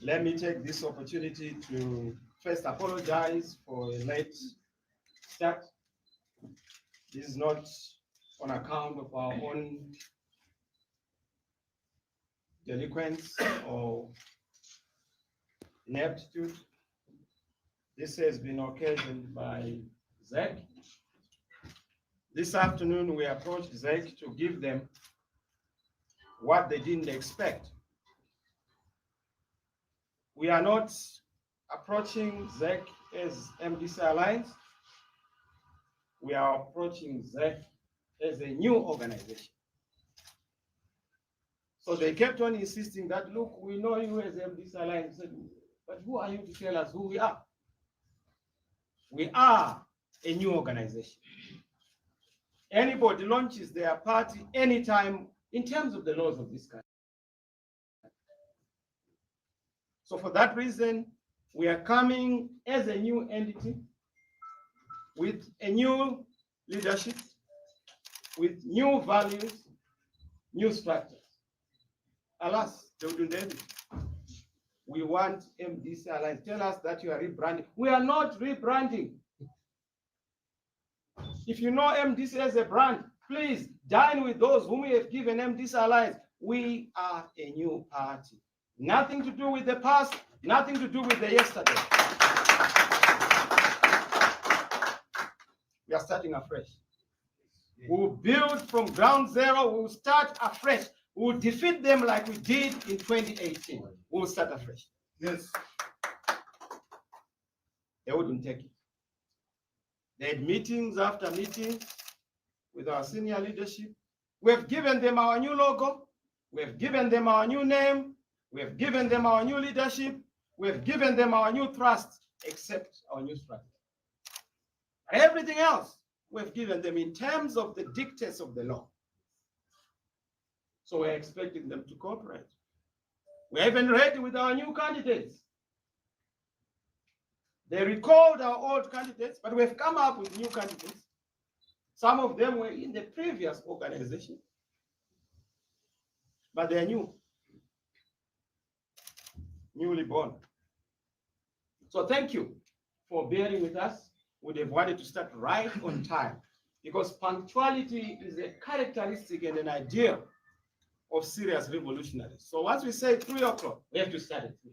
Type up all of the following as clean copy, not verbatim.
Let me take this opportunity to first apologize for a late start. This is not on account of our own delinquents or ineptitude. This has been occasioned by ZEC. This afternoon, we approached ZEC to give them what they didn't expect. We are not approaching ZEC as MDC Alliance. We are approaching ZEC as a new organization. So they kept on insisting that, look, we know you as MDC Alliance, but who are you to tell us who we are? We are a new organization. Anybody launches their party anytime in terms of the laws of this country. So for that reason, we are coming as a new entity with a new leadership, with new values, new structures. Alas, they wouldn't do it. We want MDC Alliance. Tell us that you are rebranding. We are not rebranding. If you know MDC as a brand, please dine with those whom we have given MDC Alliance. We are a new party. Nothing to do with the past, nothing to do with the yesterday. We are starting afresh. We'll build from ground zero. We'll start afresh. We'll defeat them like we did in 2018. We'll start afresh. Yes. They wouldn't take it. They had meetings after meetings with our senior leadership. We have given them our new logo. We have given them our new name. We have given them our new leadership. We have given them our new trust, except our new strategy. Everything else we have given them in terms of the dictates of the law. So we're expecting them to cooperate. We're even ready with our new candidates. They recalled our old candidates, but we've come up with new candidates. Some of them were in the previous organization, but they're new, newly born. So thank you for bearing with us. We'd have wanted to start right on time because punctuality is a characteristic and an idea of serious revolutionaries. So once we say 3 o'clock, we have to start at 3.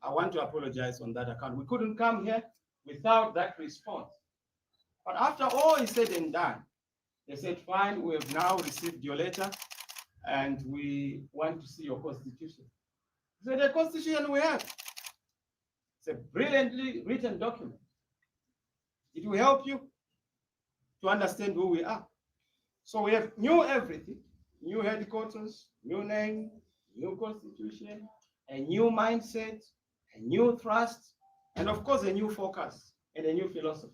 I want to apologize on that account. We couldn't come here without that response. But after all is said and done, they said, fine, we have now received your letter and we want to see your constitution. I said, the constitution we have. It's a brilliantly written document. It will help you to understand who we are. So we have new everything, new headquarters, new name, new constitution, a new mindset, a new trust, and of course, a new focus and a new philosophy.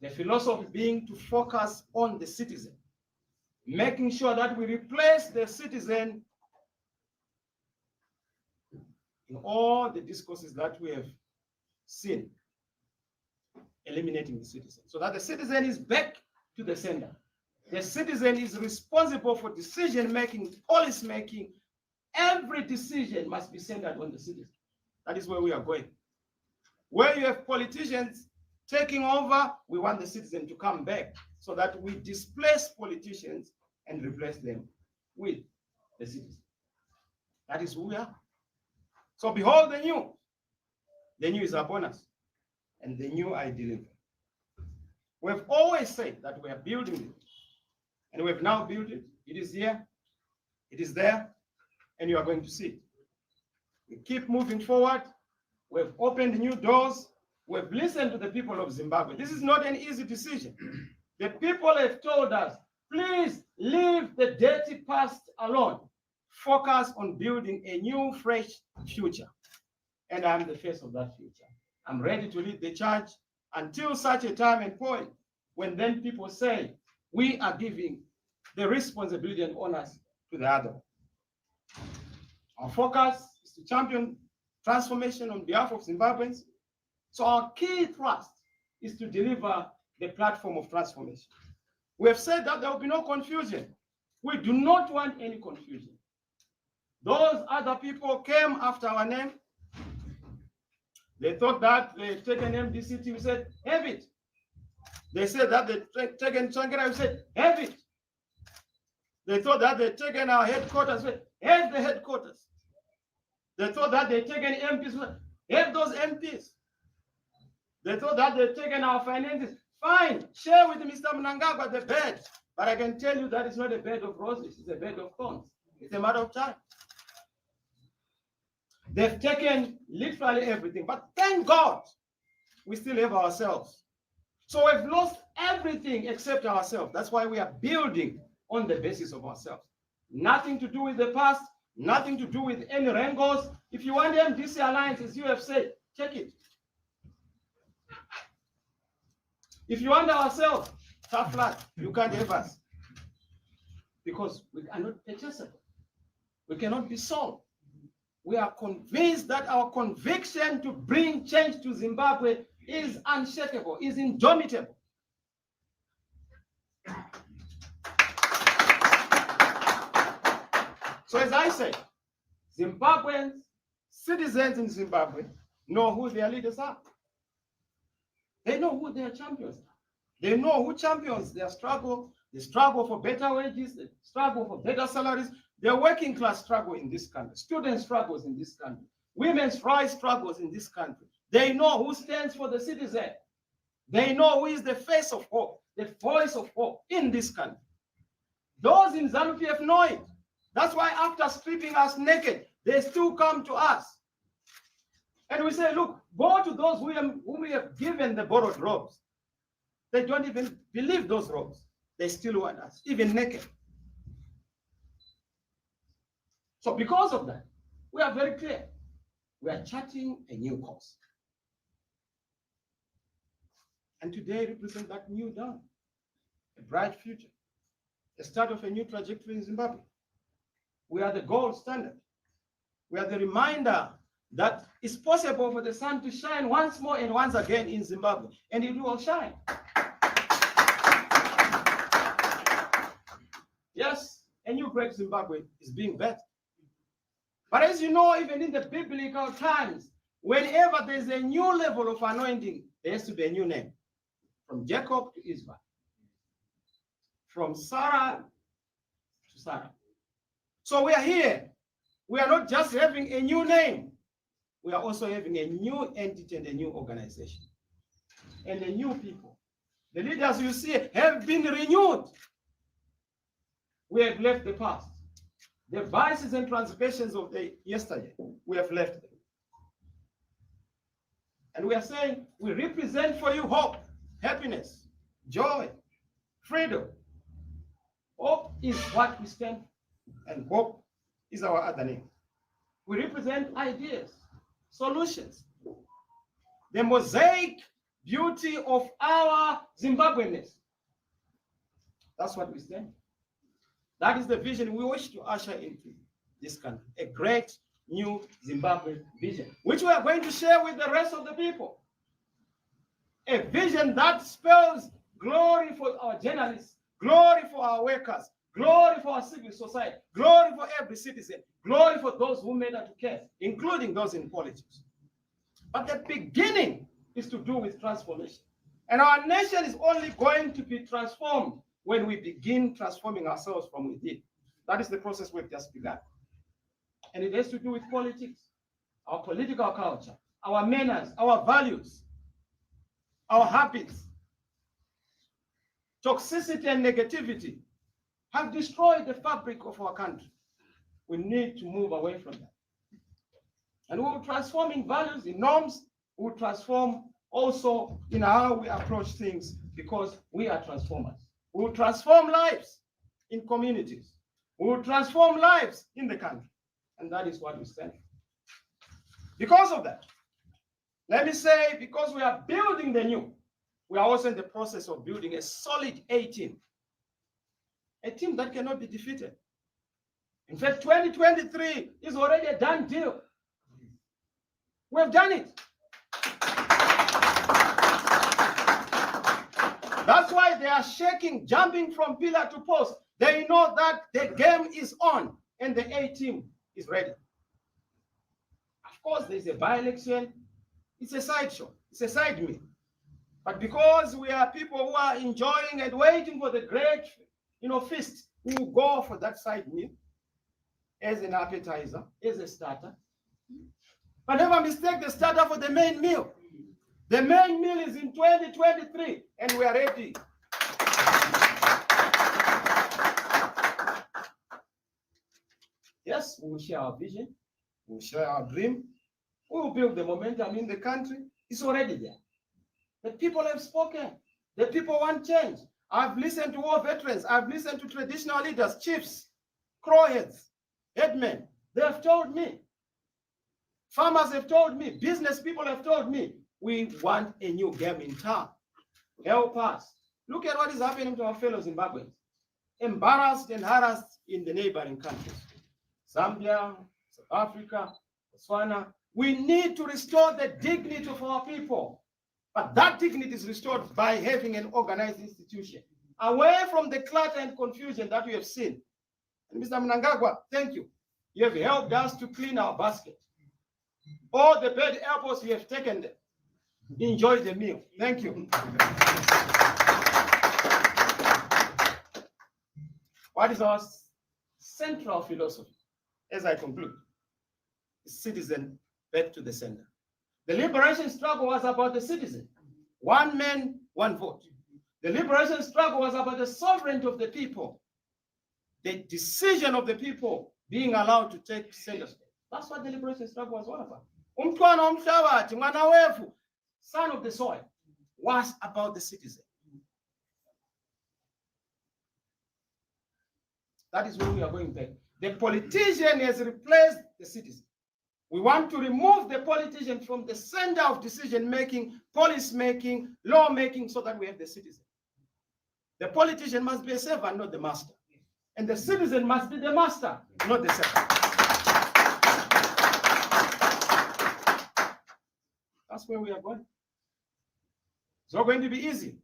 The philosophy being to focus on the citizen, making sure that we replace the citizen in all the discourses that we have seen, eliminating the citizen, so that the citizen is back to the center. The citizen is responsible for decision-making, policy-making. Every decision must be centered on the citizen. That is where we are going. Where you have politicians taking over, we want the citizen to come back so that we displace politicians and replace them with the citizen. That is who we are. So behold the new. The new is upon us, and the new I deliver. We have always said that we are building it, and we have now built it. It is here, it is there, and you are going to see it. We keep moving forward. We have opened new doors. We have listened to the people of Zimbabwe. This is not an easy decision. The people have told us, please leave the dirty past alone. Focus on building a new, fresh future. And I'm the face of that future. I'm ready to lead the charge until such a time and point when then people say, we are giving the responsibility and honors to the other. Our focus is to champion transformation on behalf of Zimbabweans. So our key thrust is to deliver the platform of transformation. We have said that there will be no confusion. We do not want any confusion. Those other people came after our name. They thought that they taken empty city, we said, have it. They said that they taken Chankara, we said, have it. They thought that they taken our headquarters, we said, have the headquarters. They thought that they taken MPs, have those MPs. They thought that they taken our finances. Fine, share with Mr. Mnangagwa the bed. But I can tell you that it's not a bed of roses, it's a bed of thorns. It's a matter of time. They've taken literally everything, but thank God we still have ourselves. So we've lost everything except ourselves. That's why we are building on the basis of ourselves. Nothing to do with the past, nothing to do with any wrangles. If you want MDC alliances, you have said, check it. If you want ourselves, tough luck, you can't have us. Because we are not purchasable. We cannot be sold. We are convinced that our conviction to bring change to Zimbabwe is unshakable, is indomitable. So as I said, Zimbabweans, citizens in Zimbabwe know who their leaders are. They know who their champions are. They know who champions their struggle, the struggle for better wages, the struggle for better salaries, the working class struggle in this country, student struggles in this country, women's rights struggles in this country. They know who stands for the citizen. They know who is the face of hope, the voice of hope in this country. Those in ZANU-PF know it. That's why after stripping us naked, they still come to us. And we say, look, go to those whom we have given the borrowed robes. They don't even believe those robes. They still want us, even naked. So because of that, we are very clear. We are charting a new course. And today represents that new dawn, a bright future, the start of a new trajectory in Zimbabwe. We are the gold standard. We are the reminder that it's possible for the sun to shine once more and once again in Zimbabwe, and it will shine. Yes, a new great Zimbabwe is being birthed. But as you know, even in the biblical times, whenever there's a new level of anointing, there has to be a new name. From Jacob to Israel. From Sarah to Sarah. So we are here. We are not just having a new name. We are also having a new entity and a new organization. And a new people. The leaders you see have been renewed. We have left the past. The vices and transgressions of the yesterday, we have left them. And we are saying, we represent for you hope, happiness, joy, freedom. Hope is what we stand for, and hope is our other name. We represent ideas, solutions, the mosaic beauty of our Zimbabweanness. That's what we stand for. That is the vision we wish to usher into this country, a great new Zimbabwe vision, which we are going to share with the rest of the people. A vision that spells glory for our journalists, glory for our workers, glory for our civil society, glory for every citizen, glory for those who matter to care, including those in politics. But the beginning is to do with transformation. And our nation is only going to be transformed when we begin transforming ourselves from within. That is the process we've just begun. And it has to do with politics, our political culture, our manners, our values, our habits. Toxicity and negativity have destroyed the fabric of our country. We need to move away from that. And we will transform in values, in norms. We will transform also in how we approach things, because we are transformers. We will transform lives in communities. We will transform lives in the country. And that is what we stand for. Because of that, let me say, because we are building the new, we are also in the process of building a solid A team. A team that cannot be defeated. In fact, 2023 is already a done deal. We have done it. That's why they are shaking, jumping from pillar to post. They know that the game is on and the A team is ready. Of course, there's a by-election. It's a sideshow. It's a side meal. But because we are people who are enjoying and waiting for the great, feast, we will go for that side meal as an appetizer, as a starter. But never mistake the starter for the main meal. The main meal is in 2023, and we are ready. Yes, we will share our vision. We will share our dream. We will build the momentum in the country. It's already there. The people have spoken. The people want change. I've listened to war veterans. I've listened to traditional leaders, chiefs, crowheads, headmen. They have told me. Farmers have told me. Business people have told me. We want a new game in town. Help us. Look at what is happening to our fellow Zimbabweans. Embarrassed and harassed in the neighboring countries. Zambia, South Africa, Botswana. We need to restore the dignity of our people. But that dignity is restored by having an organized institution. Away from the clutter and confusion that we have seen. And Mr. Mnangagwa, thank you. You have helped us to clean our basket. All the bad apples you have taken them. Enjoy the meal. Thank you. What is our central philosophy? As I conclude, citizen back to the center. The liberation struggle was about the citizen. One man, one vote. The liberation struggle was about the sovereignty of the people. The decision of the people being allowed to take center stage. That's what the liberation struggle was all about. Son of the soil, was about the citizen. That is where we are going back. The politician has replaced the citizen. We want to remove the politician from the center of decision-making, policy-making, law-making, so that we have the citizen. The politician must be a servant, not the master. And the citizen must be the master, not the servant. That's where we are going. It's not going to be easy.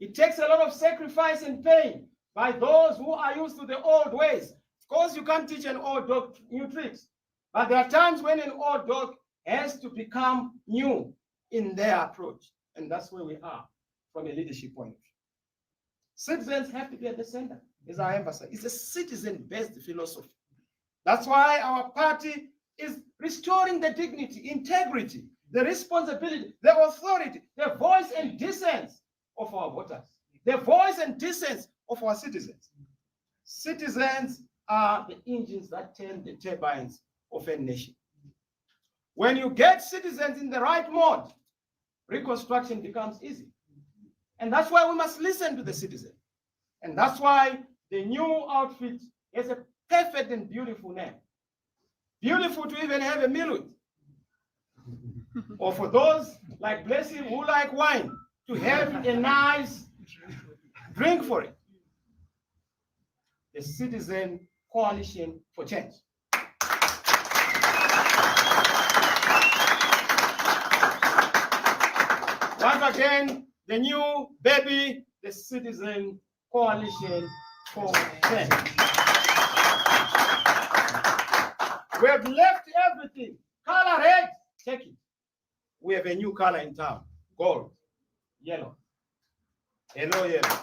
It takes a lot of sacrifice and pain by those who are used to the old ways. Of course, you can't teach an old dog new tricks. But there are times when an old dog has to become new in their approach. And that's where we are from a leadership point of view. Citizens have to be at the center, as I emphasize. It's a citizen-based philosophy. That's why our party is restoring the dignity, integrity, the responsibility, the authority, the voice and dissent of our voters, the voice and dissent of our citizens. Citizens are the engines that turn the turbines of a nation. When you get citizens in the right mode, reconstruction becomes easy. And that's why we must listen to the citizen. And that's why the new outfit has a perfect and beautiful name. Beautiful to even have a meal with. Or for those like Blessing who like wine, to have a nice drink for it. The Citizen Coalition for Change. Once again, the new baby, the Citizen Coalition for Change. We have left everything. Color red, take it. We have a new color in town. Gold, yellow. Hello, yellow.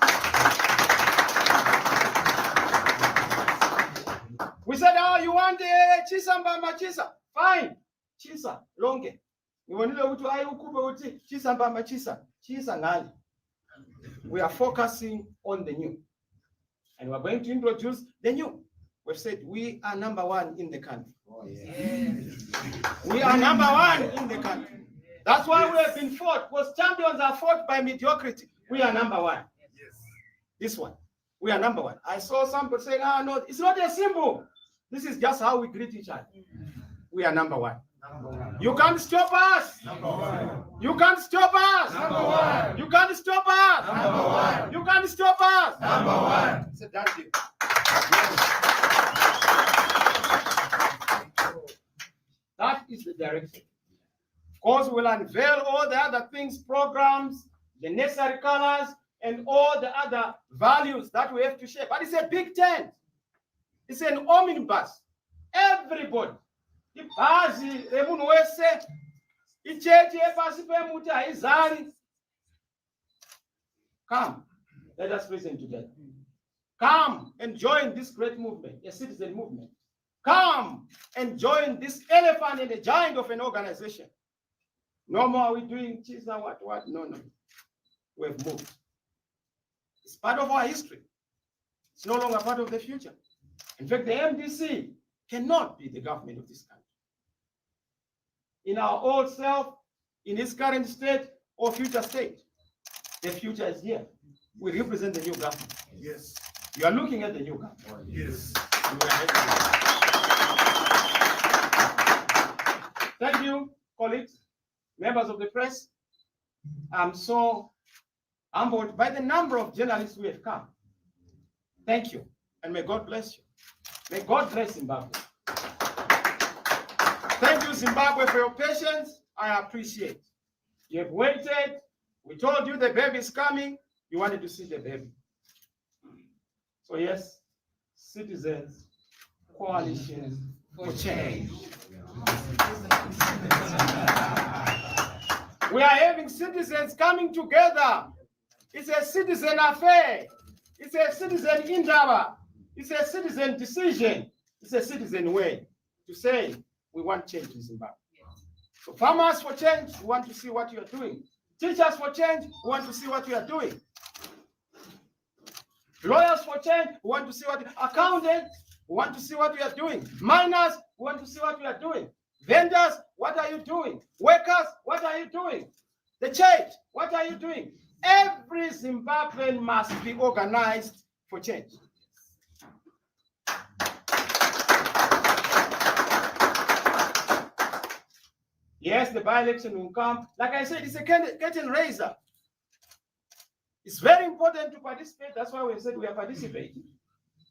We said, oh, you want a chisa mbamba chisa? Fine. Chisa, longe. We are focusing on the new. And we're going to introduce the new. We've said we are number one in the country. Oh, yeah. We are number one in the country. That's why we have been fought, because champions are fought by mediocrity. We are number one. Yes. This one. We are number one. I saw some people saying, ah, no, it's not a symbol. This is just how we greet each other. We are number one. Number one. You can't stop us. Number one. You can't stop us. Number one. You can't stop us. Number one. You can't stop us. Number one. It's a done deal. That is the direction. Of course, we'll unveil all the other things, programs, the necessary colors, and all the other values that we have to share. But it's a big tent. It's an omnibus. Everybody. Ichechi epasi pemuti haizari. Come, let us reason together. Come and join this great movement, a citizen movement. Come and join this elephant and a giant of an organization. No more are we doing Chamisa, what? No. We have moved. It's part of our history. It's no longer part of the future. In fact, the MDC cannot be the government of this country. In our old self, in its current state or future state, the future is here. We represent the new government. Yes. You are looking at the new government. Yes. Thank you, colleagues, members of the press. I'm so humbled by the number of journalists we have come. Thank you, and may God bless you. May God bless Zimbabwe. Thank you, Zimbabwe, for your patience. I appreciate. You have waited. We told you the baby is coming. You wanted to see the baby. So yes, citizens, coalitions for change. We are having citizens coming together. It's a citizen affair. It's a citizen indaba. It's a citizen decision. It's a citizen way to say we want change in Zimbabwe. So farmers for change, we want to see what you are doing. Teachers for change, we want to see what you are doing. Lawyers for change, we want to see what accountants, we want to see what you are doing. Miners, we want to see what you are doing. Vendors, what are you doing? Workers, what are you doing? The church, what are you doing? Every Zimbabwean must be organized for change. Yes, the by-election will come. Like I said, it's a curtain raiser. It's very important to participate. That's why we said we are participating.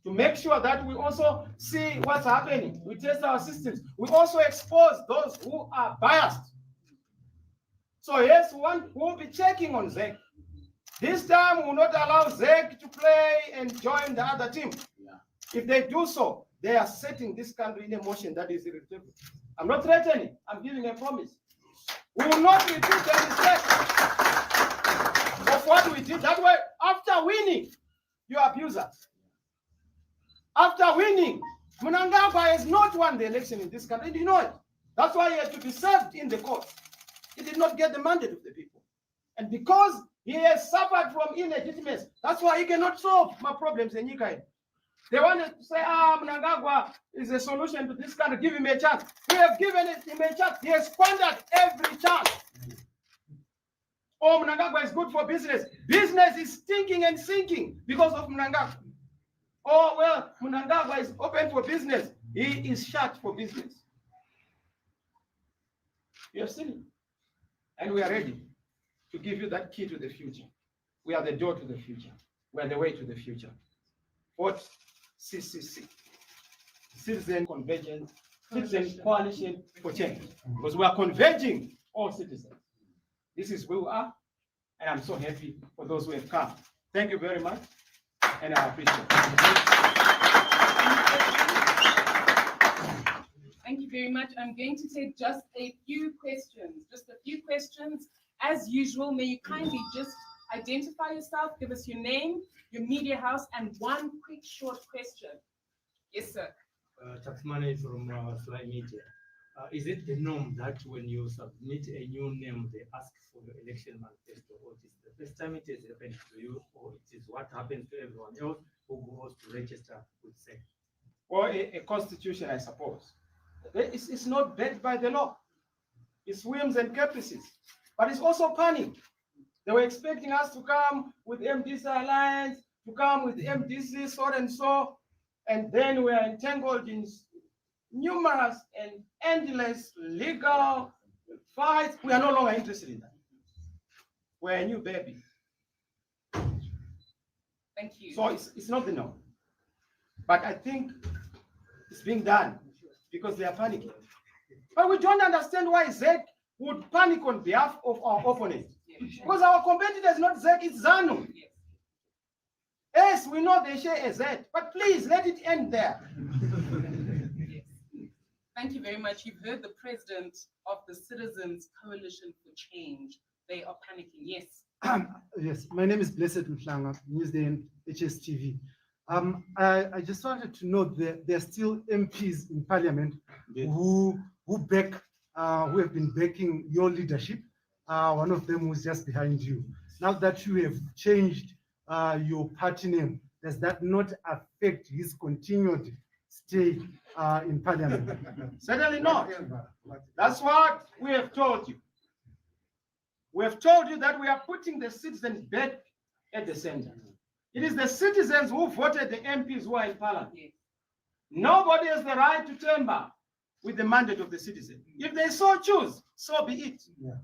To make sure that we also see what's happening. We test our systems. We also expose those who are biased. So yes, we'll be checking on ZEC. This time, we will not allow ZEC to play and join the other team. Yeah. If they do so, they are setting this country in a motion that is irretrievable. I'm not threatening. I'm giving a promise. We will not repeat the mistake of what we did. That way, after winning, you abuse us. After winning, Mnangagwa has not won the election in this country. You know it. That's why he had to be served in the court. He did not get the mandate of the people. And because he has suffered from illegitimacy, that's why he cannot solve my problems in Nikai. They wanted to say, Mnangagwa is a solution to this country. Give him a chance. We have given him a chance. He has squandered every chance. Oh, Mnangagwa is good for business. Business is stinking and sinking because of Mnangagwa. Oh, well, Mnangagwa is open for business. He is shut for business. You have seen it. And we are ready to give you that key to the future. We are the door to the future. We are the way to the future. What? CCC. Citizen Convergence, Citizen Coalition for Change. Because we are converging all citizens. This is where we are. And I'm so happy for those who have come. Thank you very much. And I appreciate it. Thank you very much. I'm going to take just a few questions. As usual, may you kindly just identify yourself, give us your name, your media house, and one quick short question. Yes, sir. Taxman from Fly Media. Is it the norm that when you submit a new name, they ask for your election manifesto, or it is the first time it has happened to you, or it is what happens to everyone else who goes to register with SEC? Or a constitution, I suppose. It's not backed by the law. It's whims and caprices. But it's also panic. They were expecting us to come with MDC Alliance, to come with MDC so and so, and then we are entangled in numerous and endless legal fights. We are no longer interested in that. We're a new baby. Thank you. So it's not the norm. But I think it's being done because they are panicking. But we don't understand why ZEC would panic on behalf of our opponent. Because our competitor is not ZEC, it's ZANU. Yes, we know they share a Z, but please let it end there. Thank you very much. You've heard the president of the Citizens Coalition for Change. They are panicking. Yes. Yes, my name is Blessed Mhlanga, Newsday and HSTV. I just wanted to note that there are still MPs in Parliament who have been backing your leadership. One of them was just behind you. Now that you have changed your party name, does that not affect his continued stay in Parliament? Certainly not. That's what we have told you. We have told you that we are putting the citizens back at the center. It is the citizens who voted the MPs who are in Parliament. Yes. Nobody has the right to tamper with the mandate of the citizen. If they so choose, so be it. Yeah.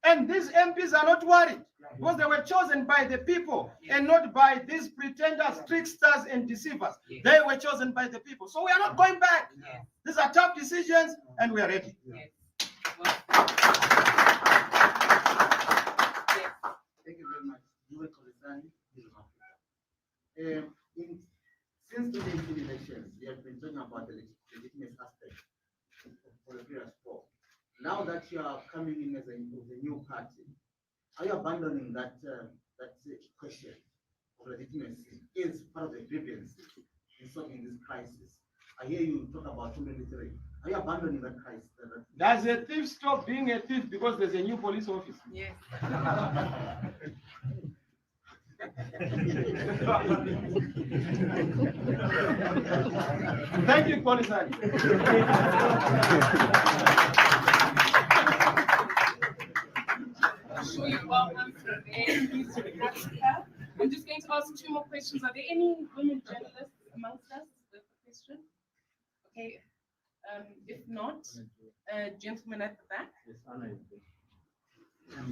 And these MPs are not worried because they were chosen by the people and not by these pretenders, tricksters, and deceivers. They were chosen by the people. So we are not going back. These are tough decisions and we are ready. Yes. Thank you very much. Since the 2018 elections, we have been talking about the legitimate aspect for the previous four. Now that you are coming in as a new party, are you abandoning that question of legitimacy is part of the grievance in solving this crisis? I hear you talk about 2023. Are you abandoning that crisis? Does a thief stop being a thief because there's a new police officer? Yes. Thank you, Kolisani. I'm sure you're well answered there. Please relax here. I'm just going to ask two more questions. Are there any women journalists amongst us with a question? Okay. If not, gentleman at the back. Yes, Anna is there.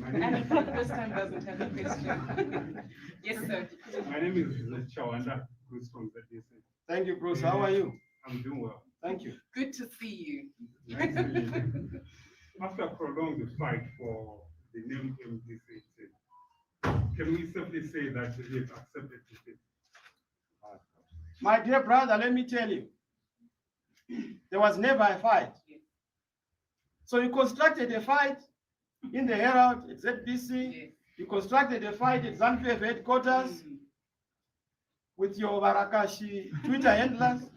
And for the first time doesn't have a question. Yes, sir. My name is Chawanda Bruce from ZDC. Thank you, Bruce. How are you? I'm doing well. Thank you. Good to see you. Nice to meet you. After prolonged fight for the name MDC, can we simply say that we have accepted defeat? My dear brother, let me tell you, there was never a fight. So you constructed a fight in the Herald, at ZBC, you constructed a fight at ZANU-PF headquarters with your Barakashi Twitter handlers.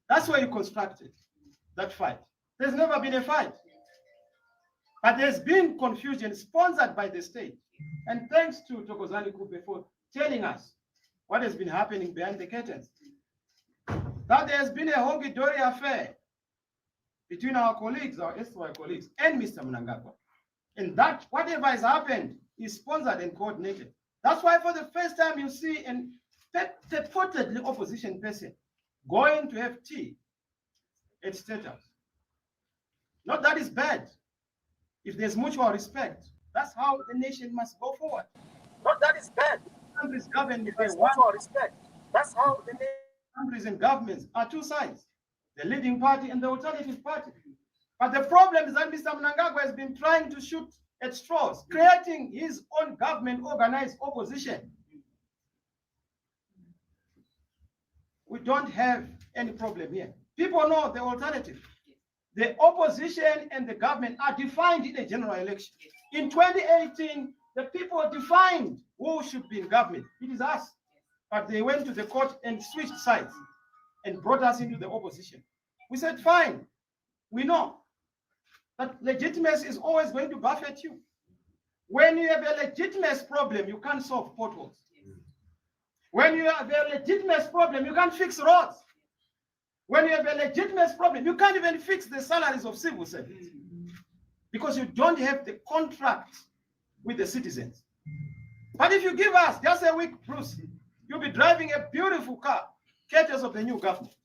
That's where you constructed that fight. There's never been a fight. But there's been confusion sponsored by the state. And thanks to Thokozani Kupe for telling us what has been happening behind the curtains. That there's been a honky-dory affair between our colleagues, our SY colleagues, and Mr. Mnangagwa. And that whatever has happened is sponsored and coordinated. That's why for the first time you see an purportedly opposition person going to have tea at State House. Not that is bad. If there's mutual respect, that's how the nation must go forward. Not that is bad. Countries governed by mutual respect. That's how the countries and governments are two sides. The leading party and the alternative party. But the problem is that Mr. Mnangagwa has been trying to shoot at straws, creating his own government organized opposition. We don't have any problem here. People know the alternative. The opposition and the government are defined in a general election. In 2018, the people defined who should be in government. It is us. But they went to the court and switched sides and brought us into the opposition. We said, fine, we know that legitimacy is always going to buffet you. When you have a legitimate problem, you can't solve potholes. When you have a legitimate problem, you can't fix roads. When you have a legitimate problem, you can't even fix the salaries of civil servants because you don't have the contract with the citizens. But if you give us just a week, Bruce, you'll be driving a beautiful car, courtesy of the new government.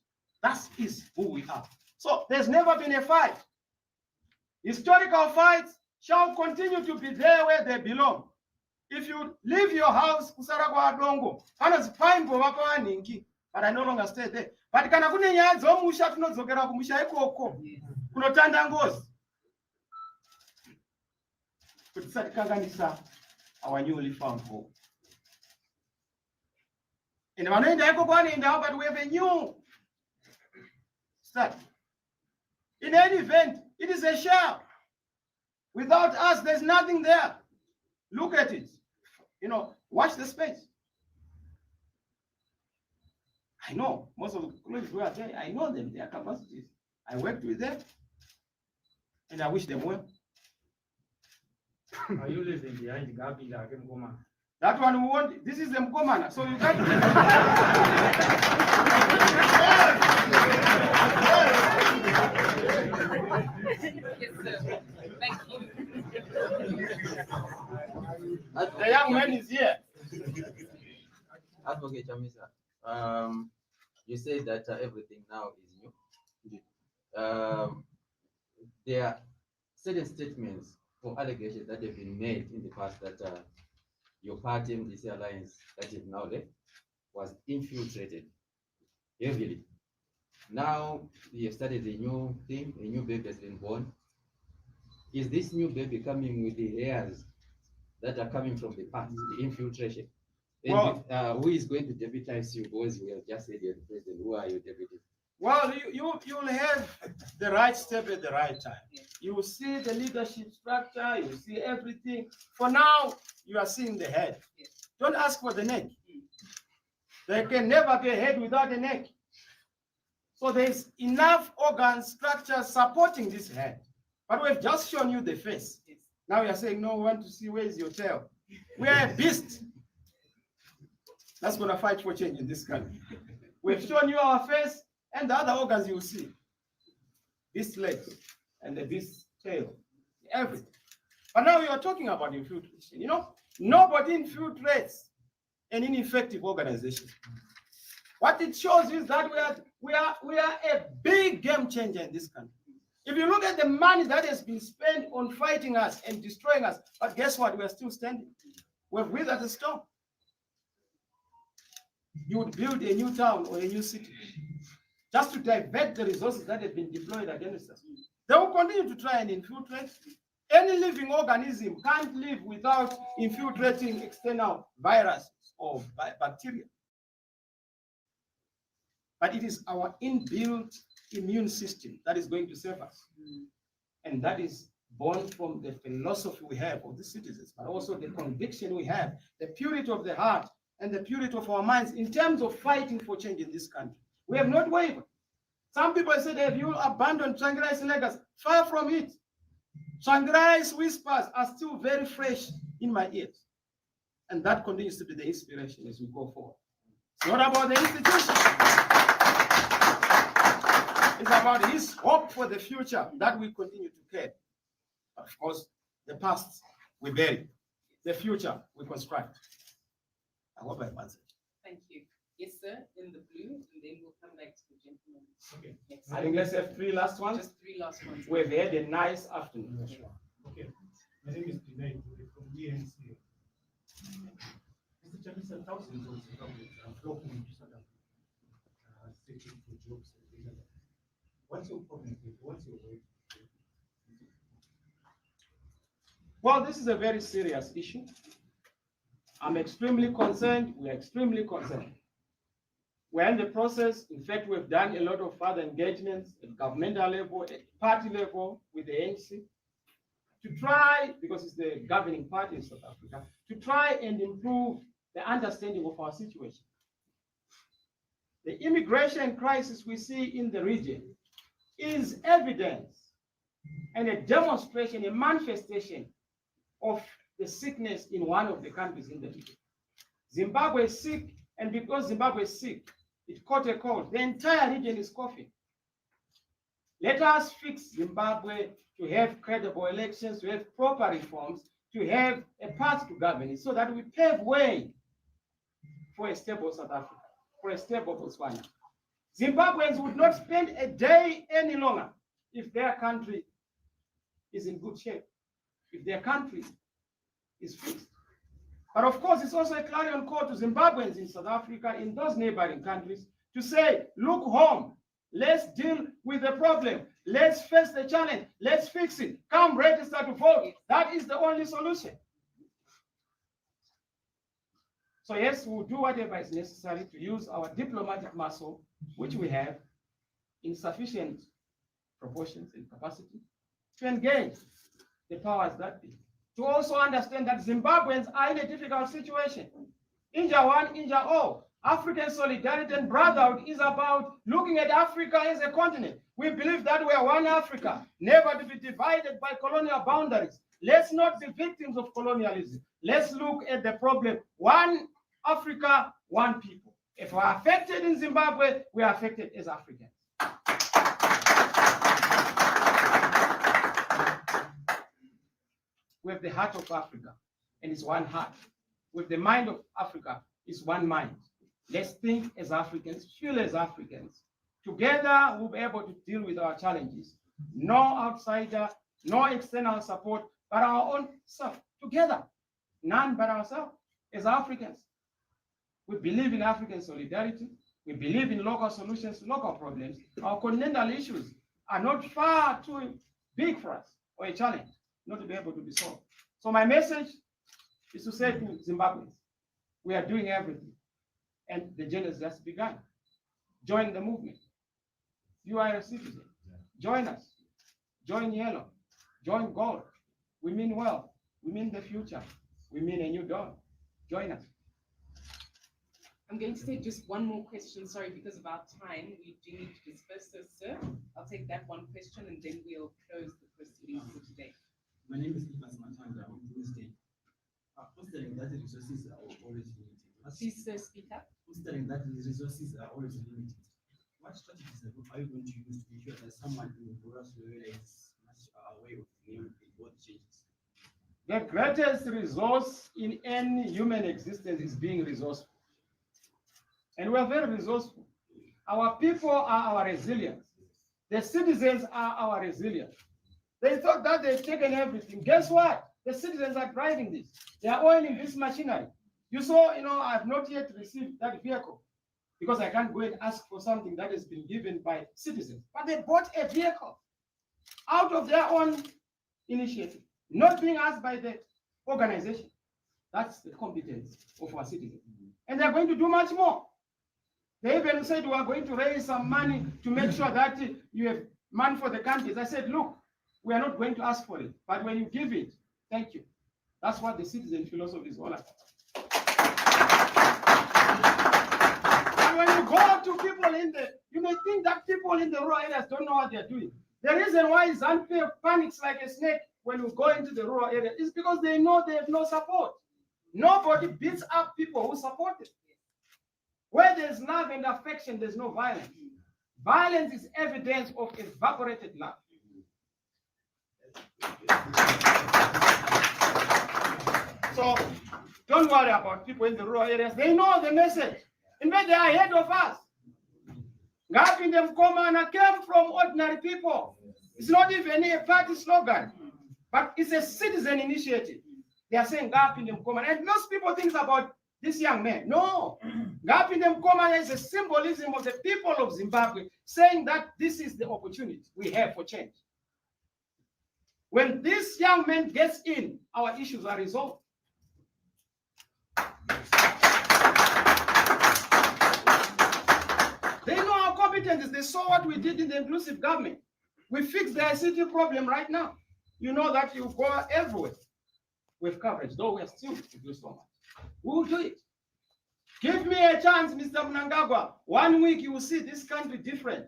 That is who we are. So there's never been a fight. Historical fights shall continue to be there where they belong. If you leave your house, Kusaragwa Adongo, but I no longer stay there. But kana kune nyaya dzomusha tinodzokera kumusha ikoko kunotanda ngozi kuti tisatikanganisa our newly found hope. And vanoenda ikoko vanoendawo, but we have a new start. In any event, it is a shell. Without us, there's nothing there. Look at it. Watch the space. I know most of the colleagues who are there, I know them, their capacities. I worked with them, and I wish them well. Are you living behind Gabi like Ngoma? That one we want, this is the Mkomana, so you can't. Yes, sir. Thank you. The young man is here. Advocate Chamisa, you say that everything now is new. There are certain statements or allegations that have been made in the past that your party, MDC Alliance, that is now left, was infiltrated heavily. Now you have started a new thing, a new baby has been born. Is this new baby coming with the heirs that are coming from the past, the infiltration? And Well- who is going to deputize you? Because you have just said you're the president. Who are your deputies? Well, you'll have the right step at the right time. You will see the leadership structure, you will see everything. For now, you are seeing the head. Yes. Don't ask for the neck. There can never be a head without a neck. So there's enough organ structure supporting this head. But we've just shown you the face. Yes. Now you're saying, no, we want to see where is your tail. We are a beast. That's going to fight for change in this country. We've shown you our face and the other organs you will see. This leg and this tail, everything. But now we are talking about infiltration. Nobody infiltrates an ineffective organization. What it shows is that we are a big game changer in this country. If you look at the money that has been spent on fighting us and destroying us, but guess what? We are still standing. We've withered the storm. You would build a new town or a new city just to divert the resources that have been deployed against us. They will continue to try and infiltrate. Any living organism can't live without infiltrating external viruses or bacteria. But it is our inbuilt immune system that is going to save us. And that is born from the philosophy we have of the citizens, but also the conviction we have, the purity of the heart and the purity of our minds in terms of fighting for change in this country. We have not wavered. Some people said, have you abandoned Tsvangirai's legacy? Far from it. Tsvangirai's whispers are still very fresh in my ears. And that continues to be the inspiration as we go forward. It's not about the institution. It's about his hope for the future that we continue to care. Of course, the past we bury, the future we construct. I hope I've answered. Thank you. Yes, sir, in the blue, and then we'll come back to the gentleman. Okay. Next. I think let's have three last ones. Just three last ones. We've had a nice afternoon. Okay, my name is Pinay from DNC. Mr. Chamisa, thousands of Zimbabweans are flocking into South Africa, searching for jobs and things like that. What's your problem with it? What's your way? Well, this is a very serious issue. I'm extremely concerned. We're extremely concerned. We're in the process. In fact, we've done a lot of further engagements at governmental level, at party level with the ANC to try, because it's the governing party in South Africa, to try and improve the understanding of our situation. The immigration crisis we see in the region is evidence and a demonstration, a manifestation of the sickness in one of the countries in the region. Zimbabwe is sick, and because Zimbabwe is sick, it caught a cold. The entire region is coughing. Let us fix Zimbabwe to have credible elections, to have proper reforms, to have a path to governance, so that we pave way for a stable South Africa, for a stable Botswana. Zimbabweans would not spend a day any longer if their country is in good shape, if their country is fixed. But of course, it's also a clarion call to Zimbabweans in South Africa, in those neighboring countries, to say, look home, let's deal with the problem, let's face the challenge, let's fix it, come register to vote. That is the only solution. So yes, we'll do whatever is necessary to use our diplomatic muscle, which we have, in sufficient proportions and capacity to engage the powers that be. To also understand that Zimbabweans are in a difficult situation. Inja one, inja all. African solidarity and brotherhood is about looking at Africa as a continent. We believe that we are one Africa, never to be divided by colonial boundaries. Let's not be victims of colonialism. Let's look at the problem. One Africa, one people. If we are affected in Zimbabwe, we are affected as Africans. We have the heart of Africa, and it's one heart. With the mind of Africa, it's one mind. Let's think as Africans, feel as Africans. Together, we'll be able to deal with our challenges. No outsider, no external support, but our own self. Together, none but ourselves as Africans. We believe in African solidarity. We believe in local solutions to local problems. Our continental issues are not far too big for us or a challenge not to be able to be solved. So my message is to say to Zimbabweans, we are doing everything. And the journey has just begun. Join the movement. You are a citizen. Join us. Join yellow. Join gold. We mean well. We mean the future. We mean a new dawn. Join us. I'm going to take just one more question, sorry, because of our time. We do need to disperse this, sir. I'll take that one question and then we'll close the proceedings for today. My name is Ivan Matanda. I'm Tuesday. Considering that the resources are always limited. Please, sir, speak up. Considering that the resources are always limited, what strategies are you going to use to ensure that someone in rural area is much aware of what changes? The greatest resource in any human existence is being resourceful. And we are very resourceful. Our people are our resilience. The citizens are our resilience. They thought that they've taken everything. Guess what? The citizens are driving this. They are oiling this machinery. You saw, I've not yet received that vehicle because I can't go and ask for something that has been given by citizens. But they bought a vehicle out of their own initiative, not being asked by the organization. That's the competence of our citizens. And they're going to do much more. They even said we are going to raise some money to make sure that you have money for the countries. I said, look, we are not going to ask for it, but when you give it, thank you. That's what the citizen philosophy is all about. And when you go to people you may think that people in the rural areas don't know what they're doing. The reason why Zambia panics like a snake when we go into the rural area is because they know they have no support. Nobody beats up people who support it. Where there's love and affection, there's no violence. Violence is evidence of evaporated love. So don't worry about people in the rural areas. They know the message. In fact, they are ahead of us. Gapindem Komana came from ordinary people. It's not even a party slogan, but it's a citizen initiative. They are saying Gapindem Komana. And most people think about this young man. No. Gapindem Komana is a symbolism of the people of Zimbabwe saying that this is the opportunity we have for change. When this young man gets in, our issues are resolved. They know our competencies. They saw what we did in the inclusive government. We fixed the ICT problem right now. You know that you go everywhere with coverage, though we are still to do so much. We will do it. Give me a chance, Mr. Mnangagwa. 1 week you will see this country different.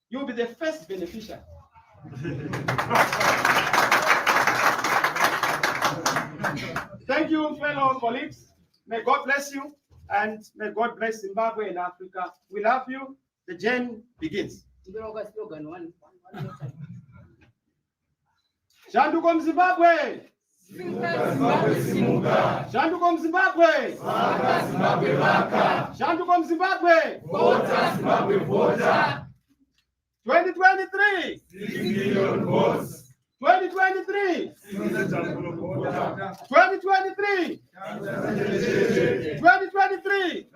You will be the first beneficiary. Thank you, fellow colleagues. May God bless you, and may God bless Zimbabwe and Africa. We love you. The journey begins. Shandukom Zimbabwe. Shandukom Zimbabwe. Shandukom Zimbabwe. 2023. 6 million votes. 2023. 2023. 2023.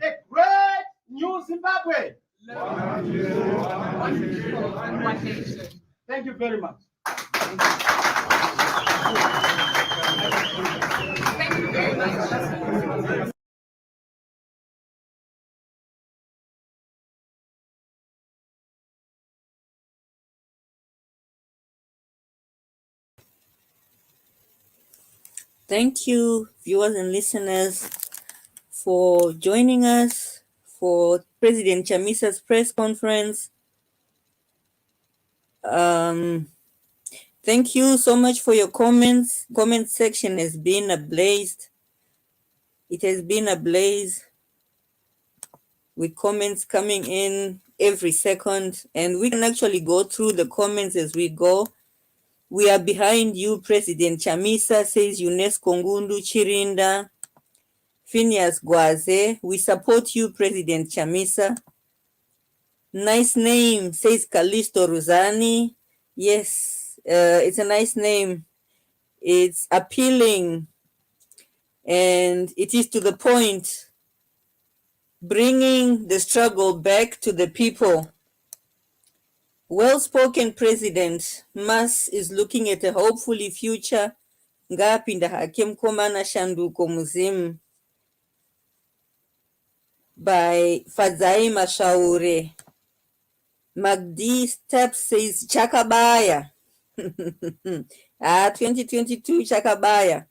A great new Zimbabwe. Thank you very much. Thank you very much. Thank you, viewers and listeners, for joining us for President Chamisa's press conference. Thank you so much for your comments. Comment section has been ablaze. It has been ablaze with comments coming in every second, and we can actually go through the comments as we go. We are behind you, President Chamisa, says UNESCO Ngundu Chirinda. Phineas Gwaze, we support you, President Chamisa. Nice name, says Callisto Rosani. Yes, it's a nice name. It's appealing and it is to the point, bringing the struggle back to the people. Well-spoken President Mas is looking at a hopefully future. Ngapinda hake mkomana shanduko muzimu by Fadzai Mashaure. Magdi Step says Chakabaya. 2022 Chakabaya.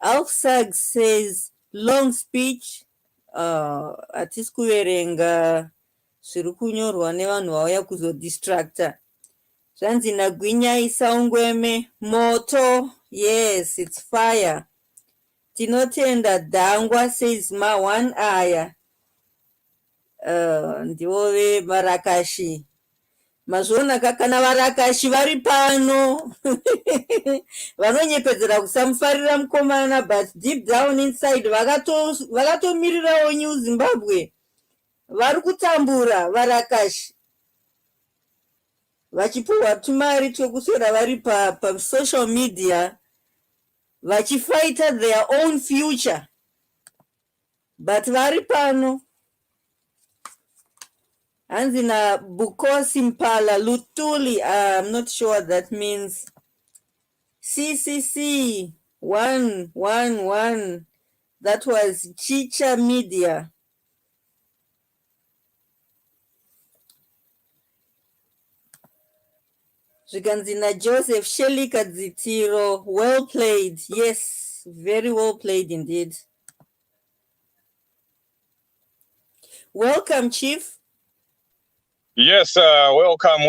Alfsag says long speech. Atiskuverenga zviri kunyorwa nevanhu vauya kuzodistracta. Zvanzi Nagwinya Isaungweme moto. Yes, it's fire. Tinotenda Dangwa says ma one aya. Ndiwove Marakashi. Mazvona kana varakashi vari pano vanonyepedzera kusamufarira mukomana, but deep down inside vakatomirirawo New Zimbabwe. Vari kutambura varakashi vachipuhwa tumari twekuswera vari social media vachifighta their own future, but vari pano. Hanzi na Bukosi Mpala Lutuli, I'm not sure what that means. CCC 111, that was Chicha Media. Zvikanzina Joseph Shelley Kadzitiro, well played. Yes, very well played indeed. Welcome, Chief. Yes, welcome.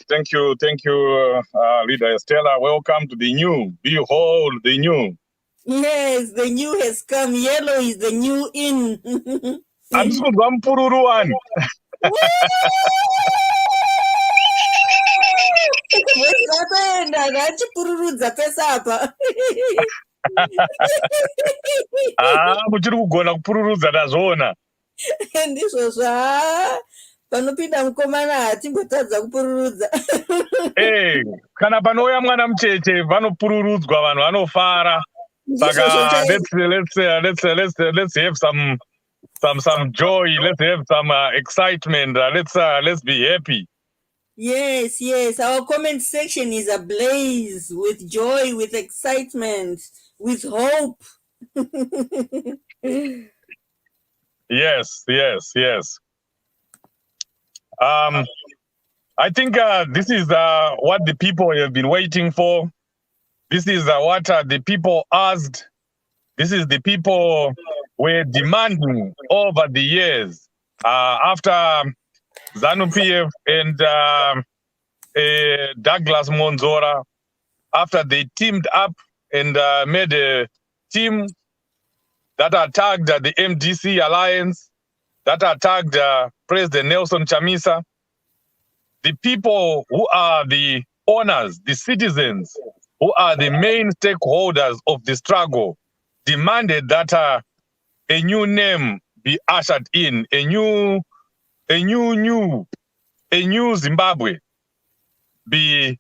Thank you, Leader Estella. Welcome to the new. Behold, the new. Yes, the new has come. Yellow is the new in. Andikuzwa mupururu wani. Zvatoenda ngachipururudza pesa apa. Muchiri kugona kupururudza ndazvoona. Ndizvo panopinda mukomana hatimbotadza kupururudza. Kana panouya mwana mucheche vanopururudzwa, vanhu vanofara. Saka let's have some joy, let's have some excitement, let's be happy. Yes, our comment section is ablaze with joy, with excitement, with hope. Yes. I think this is what the people have been waiting for. This is what the people asked. This is the people were demanding over the years. After ZANU-PF and Douglas Monzora, after they teamed up and made a team that attacked the MDC alliance, that attacked President Nelson Chamisa, the people who are the owners, the citizens, who are the main stakeholders of the struggle, demanded that a new name be ushered in, a new Zimbabwe be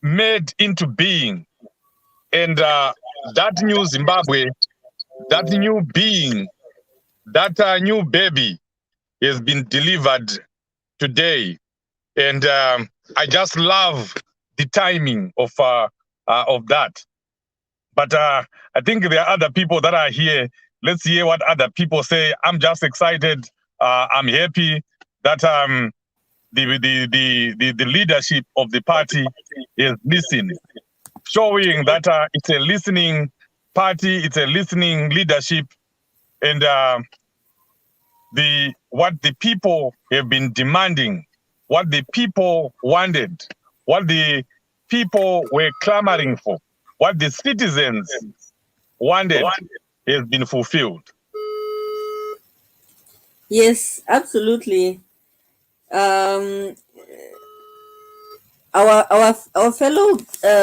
made into being. And that new Zimbabwe, that new being, that new baby has been delivered today. And I just love the timing of that. But I think there are other people that are here. Let's hear what other people say. I'm just excited. I'm happy that the leadership of the party is listening. showing that it's a listening party, it's a listening leadership, and what the people have been demanding, what the people wanted, what the people were clamoring for, what the citizens wanted has been fulfilled. Yes, absolutely. Our fellow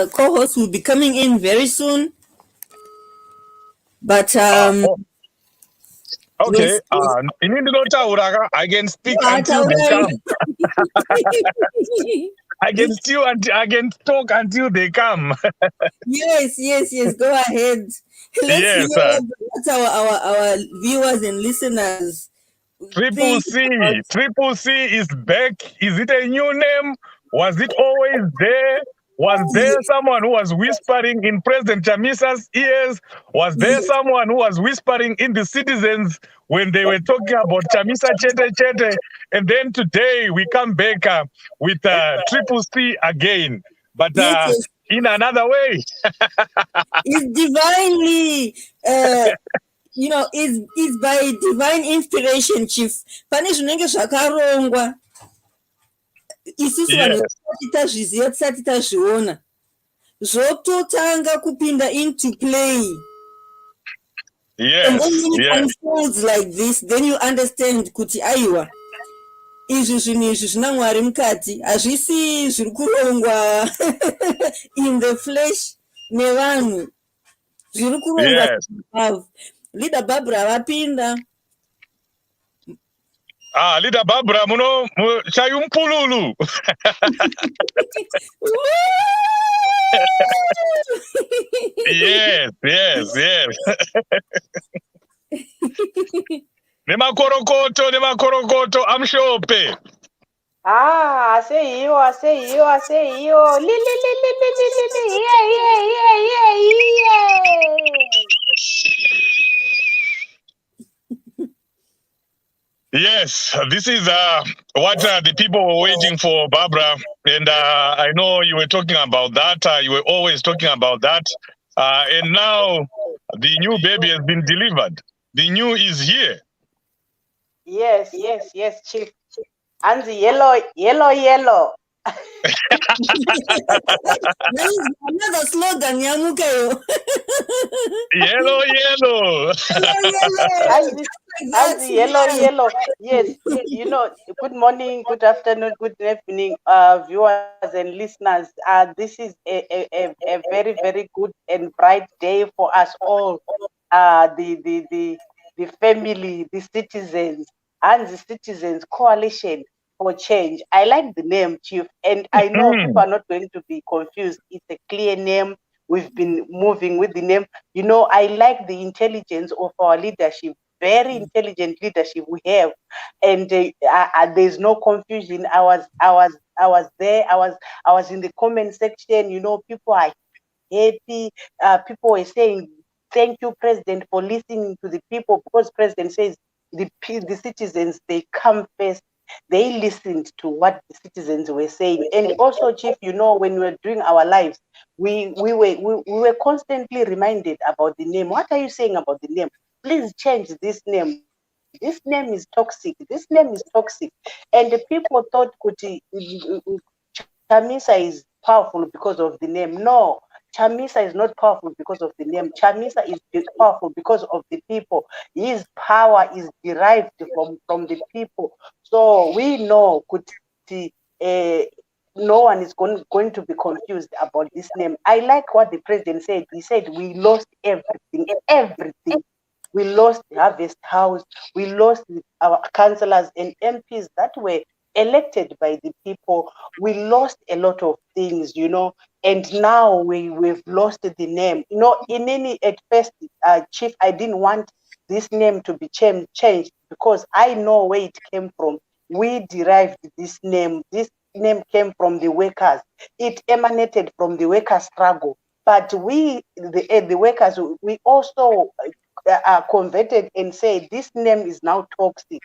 co-hosts will be coming in very soon. But Okay, yes, in Indonesia, I can speak yeah, until they Taurari. come. I can talk until they come. Yes, go ahead. Let's Yes, hear what our viewers and listeners Triple think C. about. Triple C is back. Is it a new name? Was it always there? Was there someone who was whispering in President Chamisa's ears? Was there someone who was whispering in the citizens when they were talking about Chamisa Chete Chete? And then today we come back with Triple C again, but Yes. in another way. It's divinely is by divine inspiration, chief. Pane zvinenge zvakarongwa isusu vanhu tisati tazviziva tisati tazviona zvototanga kupinda into play. And then when it unfolds like this, then you understand kuti aiwa izvi zvinhu izvi zvina Mwari mukati, hazvisi zviri kurongwa in the flesh nevanhu, zviri kurongwa above. Leader Barbara vapinda. Leader Barbara muno chayumpululu. Yes. Nemakorokoto amshope. I say you. Yes, this is what the people were waiting for, Barbara. And I know you were talking about that. You were always talking about that. And now the new baby has been delivered. The new is here. Yes, Chief. And the yellow. Another slogan, Yamukayo. Yellow. And the yellow. Yes. Good morning, good afternoon, good evening, viewers and listeners. This is a very, very good and bright day for us all. The family, the citizens, and the Citizens Coalition for Change. I like the name, Chief, and I know people are not going to be confused. It's a clear name. We've been moving with the name. I like the intelligence of our leadership. Very intelligent leadership we have, and there's no confusion. I was there. I was in the comment section. People are happy. People were saying, "Thank you, President, for listening to the people," because President says the citizens, they come first. They listened to what the citizens were saying. And also, Chief, when we were doing our lives, we were constantly reminded about the name. What are you saying about the name? Please change this name. This name is toxic. And the people thought Chamisa is powerful because of the name. No, Chamisa is not powerful because of the name. Chamisa is powerful because of the people. His power is derived from the people. So we know no one is going to be confused about this name. I like what the president said. He said we lost everything. We lost the Harvest House. We lost our councillors and MPs that were elected by the people. We lost a lot of things, and now we've lost the name. At first, Chief, I didn't want this name to be changed because I know where it came from. We derived this name. This name came from the workers. It emanated from the worker struggle. But we, the workers, we also are converted and say this name is now toxic.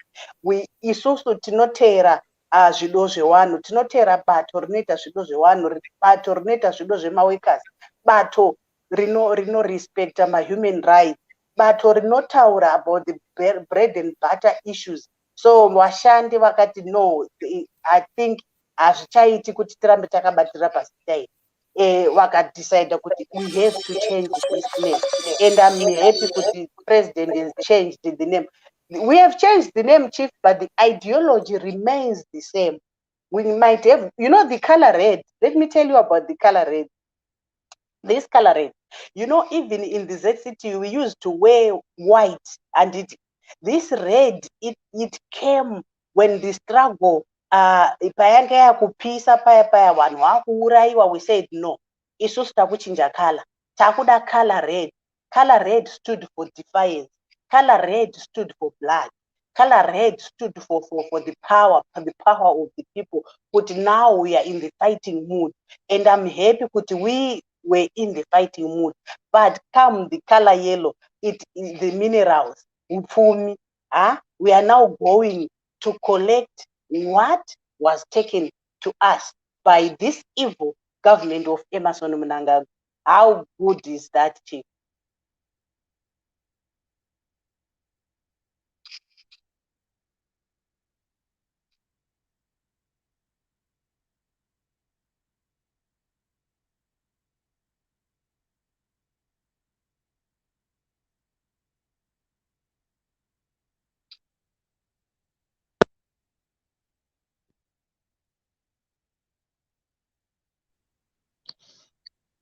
Isusu tinotera zvido zvewanu, tinotera bato rinoita zvido zvewanu, bato rinoita zvido zvemaworkers. bato respecta human rights, bato rinotaura about the bread and butter issues. So vashandi vakati no, I think hazvichaiti kuti tirambe takabatira pasi chai. Vakadecide kuti we have to change this name, and I'm happy kuti president has changed the name. We have changed the name, chief, but the ideology remains the same. We might have, the color red. Let me tell you about the color red. This color red, even in the ZCT, we used to wear white, and this red, it came when the struggle, payanga yakupisa paya vanhu vakuuraiwa, we said no, isusu takuchinja color, takuda color red. Color red stood for defiance. Color red stood for blood. Color red stood for the power of the people. But now we are in the fighting mood, and I'm happy that we were in the fighting mood. But come the color yellow, it is the minerals. We are now going to collect what was taken to us by this evil government of Emmerson Mnangagwa. How good is that, chief?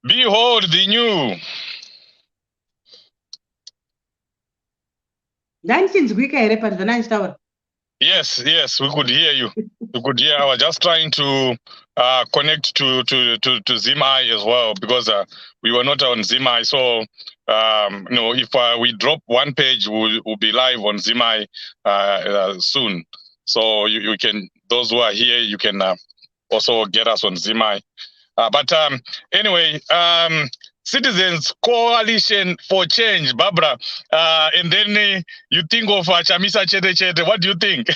Behold the new. Yes, we could hear you. We could hear. I was just trying to connect to Zimai as well, because we were not on Zimai. So, if we drop one page, we'll be live on Zimai soon. So you can, those who are here, you can also get us on Zimai. But anyway, Citizens Coalition for Change, Barbara, and then you think of Chamisa Chete Chete. What do you think?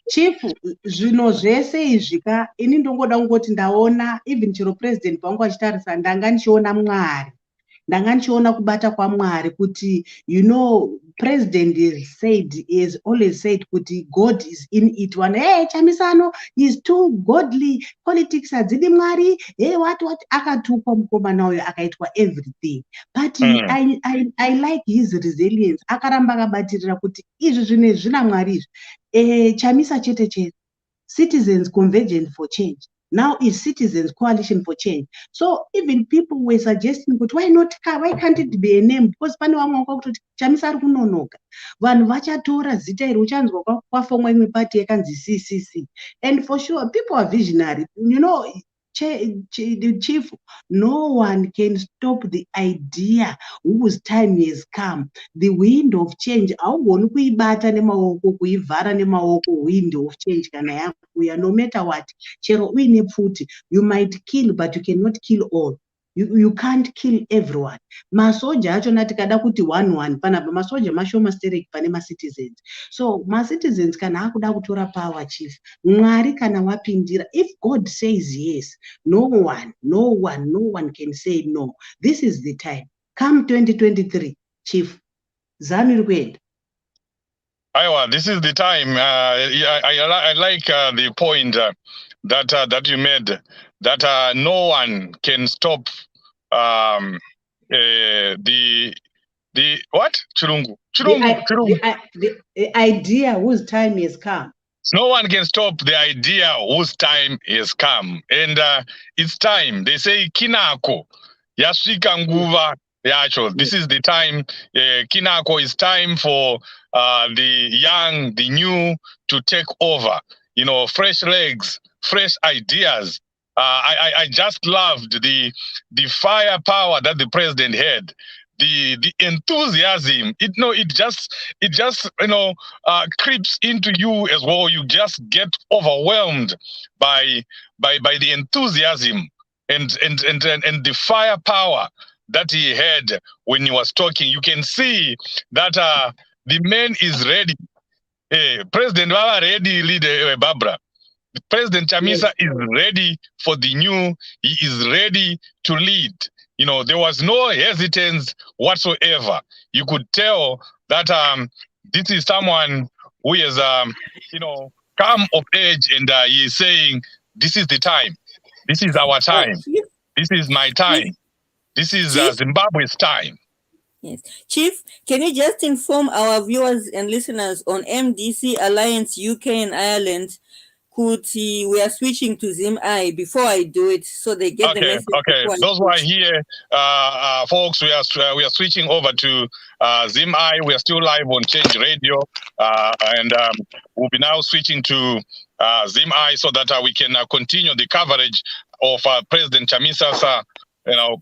Chief, zvino zvese izvika ini ndongoda kungoti ndaona even chiro president pangu achitarisa ndanga ndichiona Mwari, ndanga ndichiona kubata kwaMwari kuti president has always said kuti God is in it. One, hey, Chamisano is too godly, politics adzidi Mwari, hey, what akatukwa mukomana uyo akaitwa everything. But I like his resilience. Akaramba akabatirira kuti izvi zvine zvina Mwari izvi. Chamisa chete chete, Citizens Convergence for Change. Now is Citizens Coalition for Change. So even people were suggesting, but why can't it be a name? Because pane vamwe kuti Chamisa ari kunonoka. Vanhu vachatora zita iri uchanzwa kwafomwa imwe party yakanzi CCC. And for sure, people are visionary. Chief, no one can stop the idea whose time has come. The wind of change, haugoni kuibata nemaoko, kuivhara nemaoko, wind of change kana yakuya, no matter what. Chero uine pfuti, you might kill, but you cannot kill all. You can't kill everyone. Masoja achona tikada kuti 1-1 panapa masoja mashoma stereki pane ma-citizens. So ma-citizens kana akuda kutora power, chief, Mwari kana wapindira, if God says yes, no one can say no. This is the time. Come 2023, chief. Zami Rugwend. Iowa, this is the time. I like the point that you made, that no one can stop the what? Chirungu. The idea whose time has come. No one can stop the idea whose time has come. And it's time. They say kinako. Yaswika nguva yacho. This is the time. Kinako is time for the young, the new to take over. Fresh legs, fresh ideas. I just loved the firepower that the president had. The enthusiasm, it just creeps into you as well. You just get overwhelmed by the enthusiasm and the firepower that he had when he was talking. You can see that the man is ready. Hey, President Wala ready, leader Barbara. President Chamisa is ready for the new. He is ready to lead. You know, there was no hesitance whatsoever. You could tell that this is someone who is, come of age, and he is saying, "This is the time. This is our time. Chief, This is my time. This is Chief? Zimbabwe's time." Yes. Chief, can you just inform our viewers and listeners on MDC Alliance UK and Ireland? We are switching to ZimI before I do it, so they get the message. Okay. Those who are here, folks, we are switching over to ZimI. We are still live on Change Radio, and we'll be now switching to ZimI so that we can continue the coverage of President Chamisa's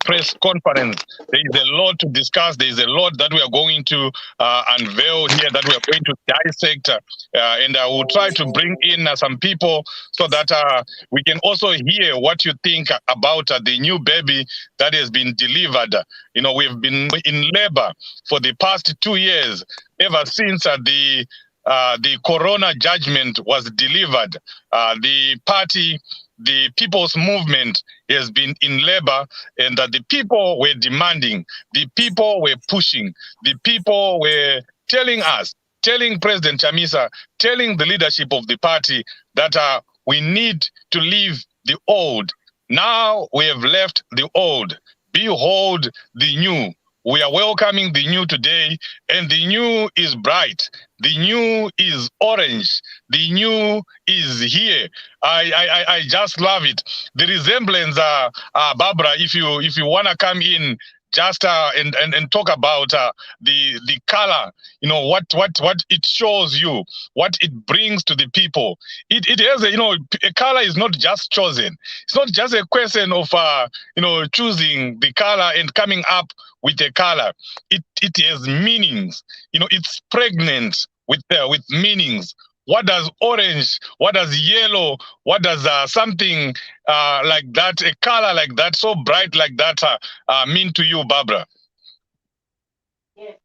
press conference. There is a lot to discuss. There is a lot that we are going to unveil here, that we are going to dissect, and we'll try to bring in some people so that we can also hear what you think about the new baby that has been delivered. You know, we've been in labor for the past 2 years, ever since the Corona judgment was delivered. The people's movement has been in labor, and that the people were demanding, the people were pushing, the people were telling President Chamisa, telling the leadership of the party that we need to leave the old. Now we have left the old. Behold the new. We are welcoming the new today, and the new is bright. The new is orange. The new is here. I just love it. The resemblance, Barbara, if you wanna come in, just and talk about the color, you know, what it shows you, what it brings to the people. It has a color is not just chosen. It's not just a question of choosing the color and coming up with a color. It has meanings. You know, it's pregnant with meanings. What does orange, what does yellow, what does something like that, a color like that, so bright like that, mean to you, Barbara? Yes,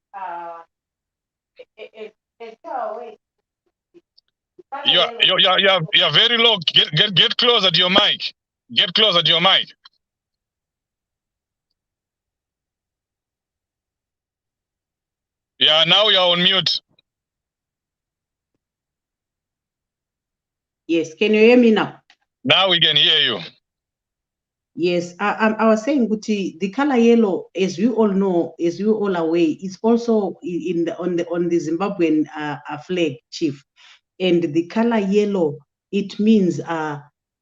You're very low. Get closer to your mic. Get closer to your mic. Yeah, now you're on mute. Yes, can you hear me now? Now we can hear you. Yes, I was saying, Guti, the color yellow, as you all know, as you all aware, is also on the Zimbabwean flag, Chief. And the color yellow, it means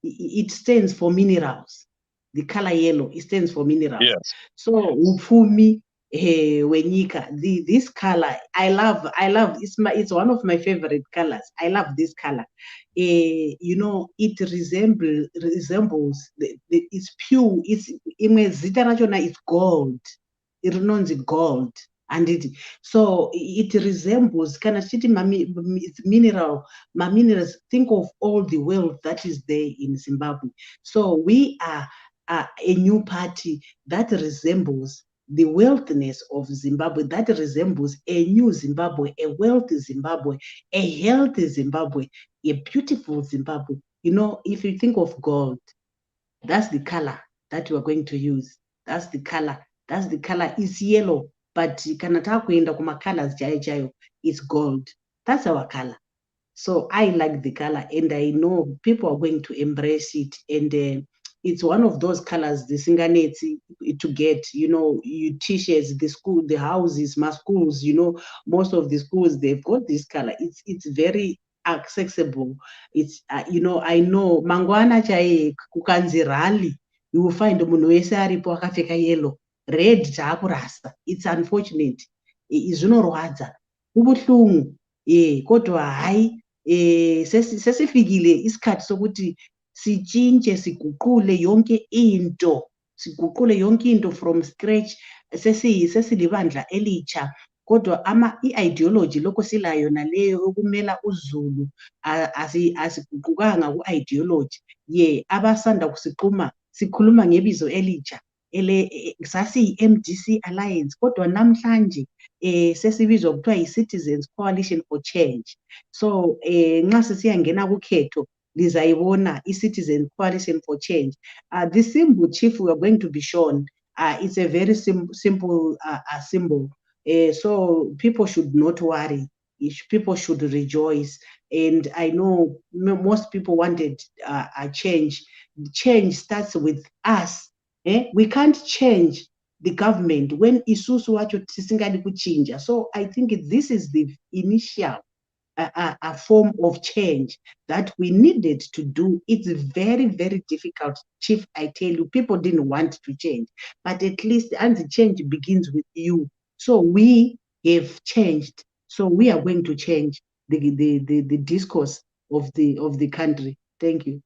it stands for minerals. The color yellow, it stands for minerals. Yes. So Ufumi Wenika, this color, I love. It's one of my favorite colors. I love this color. It resembles it's pure. It's it's gold. It knows gold, and it resembles kind of city minerals. Think of all the wealth that is there in Zimbabwe. So we are a new party that resembles the wealthiness of Zimbabwe, that resembles a new Zimbabwe, a wealthy Zimbabwe, a healthy Zimbabwe, a beautiful Zimbabwe. You know, if you think of gold, that's the color that you are going to use. That's the color. That's the color. It's yellow, but kanataka kuenda kuma colors jayo, it's gold. That's our color. So I like the color, and I know people are going to embrace it. And it's one of those colors the Singanets to get, you t-shirts, the school, the houses, my schools, most of the schools, they've got this color. It's very accessible. It's, I know, mangwana chai kukanzi rally, you will find munhu wese aripo akapfeka yellow, red taakurasa. It's unfortunate. Zvinorwadza. Kubuhlungu. Kodwa hai, sesifikile isikhathi sokuthi sichinje siguqule yonke into from scratch. Sesilibandla elitsha, kodwa i-ideology lokho silayo naleyo okumela uZulu asiguqukanga ku-ideology. Abasanda kusiquma sikhuluma ngebizo elitsha sasiyi-MDC Alliance, kodwa namhlanje sesibizwa kuthiwa yi-Citizens Coalition for Change. So nxa sisiyangena kukhetho Lizaiona, citizen coalition for change. The symbol, chief, we are going to be shown. It's a very simple symbol. So people should not worry. People should rejoice. And I know most people wanted a change. Change starts with us. We can't change the government when isusu wacho tisingadi kuchinja. So I think this is the initial a form of change that we needed to do. It's very, very difficult, Chief. I tell you, people didn't want to change, but at least, and the change begins with you. So we have changed. So we are going to change the discourse of the country. Thank you.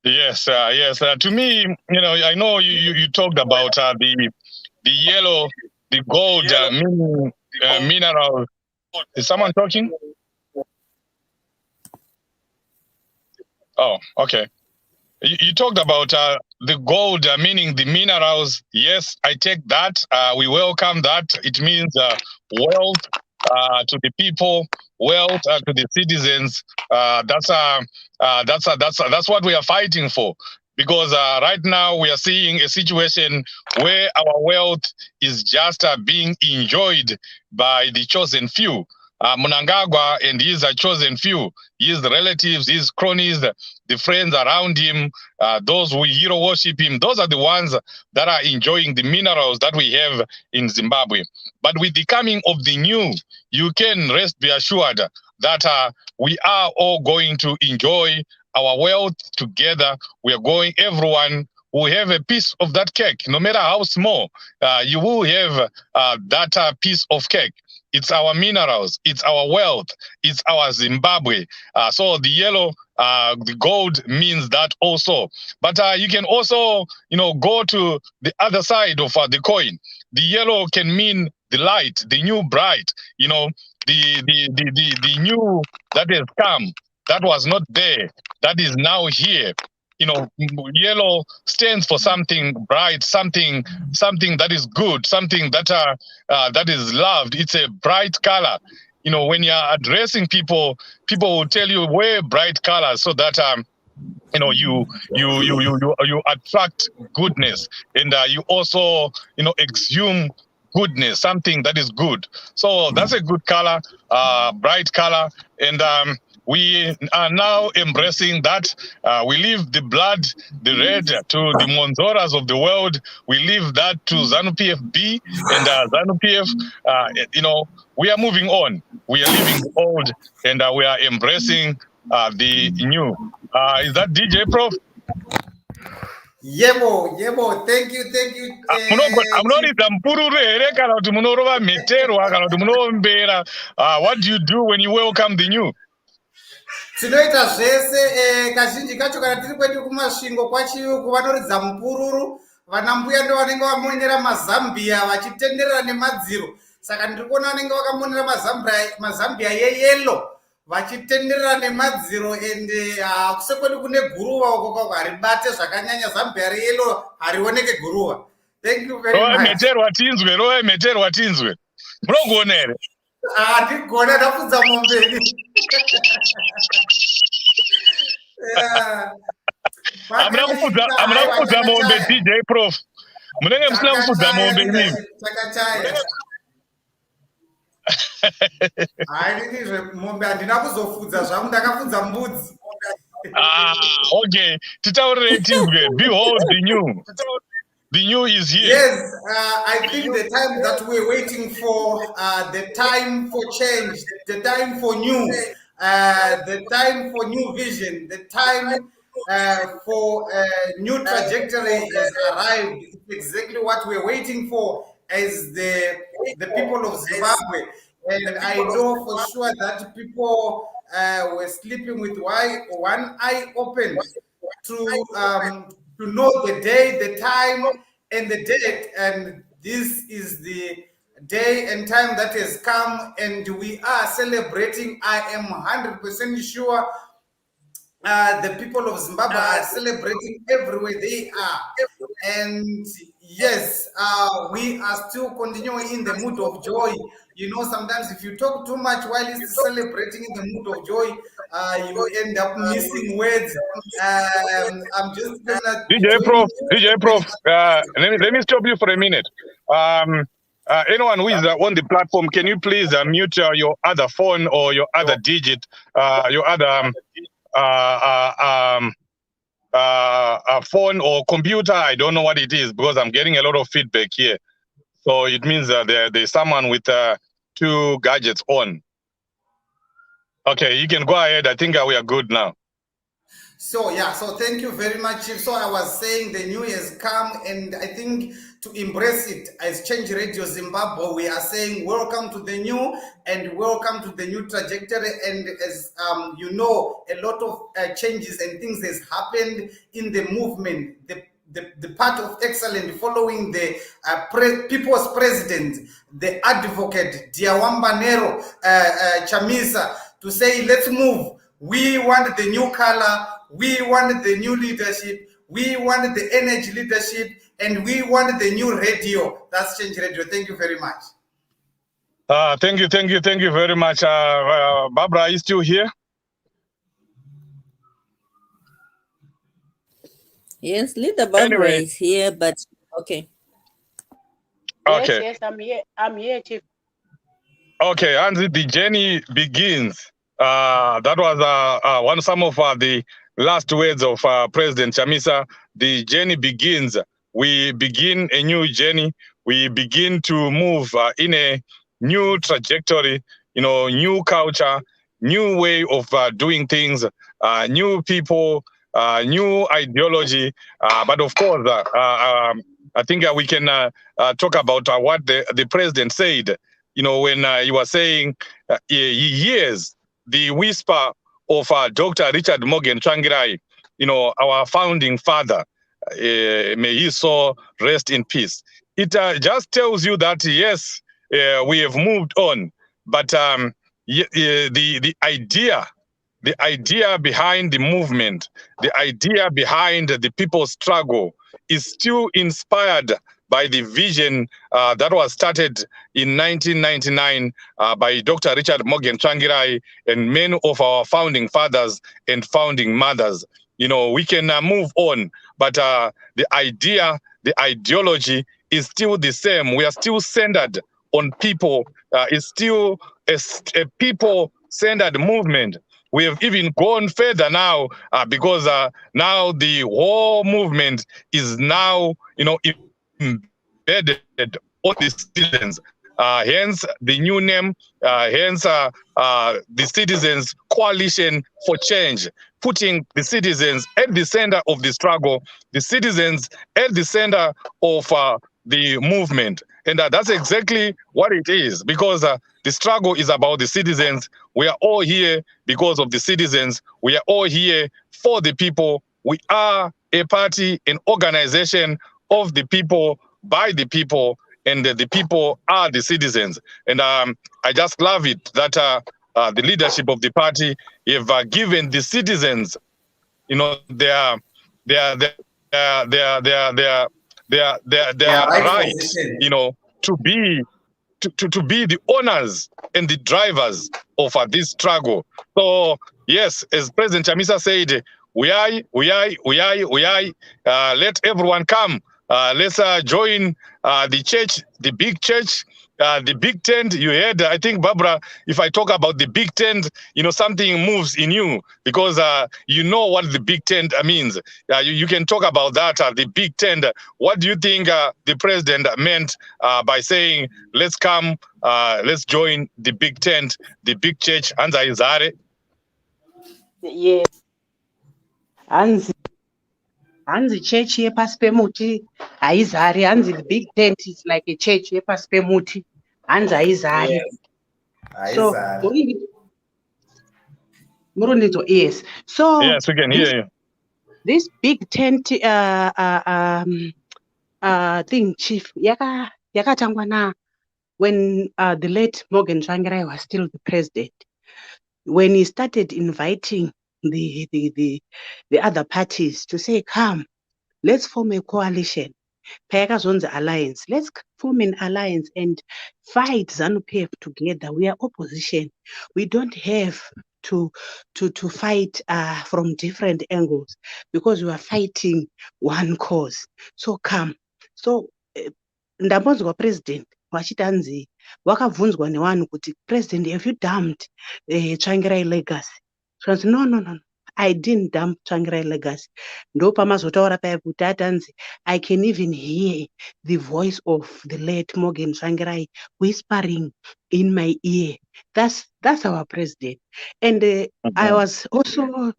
Yes, yes. To me, I know you talked about the yellow, the gold, mineral. Is someone talking? Oh, okay. You talked about the gold, meaning the minerals. Yes, I take that. We welcome that. It means wealth to the people, wealth to the citizens. That's what we are fighting for. Because right now we are seeing a situation where our wealth is just being enjoyed by the chosen few. Mnangagwa and his chosen few, his relatives, his cronies, the friends around him, those who hero worship him, those are the ones that are enjoying the minerals that we have in Zimbabwe. But with the coming of the new, you can be assured that we are all going to enjoy our wealth together. We are going, everyone will have a piece of that cake, no matter how small. You will have that piece of cake. It's our minerals, it's our wealth, it's our Zimbabwe. So the yellow, the gold means that also. But you can also, go to the other side of the coin. The yellow can mean the light, the new bright, the new that has come, that was not there, that is now here. Yellow stands for something bright, something that is good, something that is loved. It's a bright color. When you're addressing people, people will tell you wear bright colors so that you attract goodness, and you also exhume goodness, something that is good. So that's a good color, bright color, and we are now embracing that. We leave the blood, the red, to the Monzoras of the world. We leave that to ZANU-PF B, and ZANU-PF, we are moving on. We are leaving the old, and we are embracing the new. Is that DJ Prof? Yebo, thank you. Munoriza mpururu here kana kuti munorova mheterwa kana kuti munombera. What do you do when you welcome the new? Tinoita zvese kazhinji kacho kana tiri kwedu kumasvingo kwachiyuku vanoridza mupururu. Vana mbuya ndo vanenge vamonera mazambia vachitenderera nemadziro. Saka ndiri kuona vanenge vakamonera mazambia yeyelo vachitenderera nemadziro, ende kusekwedu kune guruva uko haribate zvakanyanya. Zambia reyelo harioneke guruva. Thank you very much. Rove mheterwa tinzwe. Munogona here? Ndigona ndapfudza mombeni. Hamuna kufudza mombe DJ Prof. Munenge musina kufudza mombe inini. Takachaya. Hayi mombe handina kuzofudza zvangu, ndakafudza mbudzi. Okay. Titaurire tinzwe. Behold the new. The new is here. Yes, I think the time that we're waiting for, the time for change, the time for new, the time for new vision, the time for new trajectory has arrived. It's exactly what we're waiting for as the people of Zimbabwe. And I know for sure that people were sleeping with one eye open to know the day, the time, and the date. And this is the day and time that has come, and we are celebrating. I am 100% sure the people of Zimbabwe are celebrating everywhere they are. And yes, we are still continuing in the mood of joy. You know, sometimes if you talk too much while it's celebrating in the mood of joy, you end up missing words. I'm just gonna join you. DJ Prof, let me stop you for a minute. Anyone who is on the platform, can you please mute your other phone or your other digit, your other phone or computer? I don't know what it is because I'm getting a lot of feedback here. So it means that there's someone with two gadgets on. Okay, you can go ahead. I think we are good now. So yeah, so thank you very much, Chief. So I was saying the new year's come, and I think to embrace it as Change Radio Zimbabwe, we are saying welcome to the new and welcome to the new trajectory. And as you know, a lot of changes and things has happened in the movement. The part of excellence following the people's president, the advocate Diawamba Nero Chamisa, to say let's move. We want the new color. We want the new leadership. We want the energy leadership, and we want the new radio. That's Change Radio. Thank you very much. Thank you very much. Barbara, are you still here? Yes, Leader Barbara Anyway. is here, but okay. Okay. Yes, I'm here, Chief. Okay, and the journey begins. That was some of the last words of President Chamisa. The journey begins. We begin a new journey. We begin to move in a new trajectory, new culture, new way of doing things, new people, new ideology. But of course, I think we can talk about what the president said. When he was saying he hears the whisper of Dr. Richard Morgan Tsvangirai, our founding father, may his soul rest in peace. It just tells you that, yes, we have moved on, but the idea behind the movement, the idea behind the people's struggle is still inspired by the vision that was started in 1999 by Dr. Richard Morgan Tsvangirai and many of our founding fathers and founding mothers. We can move on, but the idea, the ideology is still the same. We are still centered on people. It's still a people-centered movement. We have even gone further now because now the whole movement is now, embedded on the citizens. Hence the new name, hence the Citizens Coalition for Change, putting the citizens at the center of the struggle, the citizens at the center of the movement. And that's exactly what it is, because the struggle is about the citizens. We are all here because of the citizens. We are all here for the people. We are a party, an organization of the people, by the people, and the people are the citizens. And I just love it that the leadership of the party have given the citizens, their right, to be the owners and the drivers of this struggle. So yes, as President Chamisa said, we let everyone come. Let's join the church, the big church, the big tent. You heard, I think, Barbara, if I talk about the big tent, something moves in you, because you know what the big tent means. You can talk about that, the big tent. What do you think the president meant by saying, let's come, let's join the big tent, the big church, Anza Izare? Yes. Hanzi church yepashi pemuti haizari. Hanzi the big tent is like a church yepashi pemuti. Hanzi haizari. So Murundidzo, yes. So yes, we can hear you. This big tent thing, Chief, yakatangwa na when the late Morgan Tsvangirai was still the president. When he started inviting the other parties to say, come, let's form a coalition. Payakazon's alliance. Let's form an alliance and fight ZANU-PF together. We are opposition. We don't have to fight from different angles because we are fighting one cause. So come. So ndambonzwa president wachitanzi wakabvunzwa nevanhu kuti president, have you dumped Tsvangirai legacy? Twanzi no, I didn't dump Tsvangirai legacy. Ndo pamazotaura paya kuti atanzi I can even hear the voice of the late Morgan Tsvangirai whispering in my ear. That's our president. And I was also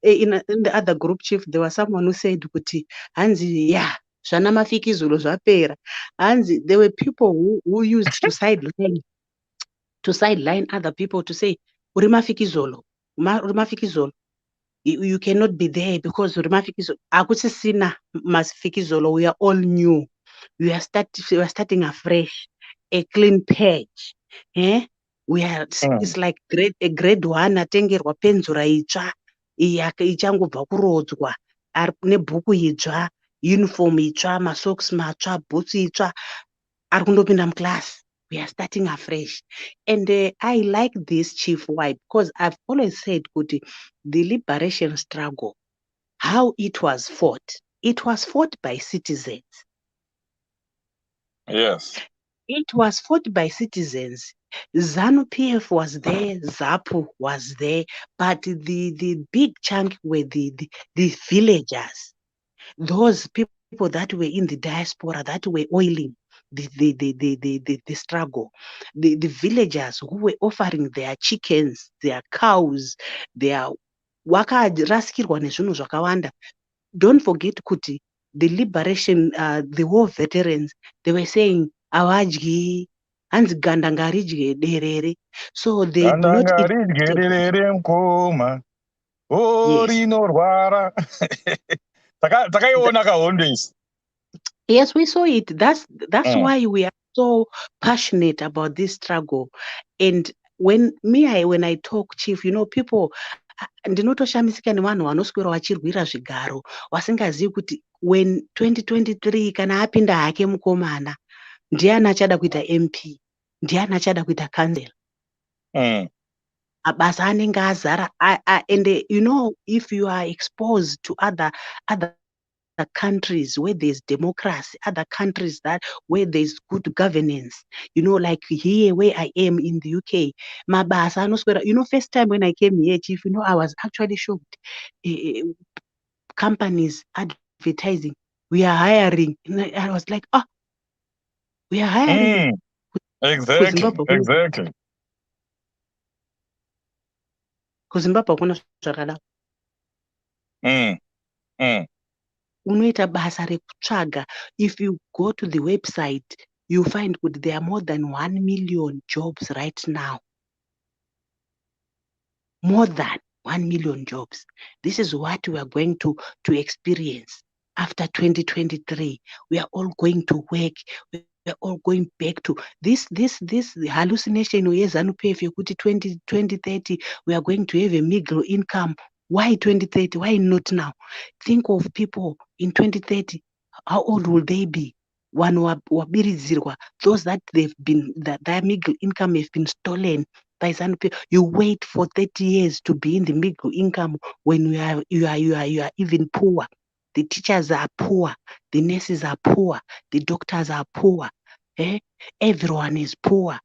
in the other group chief, there was someone who said kuti hanzi yeah, zvana mafikizolo zvapera. Hanzi there were people who used to sideline other people to say uri mafikizolo, uri mafikizolo. You cannot be there because mafikizolo akusisina mafikizolo. We are all new. We are starting afresh, a clean page. We are it's like grade 1 atengerwa penzura itsva ichangobva kurodzwa nebhuku idzva, uniform itsva, masocks matsva, boots itsva, ari kundopinda muclass. We are starting afresh. And I like this chief. Why? Because I've always said kuti the liberation struggle, how it was fought. It was fought by citizens. Yes. It was fought by citizens. ZANU-PF was there, ZAPU was there, but the big chunk were the villagers, those people that were in the diaspora that were oiling the struggle, the villagers who were offering their chickens, their cows, their wakarasikirwa nezvinhu zvakawanda. Don't forget kuti the liberation, the war veterans, they were saying avadyi, hanzi ganda ngaridye derere. So they do not mkoma rinorwara. Takaiona kahondo isi. Yes, we saw it. That's why we are so passionate about this struggle. And when I talk, chief, people, ndinotoshamisika nevanhu vanoswera vachirwira zvigaro vasingazivi kuti when 2023 kana apinda hake mukomana ndiani achada kuita MP, ndiani achada kuita council. Basa anenge azara. And if you are exposed to other countries where there's democracy, other countries where there's good governance, like here where I am in the UK, mabasa anoswera. First time when I came here, chief, I was actually shocked. Companies advertising, we are hiring. And I was like, we are hiring. Exactly. Kuzimbabwe kuna zvakadaro. Unoita basa rekutsvaga. If you go to the website, you find that there are more than 1 million jobs right now. More than 1 million jobs. This is what we are going to experience after 2023. We are all going to work. We are all going back to this hallucination we ZANU-PF yokuti 2030 we are going to have a middle income. Why 2030? Why not now? Think of people in 2030. How old will they be? Those that their middle income have been stolen by ZANU-PF. You wait for 30 years to be in the middle income when you are even poor. The teachers are poor, the nurses are poor, the doctors are poor. Everyone is poor.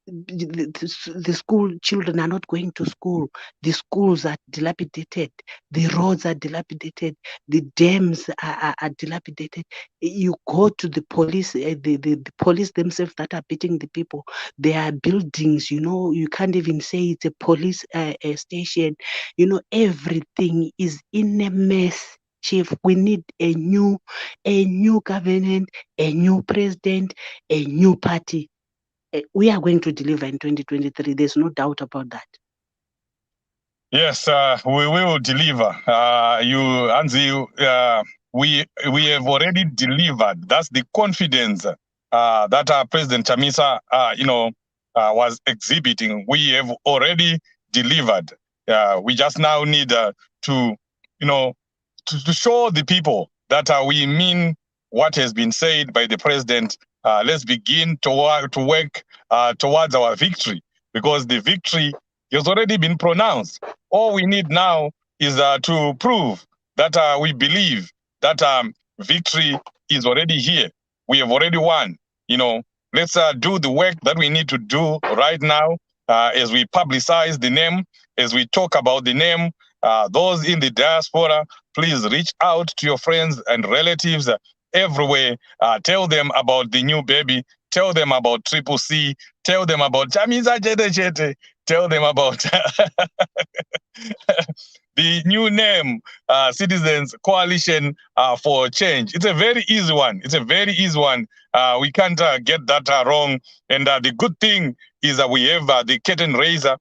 The school children are not going to school. The schools are dilapidated. The roads are dilapidated. The dams are dilapidated. You go to the police, the police themselves that are beating the people. There are buildings, you can't even say it's a police station. Everything is in a mess. Chief, we need a new government, a new president, a new party. We are going to deliver in 2023. There's no doubt about that. Yes, we will deliver. We have already delivered. That's the confidence that President Chamisa, was exhibiting. We have already delivered. We just now need to show the people that we mean what has been said by the president. Let's begin to work towards our victory, because the victory has already been pronounced. All we need now is to prove that we believe that victory is already here. We have already won. Let's do the work that we need to do right now as we publicize the name, as we talk about the name. Those in the diaspora, please reach out to your friends and relatives everywhere. Tell them about the new baby. Tell them about Triple C. Tell them about Chamisa Chete Chete. Tell them about the new name, Citizens Coalition for Change. It's a very easy one. It's a very easy one. We can't get that wrong. And the good thing is that we have the curtain raiser.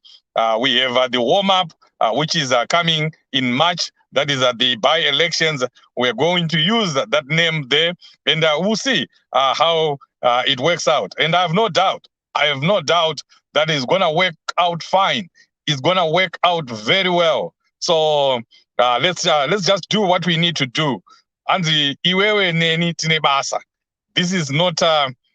We have the warm-up, which is coming in March. That is the by-elections. We're going to use that name there, and we'll see how it works out. And I have no doubt that it's going to work out fine. It's going to work out very well. So let's just do what we need to do. Anzi iwewe neni tinebasa. This is not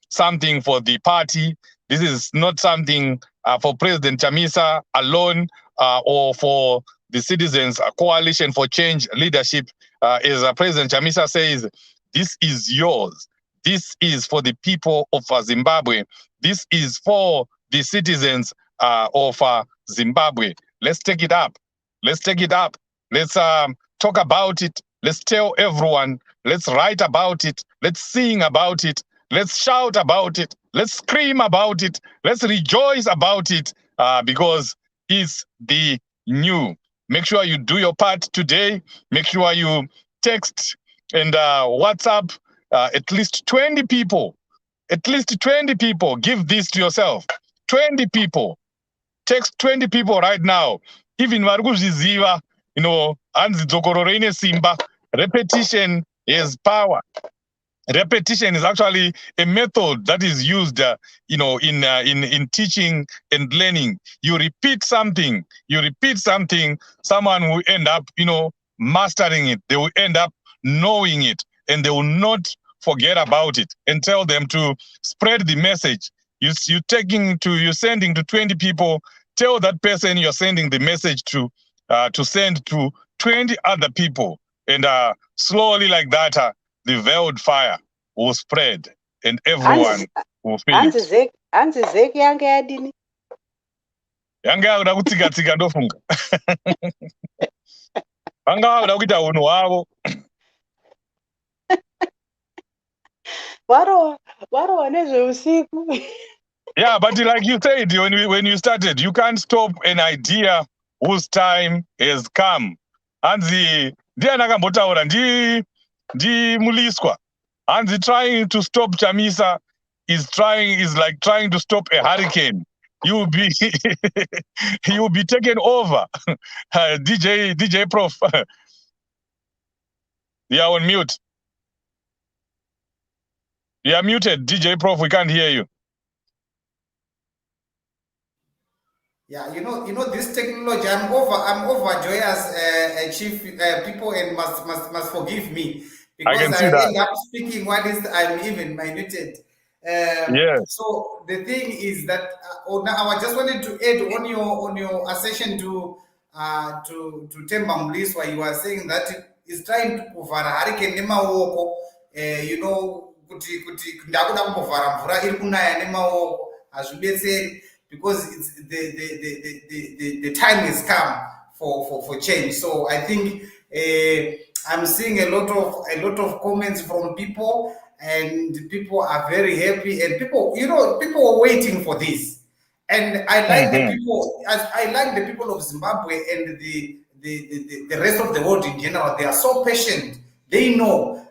something for the party. This is not something for President Chamisa alone or for the Citizens Coalition for Change leadership. As President Chamisa says, this is yours. This is for the people of Zimbabwe. This is for the citizens of Zimbabwe. Let's take it up. Let's take it up. Let's talk about it. Let's tell everyone. Let's write about it. Let's sing about it. Let's shout about it. Let's scream about it. Let's rejoice about it because it's the new. Make sure you do your part today. Make sure you text and WhatsApp at least 20 people. At least 20 people. Give this to yourself. 20 people. Text 20 people right now. Even varikuzviziva, hanzi dzokororo ine simba. Repetition is power. Repetition is actually a method that is used, in teaching and learning. You repeat something, someone will end up, mastering it. They will end up knowing it, and they will not forget about it. And tell them to spread the message. You're sending to 20 people. Tell that person you're sending the message to send to 20 other people, and slowly like that. The veiled fire will spread and everyone will feel it. Hanzi Zeki yange yadini? Yange yakuda kutsika ndofunga. Vanga vakuda kuita unhu hwavo. Waro nezveusiku. Yeah, but like you said, when you started, you can't stop an idea whose time has come. Hanzi ndiye ndakambotaura ndi Muliswa. And trying to stop Chamisa is like trying to stop a hurricane. You will be taken over. DJ Prof. You are on mute. You are muted, DJ Prof. We can't hear you. Yeah, this technology. I'm overjoyous, Chief. People and must forgive me because I end up speaking while I'm even minuted. Yes. So the thing is that now I just wanted to add on your assertion to Temba Mliswa. You are saying that he's trying to cover hurricane nemaoko. Kuti ndakuda kumbovhara mvura iri kunaya nemaoko hazvibetseri. Because it's the time has come for change. So I think I'm seeing a lot of comments from people, and people are very happy, and people are waiting for this. And I like the people. I like the people of Zimbabwe and the rest of the world in general. They are so patient. They know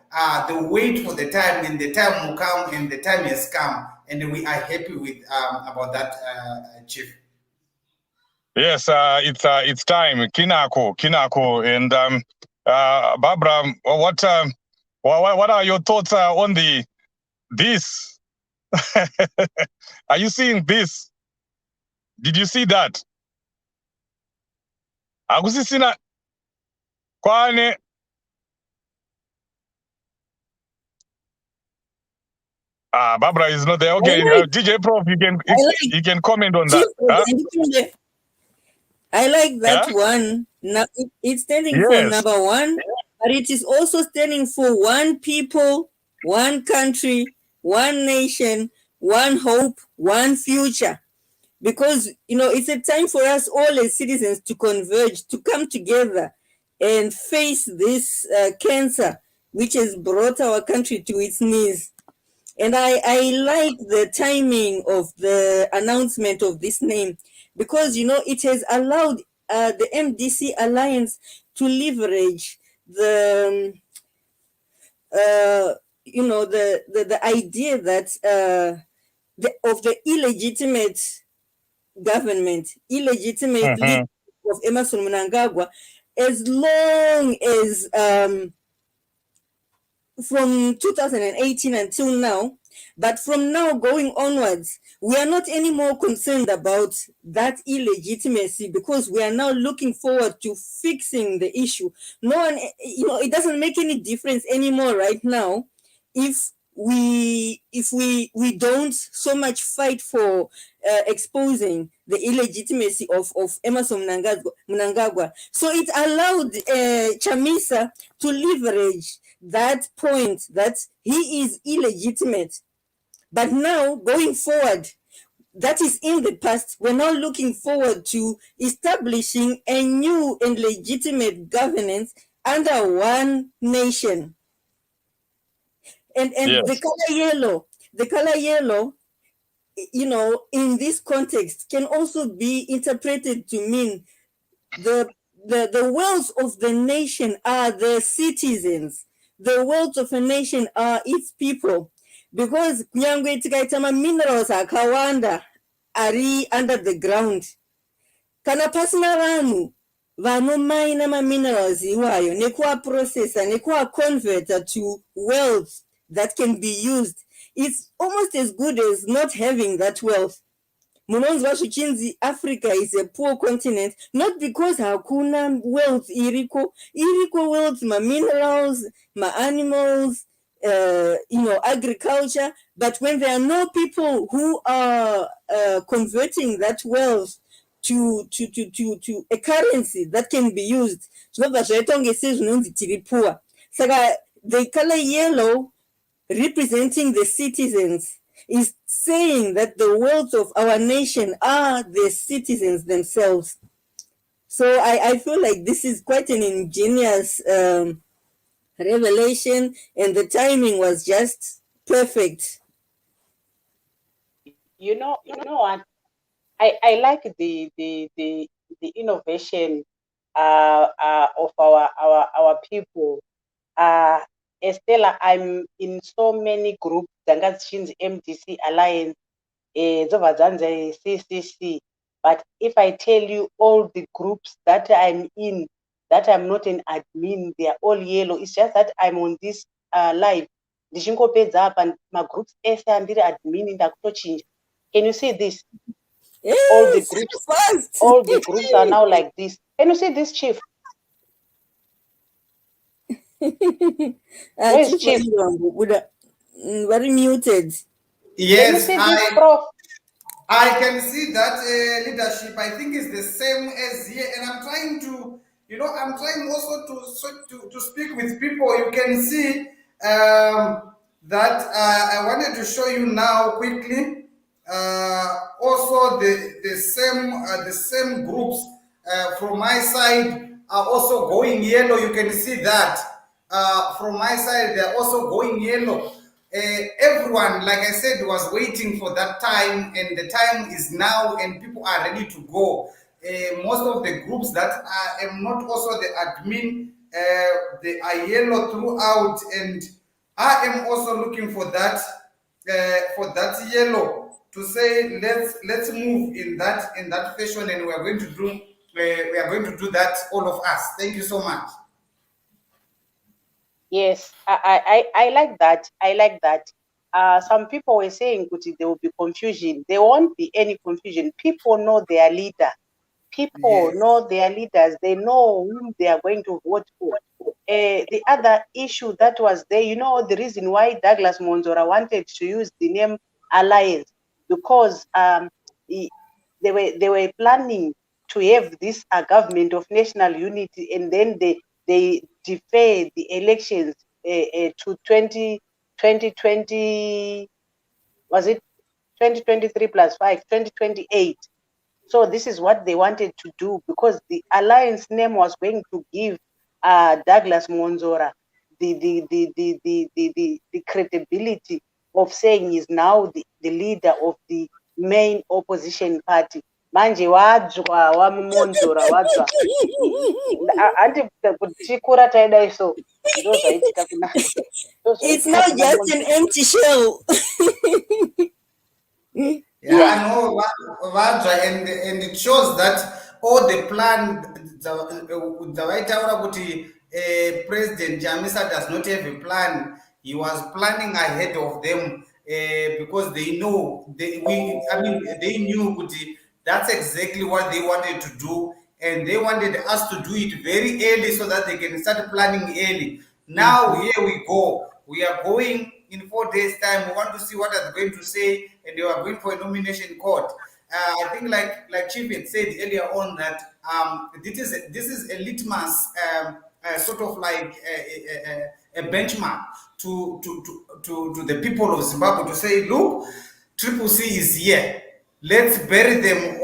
they wait for the time, and the time will come, and the time has come. And we are happy with about that, Chief. Yes, it's time. Kinako, and Barbara, what are your thoughts on this? Are you seeing this? Did you see that? Akusisina kwane Barbara is not there. Okay, like- DJ Prof, you can comment on Chief, that. I like that Yeah? one. Now it's standing for Yes. number one, but it is also standing for one people, one country, one nation, one hope, one future. Because it's a time for us all as citizens to converge, to come together and face this cancer which has brought our country to its knees. And I like the timing of the announcement of this name because, it has allowed the MDC Alliance to leverage the idea that of the illegitimate government, illegitimate leadership of Emerson Mnangagwa, as long as from 2018 until now. But from now going onwards, we are not anymore concerned about that illegitimacy because we are now looking forward to fixing the issue. No one, it doesn't make any difference anymore right now if we don't so much fight for exposing the illegitimacy of Emerson Mnangagwa. So it allowed Chamisa to leverage that point that he is illegitimate. But now, going forward, that is in the past. We're now looking forward to establishing a new and legitimate governance under one nation. And Yes. the color yellow, in this context can also be interpreted to mean the wealth of the nation are the citizens. The wealth of a nation are its people. Because kunyangwe tikaita minerals akawanda ari under the ground. Kana pasina vanhu vanomaina minerals iwayo nekuaprocessa nekuaconverta to wealth that can be used, it's almost as good as not having that wealth. Munonzwa zvichinzi Africa is a poor continent, not because hakuna wealth iriko wealth, minerals, animals, agriculture, but when there are no people who are converting that wealth to a currency that can be used, zvinobva zvaita kunge sezvinonzi tiri poor. Saka the color yellow representing the citizens is saying that the wealth of our nation are the citizens themselves. So I feel like this is quite an ingenious revelation, and the timing was just perfect. You know what? I like the innovation of our people. Estella, I'm in so many groups, MDC Alliance, CCC. But if I tell you all the groups that I'm in, that I'm not an admin, they are all yellow. It's just that I'm on this live. And my groups and admin in. Can you see this? Yes, all the groups are now like this. Can you see this, Chief? Where's Chief? Very muted. Yes, Can you see this, Prof? I can see that leadership. I think is the same as here, and I'm trying to, I'm trying also to speak with people. You can see that I wanted to show you now quickly. Also, the same groups from my side are also going yellow. You can see that from my side they're also going yellow. Everyone, like I said, was waiting for that time, and the time is now, and people are ready to go. Most of the groups that I am not also the admin, they are yellow throughout, and I am also looking for that yellow to say let's move in that fashion, and we are going to do that, all of us. Thank you so much. Yes, I like that. I like that. Some people were saying there will be confusion. There won't be any confusion. People know their leader. People know their leaders. They know whom they are going to vote for. the other issue that was there, you know, the reason why Douglas Monzora wanted to use the name Alliance, because they were planning to have this government of national unity, and then they defer the elections to 2020, was it 2023 plus 5, 2028. So this is what they wanted to do, because the alliance name was going to give Douglas Monzora the credibility of saying he's now the leader of the main opposition party. Manje wadzwa waMonzora wadzwa. Anti tikura taidai so ndozvaitika kuna It's ndozvaitika not kuna just an Monzora. empty shell. Yeah, I know Vajra, and it shows that all the plan, the right kuti President Chamisa does not have a plan. He was planning ahead of them because they know they knew kuti that's exactly what they wanted to do, and they wanted us to do it very early so that they can start planning early. Now here we go. We are going in 4 days' time. We want to see what they're going to say, and they are going for a nomination court. I think, like Chief had said earlier on, that this is a litmus, sort of like a benchmark to the people of Zimbabwe to say, look, Triple C is here. Let's bury them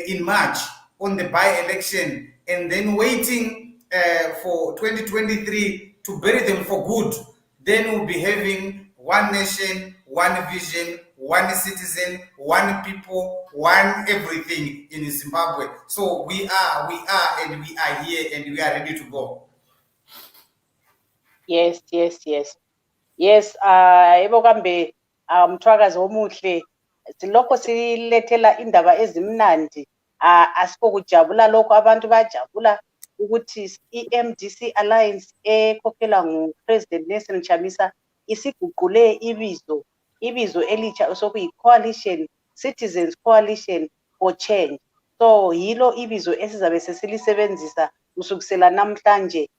in March on the by-election, and then waiting for 2023 to bury them for good. Then we'll be having one nation, one vision, one citizen, one people, one everything in Zimbabwe. So we are, and we are here, and we are ready to go. Yes. Yebo kambe umthwakazi omuhle, silokho silethela indaba ezimnandi. Asikho kujabula lokho, abantu bajabula ukuthi i-MDC Alliance ekhokhela nguPresident Nelson Chamisa isiguqule ibizo elitsha osokuyi-Coalition, Citizens Coalition for Change. So yilo ibizo esizabe sesilisebenzisa kusukisela namhlanje.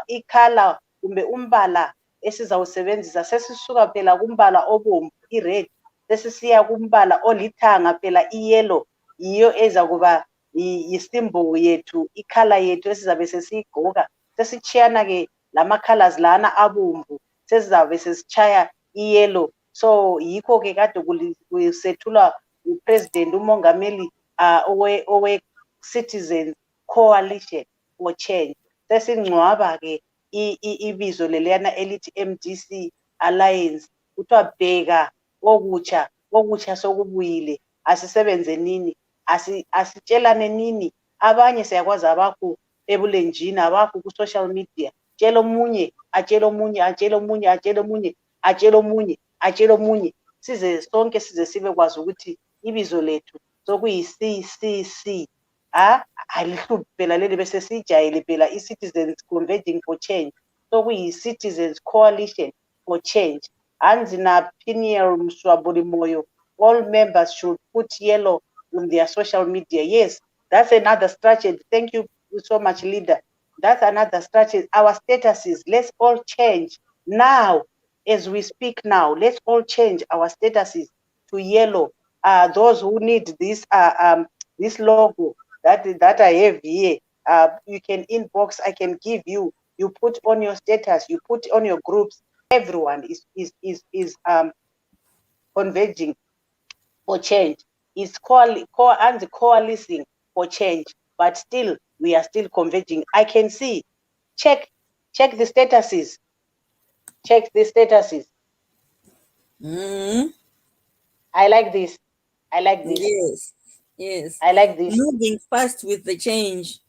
Ikhala kumbe umbala esizawusebenzisa sesisuka phela kumbala obomvu i-red, sesisiya kumbala olithanga phela i-yellow, yiyo ezakuba yisymbol yethu, ikhala yethu esizabe sesiyigqoka. Sesitshiyana-ke lama-colors lana abomvu, sesizabe sesitshaya i-yellow. So yikho-ke kade kusethulwa uPresident uMongameli owe-Citizens Coalition for Change. Sesingcwaba-ke ibizo leliyana elithi MDC Alliance, kuthiwa bheka okutsha sokubuyile, asisebenze nini, asitshelane nini. Abanye siyakwazi abakho ebulenjini, abakho ku-social media, tshela omunye atshela omunye atshela omunye atshela omunye atshela omunye atshela omunye, size sonke size sibe kwazi ukuthi ibizo lethu sokuyi-CCC. Alihluphi phela leli, bese sijayele phela i-Citizens Converging for Change, sokuyi-Citizens Coalition for Change. Hanzi na Piniel Mswabulimoyo, all members should put yellow on their social media. Yes, that's another strategy. Thank you so much, leader. That's another strategy. Our statuses, let's all change now as we speak now. Let's all change our statuses to yellow. Those who need this logo that I have here, you can inbox, I can give you. You put on your status, you put on your groups. Everyone is converging for change. It's coalescing for change, but still we are still converging. I can see. Check the statuses. Check the statuses. I like this. I like this. Yes. I like this. Moving fast with the change.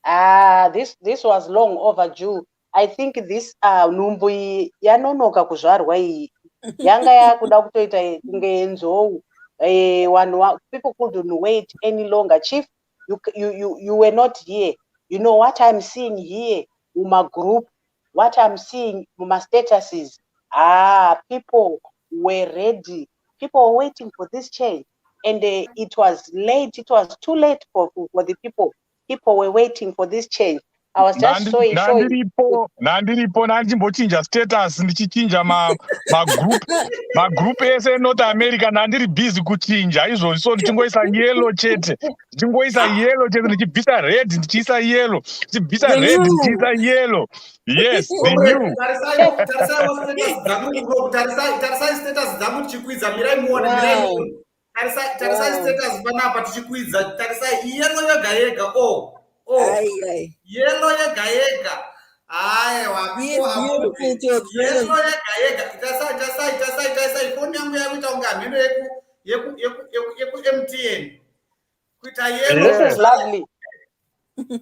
This was long overdue. I think this numbu yanonoka kuzvarwa iyi yanga yakuda kutoita kunge nzou. People couldn't wait any longer. Chief, you were not here. You know what I'm seeing here in my group, what I'm seeing in my statuses. People were ready. People were waiting for this change. And it was late. It was too late for the people. People were waiting for this change. I was just showing. Nandiripo nandimbochinja status ndichichinja magroup ese eNorth America nandiri busy kuchinja izvozvi, so ndichingoisa yellow chete, ndichibvisa red ndichiisa yellow, ndichibvisa The red new. ndichiisa yellow. Yes, the Comrade, new. tarisaiwo status dzamu, tarisai status dzamu tichikwidza, mirai muone, mirai Wow. muone. Tarisai Wow. status panapa tichikwidza, tarisai yellow yega yega, Aye, aye. yellow yega yega. Aiwa, It's people are beautiful moving. to observe. Yellow yega yega. Tarisai, phone yangu yakuita unga mhino yeku MTN. Kuita yellow. This is lovely.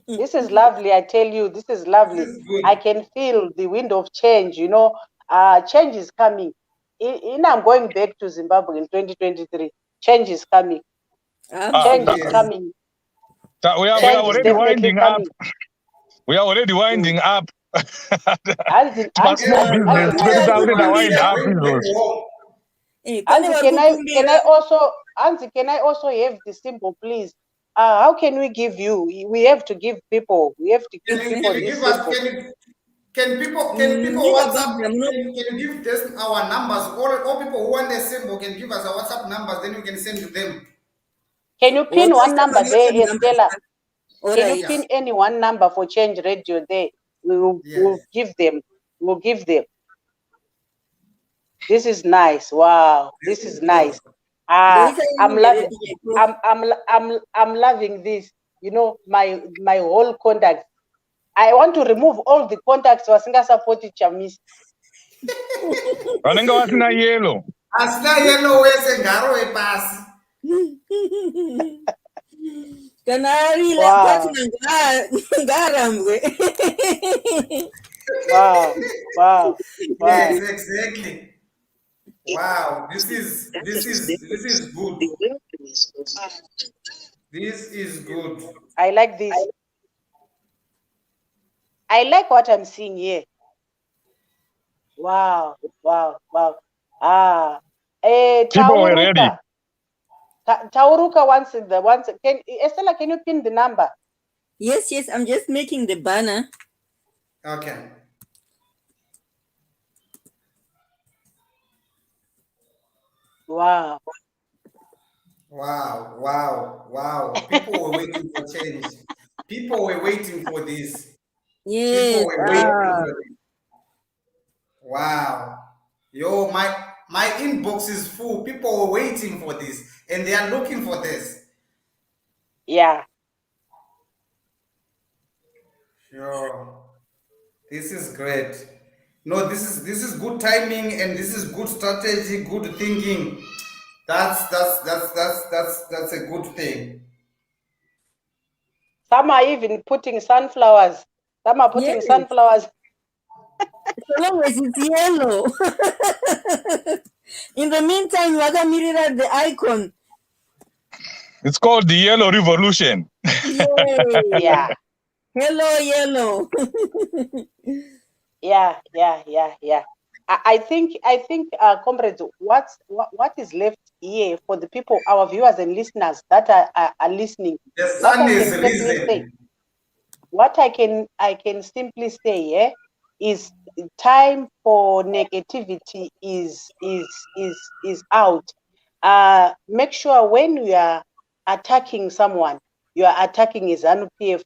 This is lovely. I tell you, this is lovely. This is good. I can feel the wind of change. You know, change is coming. I'm going back to Zimbabwe in 2023. Change is coming. Change is Yes. coming. We are Change is already definitely winding up. coming. We are already winding up. Anzi, Small business. Everyone Wind here up going back is home. Anzi, can I also have the symbol, please? How can we give you? We have to give people. We have to give people this symbol. Can people WhatsApp? Can you give us our numbers? All people who want the symbol can give us our WhatsApp numbers. Then we can send to them. Can you pin one number there, Estella? All Can right. you pin any one number for Change Radio there? We'll give them. We'll give them. This is nice. Wow, this is nice. I'm loving. I'm loving this. You know, my whole contact. I want to remove all the contacts wasinga support Chamisa. vanenge vasina yellow. Asina yellow wese ngaro wepasi. Canary Wow. Wow. Wow. Yes, exactly. Wow, this is good. This is good. I like this. I like what I'm seeing here. Wow, wow, wow. People were ready. Tauruka once Estella, can you pin the number? Yes, I'm just making the banner. Okay. Wow. Wow. People were waiting for change. People were waiting for this. Yes. People were waiting for this. Wow. Yo, my inbox is full. People were waiting for this and they are looking for this. Yeah. Sure. This is great. No, this is good timing and this is good strategy, good thinking. That's a good thing. Some are even putting sunflowers. Some are putting sunflowers. So long as it's yellow. In the meantime, mirror the icon. It's called the Yellow Revolution. Yay. Yeah. Hello, yellow. Yeah. I think, comrades, what is left here for the people, our viewers and listeners that are listening? The sun is risen. What I can simply say is time for negativity is out. Make sure when you are attacking someone, you are attacking a ZANU-PF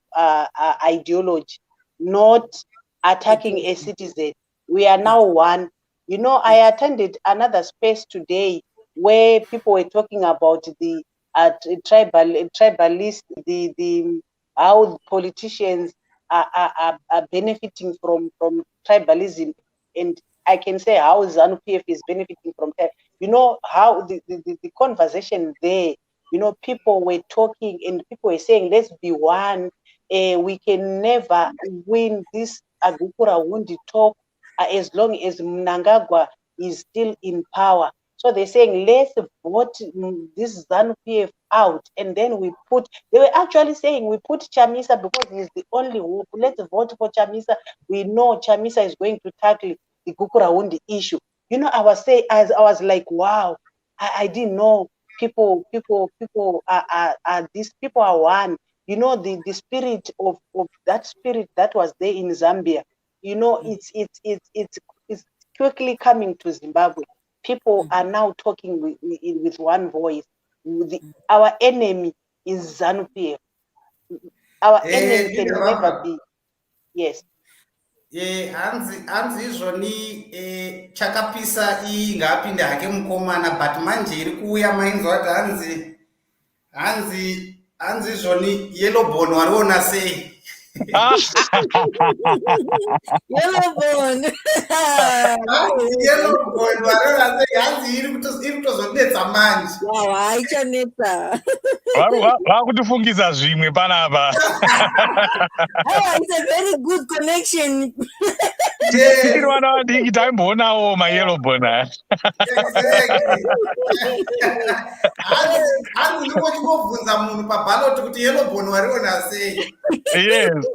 ideology, not attacking a citizen. We are now one. You know, I attended another space today where people were talking about the tribalist, the how politicians are benefiting from tribalism, and I can say how ZANU-PF is benefiting from that. You know how the conversation there. You know, people were talking and people were saying, let's be one. We can never win this Agukura Wundi talk as long as Mnangagwa is still in power. So they're saying, let's vote this ZANU-PF out. And then they were actually saying, we put Chamisa because he's the only hope. Let's vote for Chamisa. We know Chamisa is going to tackle the Gukura Wundi issue. You know, I was like, wow, I didn't know people are these people are one. you know, the spirit of that spirit that was there in Zambia, you know, it's quickly coming to Zimbabwe. People are now talking with one voice. Our enemy is ZANU-PF. Our enemy can never be. Yes. hanzi izvoni chakapisa iyi ngaapinde hake mukomana but manje iri kuuya mainzwa kuti hanzi izvoni yellowbone wariona sei Yellowbone. yellowbone wariona sei hanzi iri kutozodetsa manje Haichanetsa. Vakutifungiza zvimwe panapa. It's a very good connection. Tiri vana vadiki taimboonawo mayellowbone. hanzi ndikochingobvunza munhu pabhaloti kuti yellowbone wariona sei. Yes.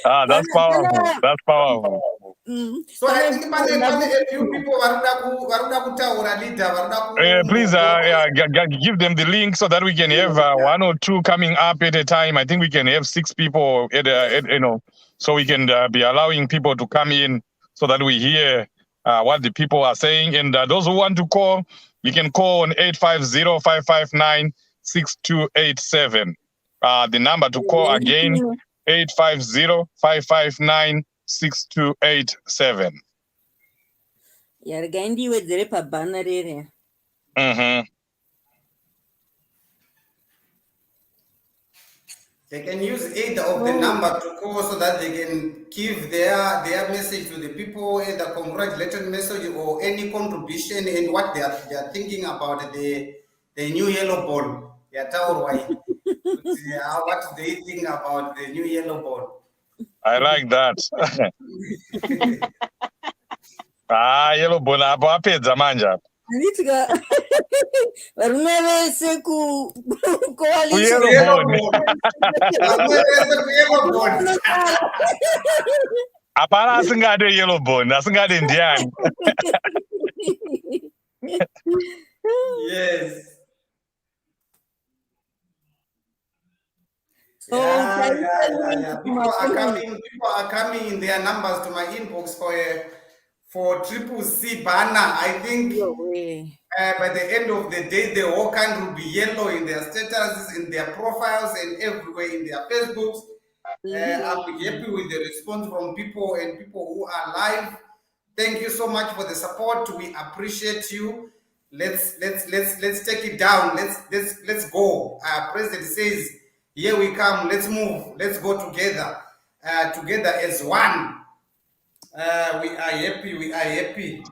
That's powerful. That's powerful. So I think pane a few people varuda kutaura leader varuda Please give them the link so that we can have one or two coming up at a time. I think we can have 6 people so we can be allowing people to come in so that we hear what the people are saying. And those who want to call, you can call on 850-559-6287. The number to call again, 850-559-6287. Yargaindiwedzere pabhana rere. They can use either of the number to call so that they can give their message to the people, either congratulatory message or any contribution in what they are thinking about the new yellowbone. What do they think about the new yellowbone? I like that. Yellowbone apo apedza manja. Anditsika varume vese Yellowbone. Hapana asingade yellowbone, asingade ndiani. Yes. People are coming in their numbers to my inbox for CCC banner. I think by the end of the day, the whole country will be yellow in their statuses, in their profiles, and everywhere in their Facebooks. I'll be happy with the response from people and people who are live. Thank you so much for the support. We appreciate you. Let's take it down. Let's go. President says, here we come. Let's move. Let's go together. Together as one. We are happy. We are happy.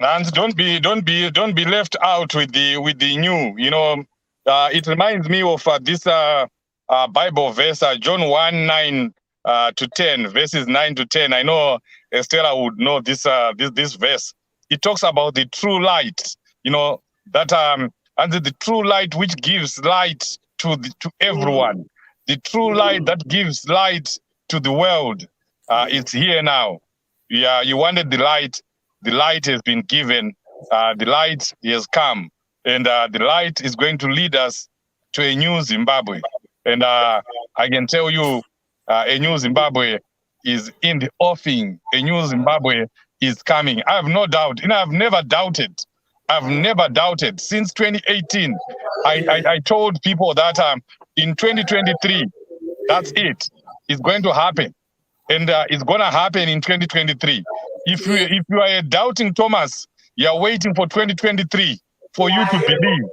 And don't be left out with the new. You know, it reminds me of this Bible verse, John 1:9-10, verses 9-10. I know Estella would know this verse. It talks about the true light. You know that and the true light which gives light to everyone. The true light that gives light to the world. It's here now. Yeah, you wanted the light. The light has been given. The light has come. And the light is going to lead us to a new Zimbabwe. And I can tell you, a new Zimbabwe is in the offing. A new Zimbabwe is coming. I have no doubt. You know, I've never doubted. Since 2018. I told people that in 2023, that's it. It's going to happen. And it's going to happen in 2023. If you are a doubting Thomas, you are waiting for 2023 for you to believe,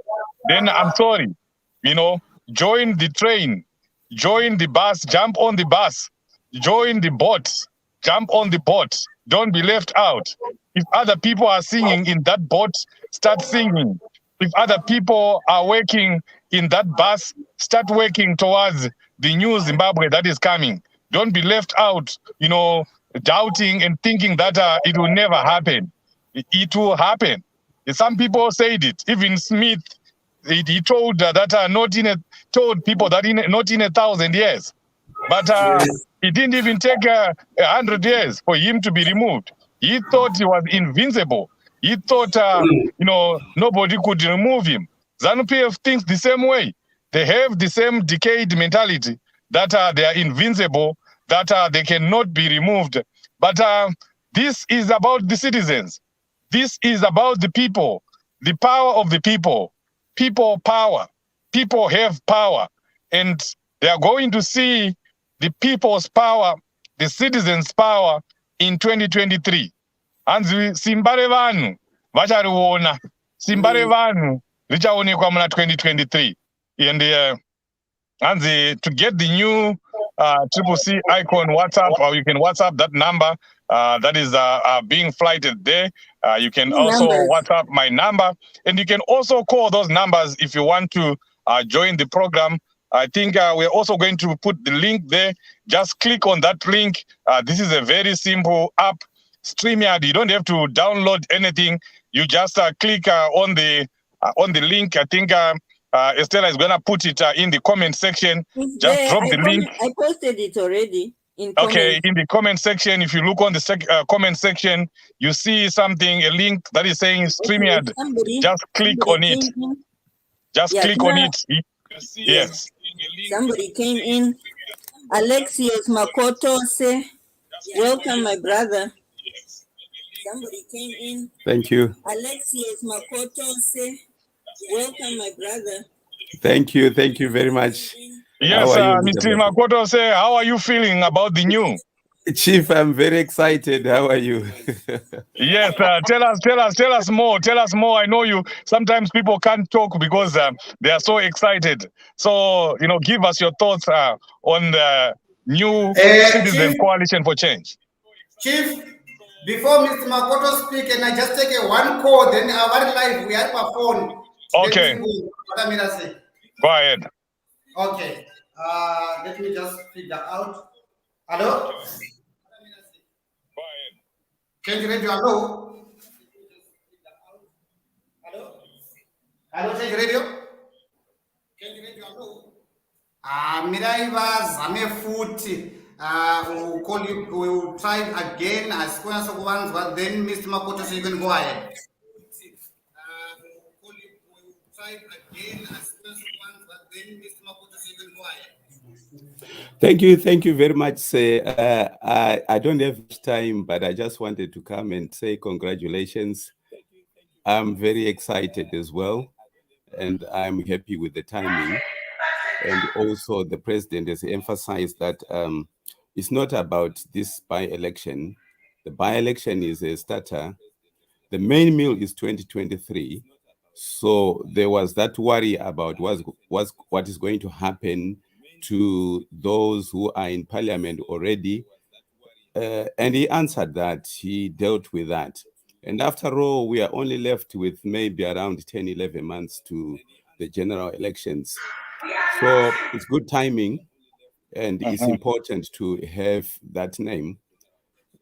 then I'm sorry. You know, join the train, join the bus, jump on the bus, join the boat, jump on the boat. Don't be left out. If other people are singing in that boat, start singing. If other people are working in that bus, start working towards the new Zimbabwe that is coming. Don't be left out, you know, doubting and thinking that it will never happen. It will happen. Some people said it. Even Smith, he told told people that not in 1,000 years. But it didn't even take 100 years for him to be removed. He thought he was invincible. He thought, you know, nobody could remove him. ZANU-PF thinks the same way. They have the same decayed mentality that they are invincible, that they cannot be removed. But this is about the citizens. This is about the people, the power of the people. People power. People have power. And they are going to see the people's power, the citizens' power in 2023. Hanzi simbare vanhu vachariona. Simbare vanhu richaonekwa muna 2023. And Hanzi, to get the new Triple C icon WhatsApp, or you can WhatsApp that number that is being flighted there. You can also WhatsApp my number, and you can also call those numbers if you want to join the program. I think we're also going to put the link there. Just click on that link. This is a very simple app, StreamYard. You don't have to download anything. You just click on the link. I think Estella is going to put it in the comment section. Just drop the link. I posted it already. In the comment section, if you look on the comment section, you see something, a link that is saying StreamYard. Just click on it. Just click on it. Yes. Somebody came in. Alexios Makoto say, welcome, my brother. Somebody came in. Thank you. Alexios Makoto say, welcome, my brother. Thank you. Thank you very much. Yes, Mr. Makoto say, how are you feeling about the new? Chief, I'm very excited. How are you? Yes, tell us more. Tell us more. I know you. Sometimes people can't talk because they are so excited. So, give us your thoughts on the new Citizen Coalition for Change. Chief, before Mr. Makoto speak, and I just take one call, then our live, we have a phone. Okay. Go ahead. Okay. Let me just figure out. Hello? Change radio, hello? Hello? Hello, change radio? Change radio, hello? Miraiva Zame Futi. We'll call you, we'll try again as soon as once, but then Mr. Makoto, so you can go ahead. We'll call you, we'll try again as soon as once, but then Mr. Makoto, so you can go ahead. Thank you very much. I don't have much time, but I just wanted to come and say congratulations. I'm very excited as well, and I'm happy with the timing. And also the president has emphasized that it's not about this by-election. The by-election is a starter. The main meal is 2023. So there was that worry about what is going to happen to those who are in parliament already. And he answered that, he dealt with that. And after all, we are only left with maybe around 10, 11 months to the general elections. So it's good timing, and it's important to have that name.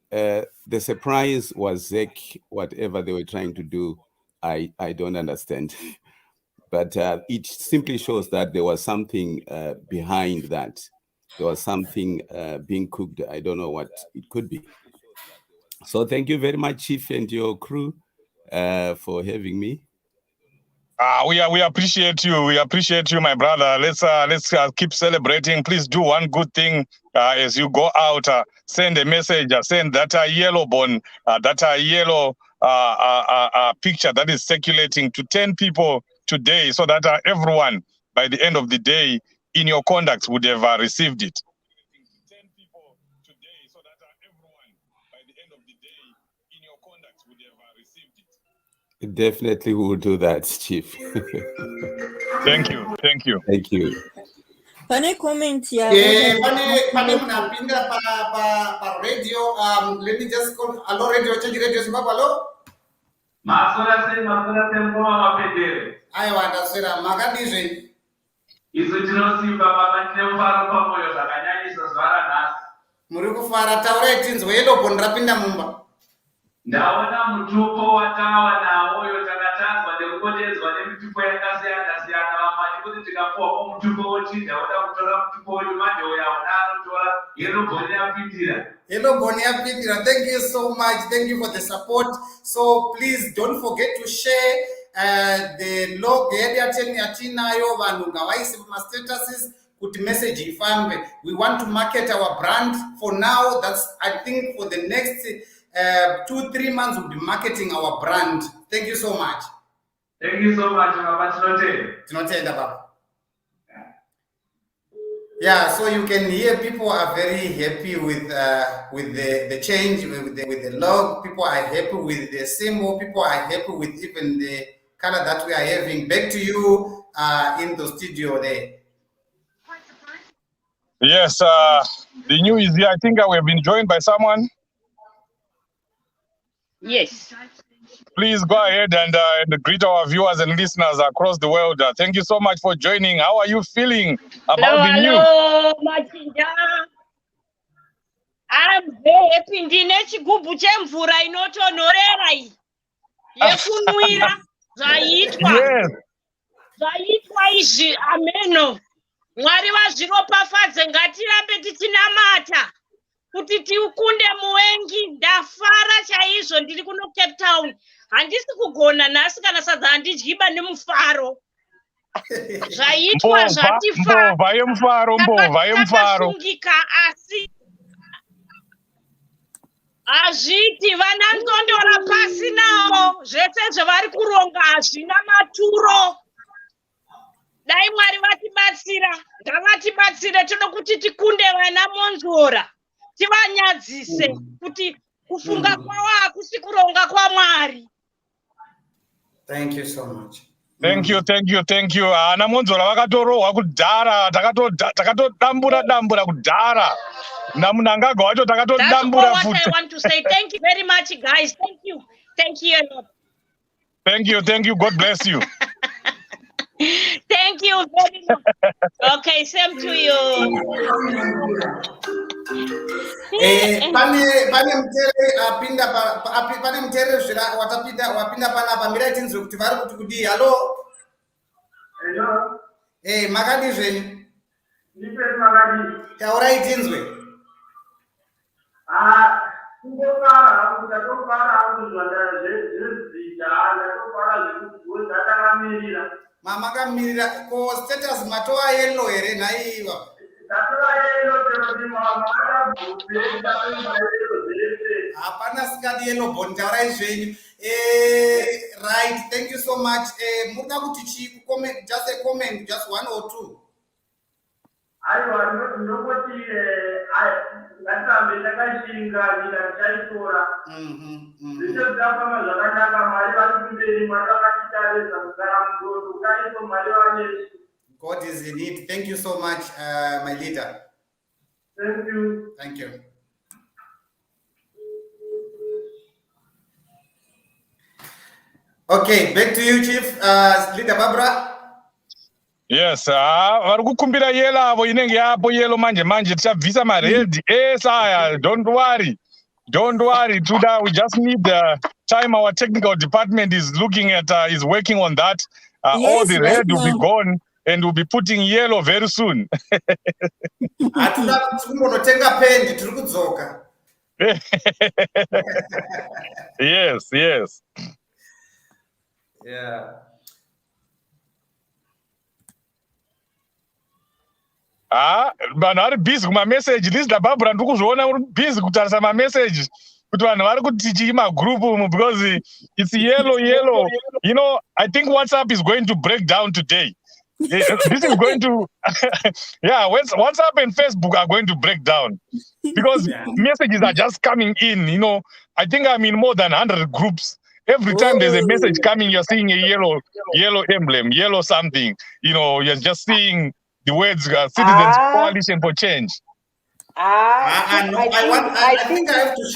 The surprise was ZEC, whatever they were trying to do, I don't understand. But it simply shows that there was something behind that. There was something being cooked. I don't know what it could be. So thank you very much, Chief, and your crew for having me. We appreciate you. We appreciate you, my brother. Let's keep celebrating. Please do one good thing as you go out. Send a message. Send that yellow bone, that yellow picture that is circulating to 10 people today, so that everyone, by the end of the day, in your conduct would have received it. 10 people today, so that everyone, by the end of the day, in your conduct would have received it. Definitely we will do that, Chief. Thank you. Thank you. Thank you. Pane comment here. Pane mnapinda pa radio. Let me just call. Hello, radio. Change radio. Zimbabwe. Hello. Masora se mkoma mapendere. Aiwa ndaswera makadizve. Isu tinosimba mabatine mufaro pamoyo zvakanyanyisa zuva ranhasi. Muri kufara, taurai tinzwe yelobho rapinda mumba. Ndaona mutupo watawa nawo uyo takatanzwa nekupotedzwa nemitupo yakasiyana-siyana. Vamati kuti tikapuwa mutupo woti ndaoda kutora mutupo uyu manje uyo auna anotora yelobhoni yapindira. Yelobhoni yapindira. Thank you so much. Thank you for the support. So please don't forget to share the log head yatinayo vanhu ngavaise pamastatuses kuti message ifambe. We want to market our brand. For now, that's, I think for the next 2-3 months we'll be marketing our brand. Thank you so much. Thank you so much, Baba. Tinotenda baba. Yeah, so you can hear people are very happy with the change, with the log. People are happy with the symbol. People are happy with even the color that we are having. Back to you in the studio there. Yes, the new is here. I think we have been joined by someone. Yes. Please go ahead and greet our viewers and listeners across the world. Thank you so much for joining. How are you feeling about the news? Hello, Machinja. I'm very happy. Ndine chigubhu chemvura inotonhorera iyi yekunwira zvaitwa. Yes. Zvaitwa izvi, ameno. Mwari vazviropafadze, ngatirambe tichinamata kuti tiukunde muvengi. Ndafara chaizvo, ndiri kuno Cape Town. Handisi kugona nhasi kana sadza handidyiba nemufaro. Zvaitwa zvatifara. Mbova yemufaro. Takasungika asi hazviti vana ndondora pasi navo. Zvese zvavari kuronga hazvina maturo. Dai Mwari vatibatsira, ngavatibatsire. Toda kuti tikunde vana monzora, tivanyadzise kuti kufunga kwavo hakusi kuronga kwaMwari. Thank you so much. Thank you. Ana monzora vakatorohwa kudhara, takatodambura kudhara. Namunangagwa wacho takatodambura futi. That's all what I want to say. Thank you very much, guys. Thank you a lot. Thank you. God bless you. Thank you very much. Okay, same to you. Pane mtere zvira wapinda panapa mira tinzwe kuti vari kuti kudii. Hello. Makadi zvenyu? Taurai tinzwe. Makamirira ko status matova yellow here naiva. Hapana sikadi yellow bond, taurai zvenyu. Right, thank you so much. Muda kuti chi comment, just a comment, just 1 or 2. God is in it. Thank you so much, my leader. Thank you. Okay, back to you, Chief. Leader Barbara. Yes, vari kukumbira yelo avo inenge yapo yelo manje tichabvisa maredhi aya. Don't worry, Tuda, we just need time. Our technical department is looking at, is working on that. All the red will be gone and we'll be putting yellow very soon. Yes. Yeah. Vanhu vari busy kumamessage. Lister Barbara ndiri kuzviona uri busy kutarisa mamessage kuti vanhu vari kuti chii magroup because it's yellow. You know, I think WhatsApp is going to break down today. This is going to WhatsApp and Facebook are going to break down because messages are just coming in. You know, I think I'm in more than 100 groups. Every time there's a message coming, you're seeing a yellow emblem, yellow something. You know, you're just seeing the words Citizens Coalition for Change. I think I have to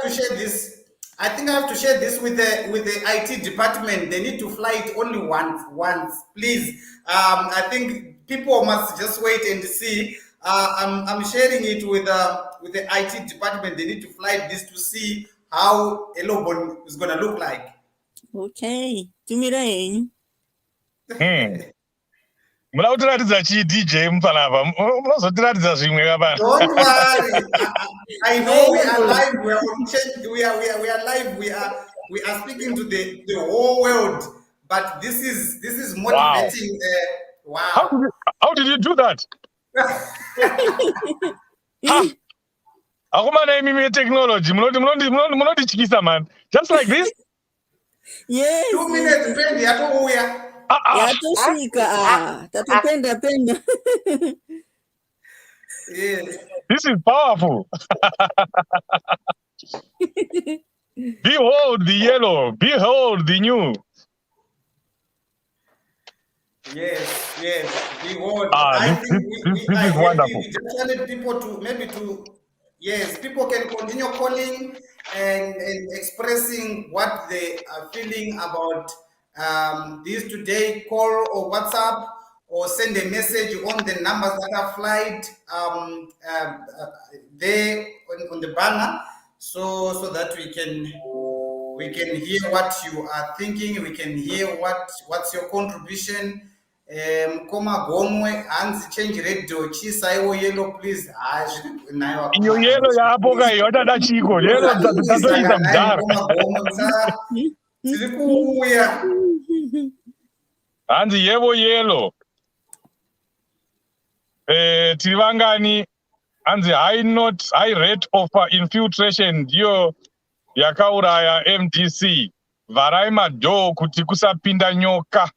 share this. I think I have to share this with the IT department. They need to fly it only once, please. I think people must just wait and see. I'm sharing it with the IT department. They need to fly this to see how Elobon is gonna look like. Okay, tumirain. Don't worry. I know we are live. We are on change. We are live. we are speaking to the whole world. But this is Wow. motivating. How did you do that? Akumana imi technology. Munoti man. Just like this. Yes. 2 minutes pendi yatouya. Yatoshika. Tatopenda penda. Yes. This is powerful. Behold the yellow. Behold the new. Yes. Behold. This is wonderful. We just wanted people people can continue calling and expressing what they are feeling about this today. Call or WhatsApp or send a message on the numbers that are flagged there on the banner, so that we can hear what you are thinking. We can hear what's your contribution. Koma gomwe hanzi change radio chisaiwo yellow please. Iyo yellow yapo kai yotada chiko yellow tatoisa kudhara. Tiri kuuya. Hanzi yevo yellow. Tiri vangani hanzi high rate of infiltration ndiyo yakauraya MDC. Varai madhoo kuti kusapinda nyoka.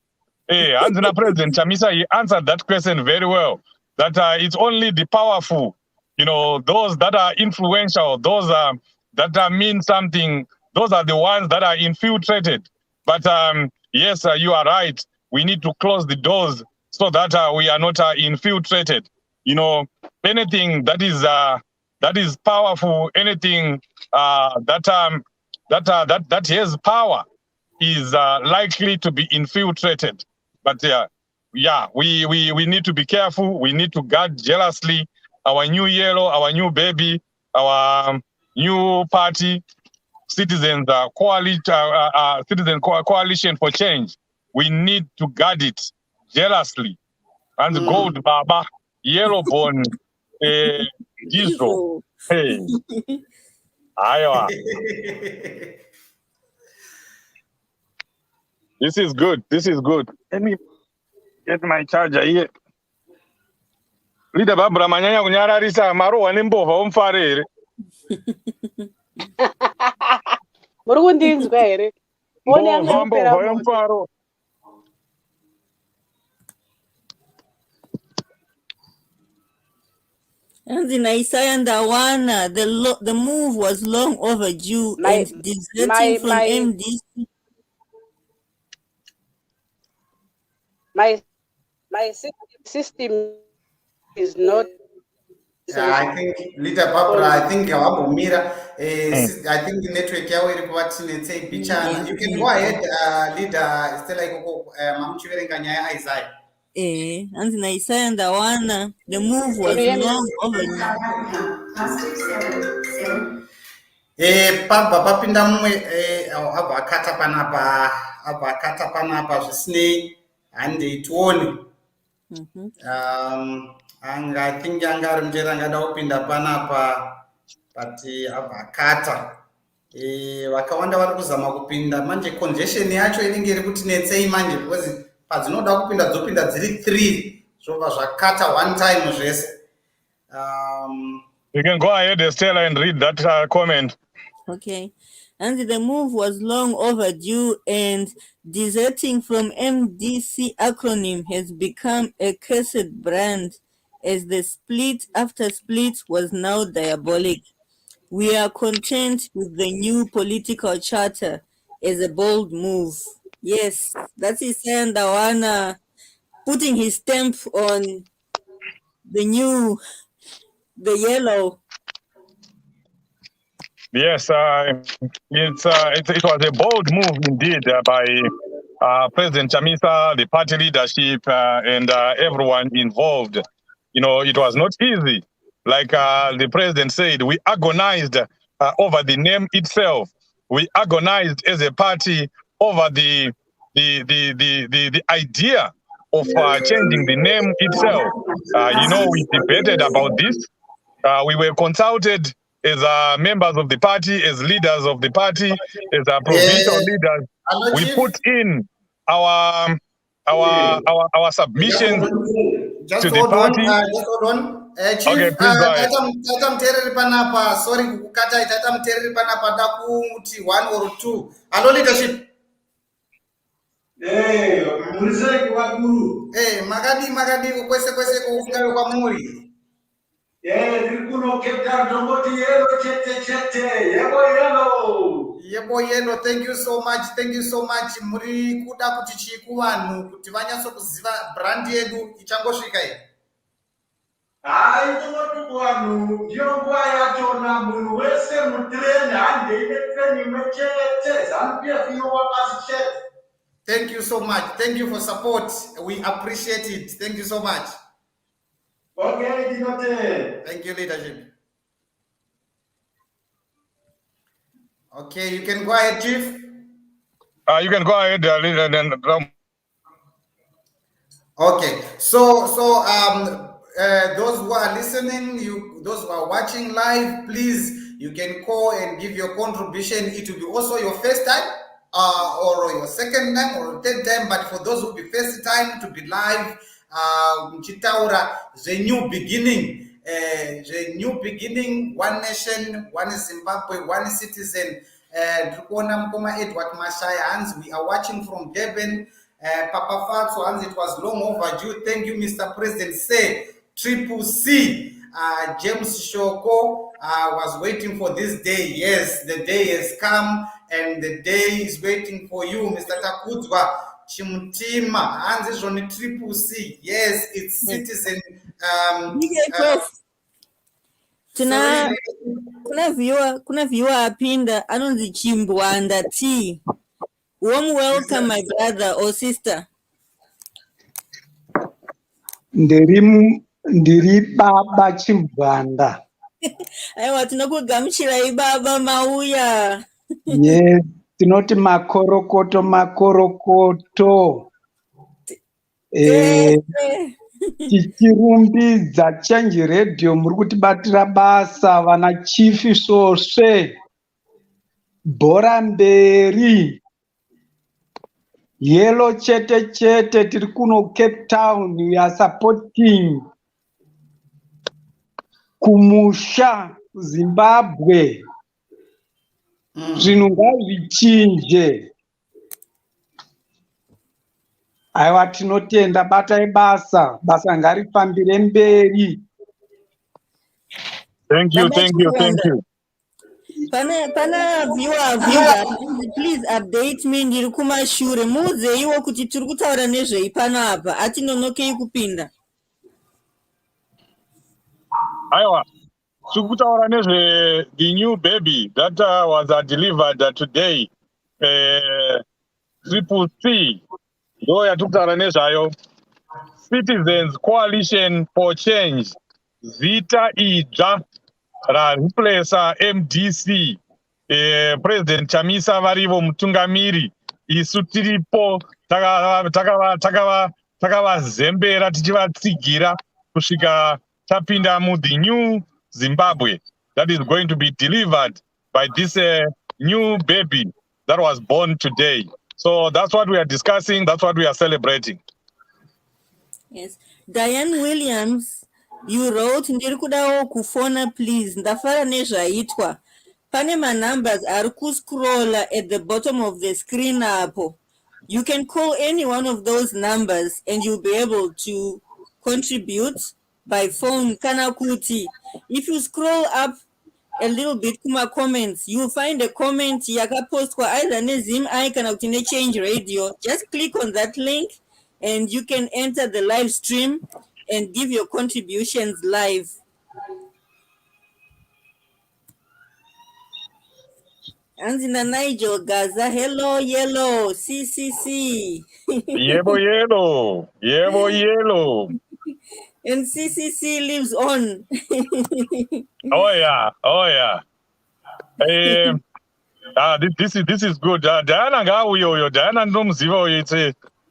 Hanzi na President Chamisa, he answered that question very well. That it's only the powerful, those that are influential, those that mean something, those are the ones that are infiltrated. But yes, you are right. We need to close the doors so that we are not infiltrated. Anything that is powerful, anything that has power is likely to be infiltrated. But we need to be careful. We need to guard jealously our new yellow, our new baby, our new party, citizen coalition for change. We need to guard it jealously. And gold baba, yellow born, diesel. Hey, Iowa. This is good. Let me get my charger here. Leader Barbara manyanya kunyararisa maruwa nembova umfarere. Muri kundinzwa here? Mbova umfaro. And in Isaiah Ndawana, the move was long overdue and deserting from MDC. My system is not. I think Leader Barbara, I think Mira, I think the network yawo iri kuvatinetsei bichana. You can go ahead, Leader Stella ikoko mamuchiverenga nyaya Isaiah. And in Isaiah Ndawana, the move was long overdue. Pabva papinda mumwe abva akata panapa zvisinei handei tione. I think anga ari mujera angada kupinda panapa but abva akata. Vakawanda vari kuzama kupinda manje congestion yacho inenge iri kutinetsei manje because padzinoda kupinda dzopinda dziri 3 zvobva zvakata one time zvese. You can go ahead, Estella, and read that comment. Okay. And the move was long overdue, and deserting from MDC acronym has become a cursed brand, as the split after split was now diabolic. We are content with the new political charter as a bold move. Yes, that is Ndawana putting his stamp on the yellow. Yes, it was a bold move indeed by President Chamisa, the party leadership, and everyone involved. It was not easy. Like the president said, we agonized over the name itself. We agonized as a party over the idea of changing the name itself. We debated about this. We were consulted as members of the party, as leaders of the party, as provincial leaders, we put in our submissions Just to the hold on, party. just hold on. Chief, Okay, please go ahead. taita muteereri panapa, sorry kukukata, taita muteereri panapa dakuti 1 or 2. Hello leadership. Muliseki wa guru. Makadi kwese kufika kwa muri. Kuno keta ndongoti yelo chete. Yebo yelo, thank you so much. Muri kuda kuti chiku vanhu kuti vanyaso kuziva brand yedu ichangosvika iyi. Ndongoti vanhu ndio nguva yachona munhu wese mutreni handeine treni imwechete ZANU-PF inowa pasi chete. Thank you so much. Thank you for support. We appreciate it. Thank you so much. Okay, Dinote. Thank you, leadership. Okay, you can go ahead, Chief. You can go ahead, leader. Okay, so those who are listening, those who are watching live, please, you can call and give your contribution. It will be also your first time, or your second time, or third time. But for those who be first time to be live, Chitaura, the new beginning, one nation, one Zimbabwe, one citizen. Drukona Mkoma Edward Mashaya Hans, we are watching from Durban. Papa Fatso Hans, it was long overdue. Thank you, Mr. President. Say Triple C. James Shoko was waiting for this day. Yes, the day has come, and the day is waiting for you, Mr. Takudzwa. Chimtima, Hans is on Triple C. Yes, it's citizen. Kuna viewer apinda anonzi Chimbwanda T. Warm welcome, my brother or sister. Ndiri baba Chimbwanda. Aiwa tinokugamuchira ibaba mauya. Yes, tinoti makorokoto. Tichirumbidza Change Radio muri kutibatira basa vana chief sosve. Bhora mberi. Yellow chete tiri kuno Cape Town, we are supporting kumusha Zimbabwe. Zvinhu ngazvichinje. Aiwa tinotenda, batai basa ngarifambire mberi. Thank you. Pana viewer, please update me. Ndiri kumashure muudze iwo kuti tiri kutaura nezvei panapa, atinonokei kupinda. Aiwa, tiri kutaura nezve the new baby that was delivered today. Triple C. Ndo yatiri kutaura nezvayo. Citizens Coalition for Change. Zita idzva rareplacer MDC. President Chamisa varivo mutungamiri. Isu tiripo takavazembera tichivatsigira kusvika tapinda mu the new Zimbabwe that is going to be delivered by this new baby that was born today. So that's what we are discussing, that's what we are celebrating. Yes. Diane Williams, you wrote, ndiri kudawo kufona please, ndafara nezvaitwa. Pane numbers ari kuscrolla at the bottom of the screen apo. You can call any one of those numbers and you'll be able to contribute by phone kana kuti. If you scroll up a little bit kuma comments, you'll find a comment yakapostwa either nezim I kana kuti ne Change Radio. Just click on that link and you can enter the live stream and give your contributions live. Anzina Nigel Gaza, hello yellow, CCC. Yellow. And CCC lives on. Oh yeah. This is good. Diana ngauyo, Diana ndomziva uyo.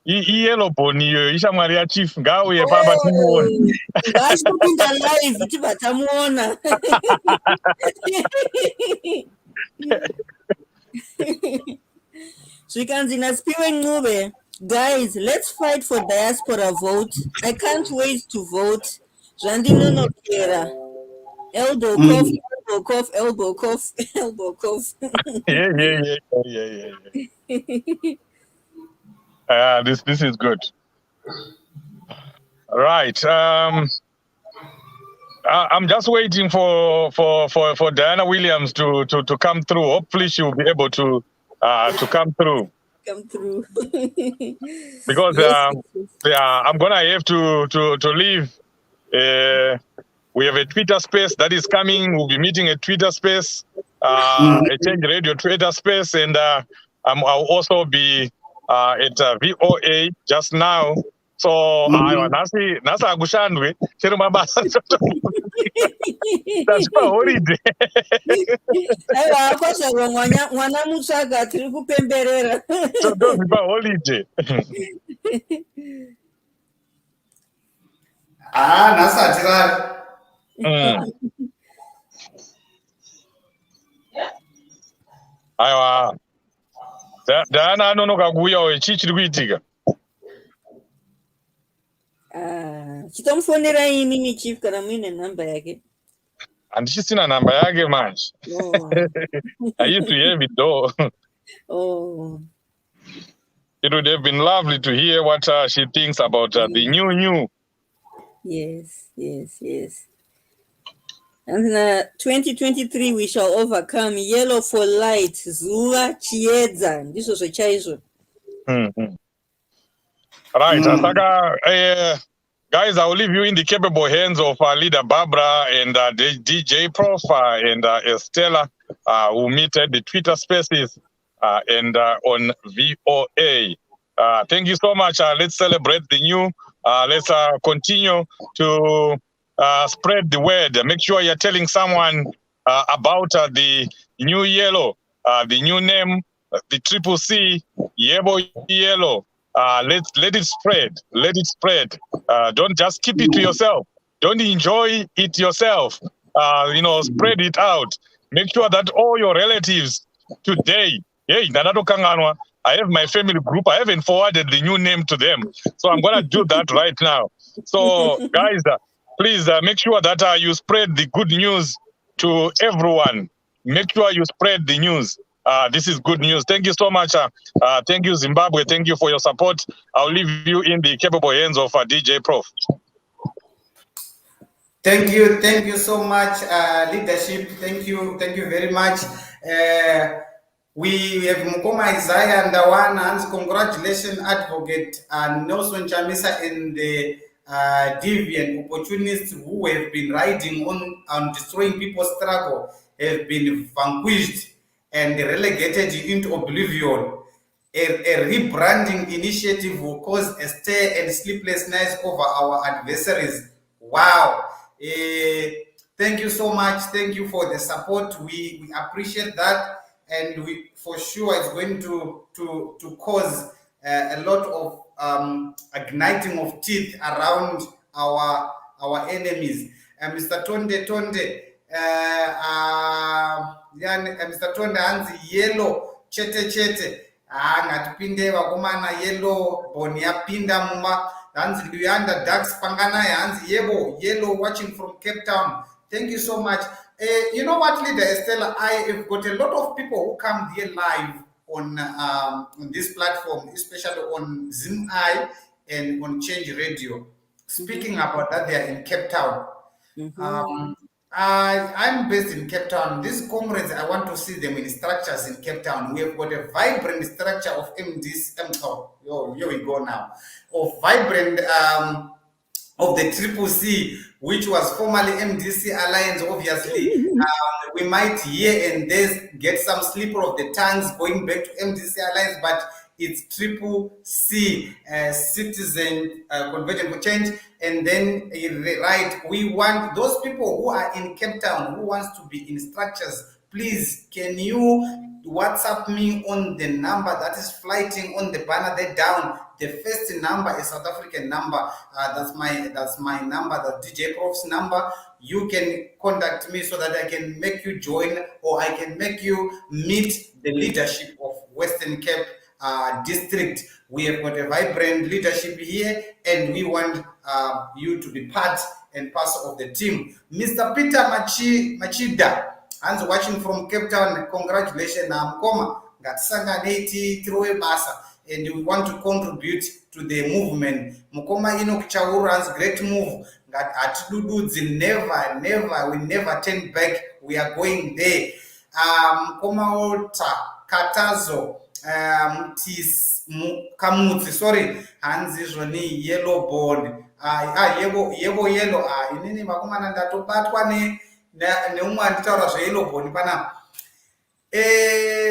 iyellow boni iyo ishamwari yachief ngauye papa timuone. Ngashipinda live tibatamuona. Zvikanzi nasipiwe Ncube. Guys, let's fight for diaspora vote. I can't wait to vote. Zvandinonokera. Elbow cough, elbow cough, elbow cough, elbow cough. Yeah. This is good. Right. I'm just waiting for Diana Williams to come through. Hopefully she will be able to come through. Come through. Because I'm gonna have to leave. We have a Twitter space that is coming. We'll be meeting a Twitter space, a Change Radio Twitter space, and I'll also be at VOA just now. So nasi agushandwe chero mabasa that's my holiday. Aiwa kwasha mwana mutsvaga tiri kupemberera. So those are my holiday. Nasatirari. Aiwa. Diana anonoka kuuya chii chiri kuitika? Chitamufonera inini chief kana muine namba yake. Handisisina namba yake manje. I used to have it though. Oh. It would have been lovely to hear what she thinks about the new. Yes. And 2023 we shall overcome. Yellow for light. Zuva chiedza. Ndizvo zvechaizvo. Right. Saka, guys, I will leave you in the capable hands of leader Barbara and DJ Prof and Estella, who meet at the Twitter spaces and on VOA. Thank you so much. Let's celebrate the new. Let's continue to spread the word. Make sure you're telling someone about the new yellow, the new name, the Triple C, Yellow. Let it spread. Let it spread. Don't just keep it to yourself. Don't enjoy it yourself. Spread it out. Make sure that all your relatives today, I have my family group. I haven't forwarded the new name to them. So I'm going to do that right now. So guys, please make sure that you spread the good news to everyone. Make sure you spread the news. This is good news. Thank you so much. Thank you, Zimbabwe. Thank you for your support. I'll leave you in the capable hands of DJ Prof. Thank you so much, leadership. Thank you very much. We have Mukoma Isaiah and Dawan, and congratulations, advocate and Nelson Chamisa in the deviant opportunists who have been riding on destroying people's struggle have been vanquished and relegated into oblivion. A rebranding initiative will cause a stir and sleepless nights over our adversaries. Wow. Thank you so much. Thank you for the support. We appreciate that. And we for sure it's going to cause a lot of igniting of teeth around our enemies. Mr. Tonde, Mr. Tonde hanzi yellow chete ngatipinde vakomana yellow boni yapinda muma hanzi Luyanda Dax Pangana hanzi yellow watching from Cape Town. Thank you so much. You know what, Leader Estella, I have got a lot of people who come here live on this platform, especially on ZimI and on Change Radio, speaking about that they are in Cape Town. I'm based in Cape Town. These comrades, I want to see them in structures in Cape Town. We have got a vibrant structure of here we go now, of vibrant of the Triple C, which was formerly MDC Alliance, obviously. We might here and there get some slipper of the tongues going back to MDC Alliance, but it's Triple C, Citizen Convergence for Change. And then, right, we want those people who are in Cape Town, who wants to be in structures, please, can you WhatsApp me on the number that is flighting on the banner there down? The first number is South African number. That's my number, the DJ Prof's number. You can contact me so that I can make you join, or I can make you meet the leadership of Western Cape district. We have got a vibrant leadership here, and we want you to be part and parcel of the team. Mr. Peter Machida, and watching from Cape Town, congratulations. Mkoma ngatisangane tirowe basa, and we want to contribute to the movement. Mkoma Enoch Chauran's great move. Never, we never turn back. We are going there. Mkoma Ota Katazo, Kamutsi, sorry, Hansi Joni, Yellow Bond. Yellow, inini makumana ndatobatwa neumwe anditaura zveYellow Bond pana.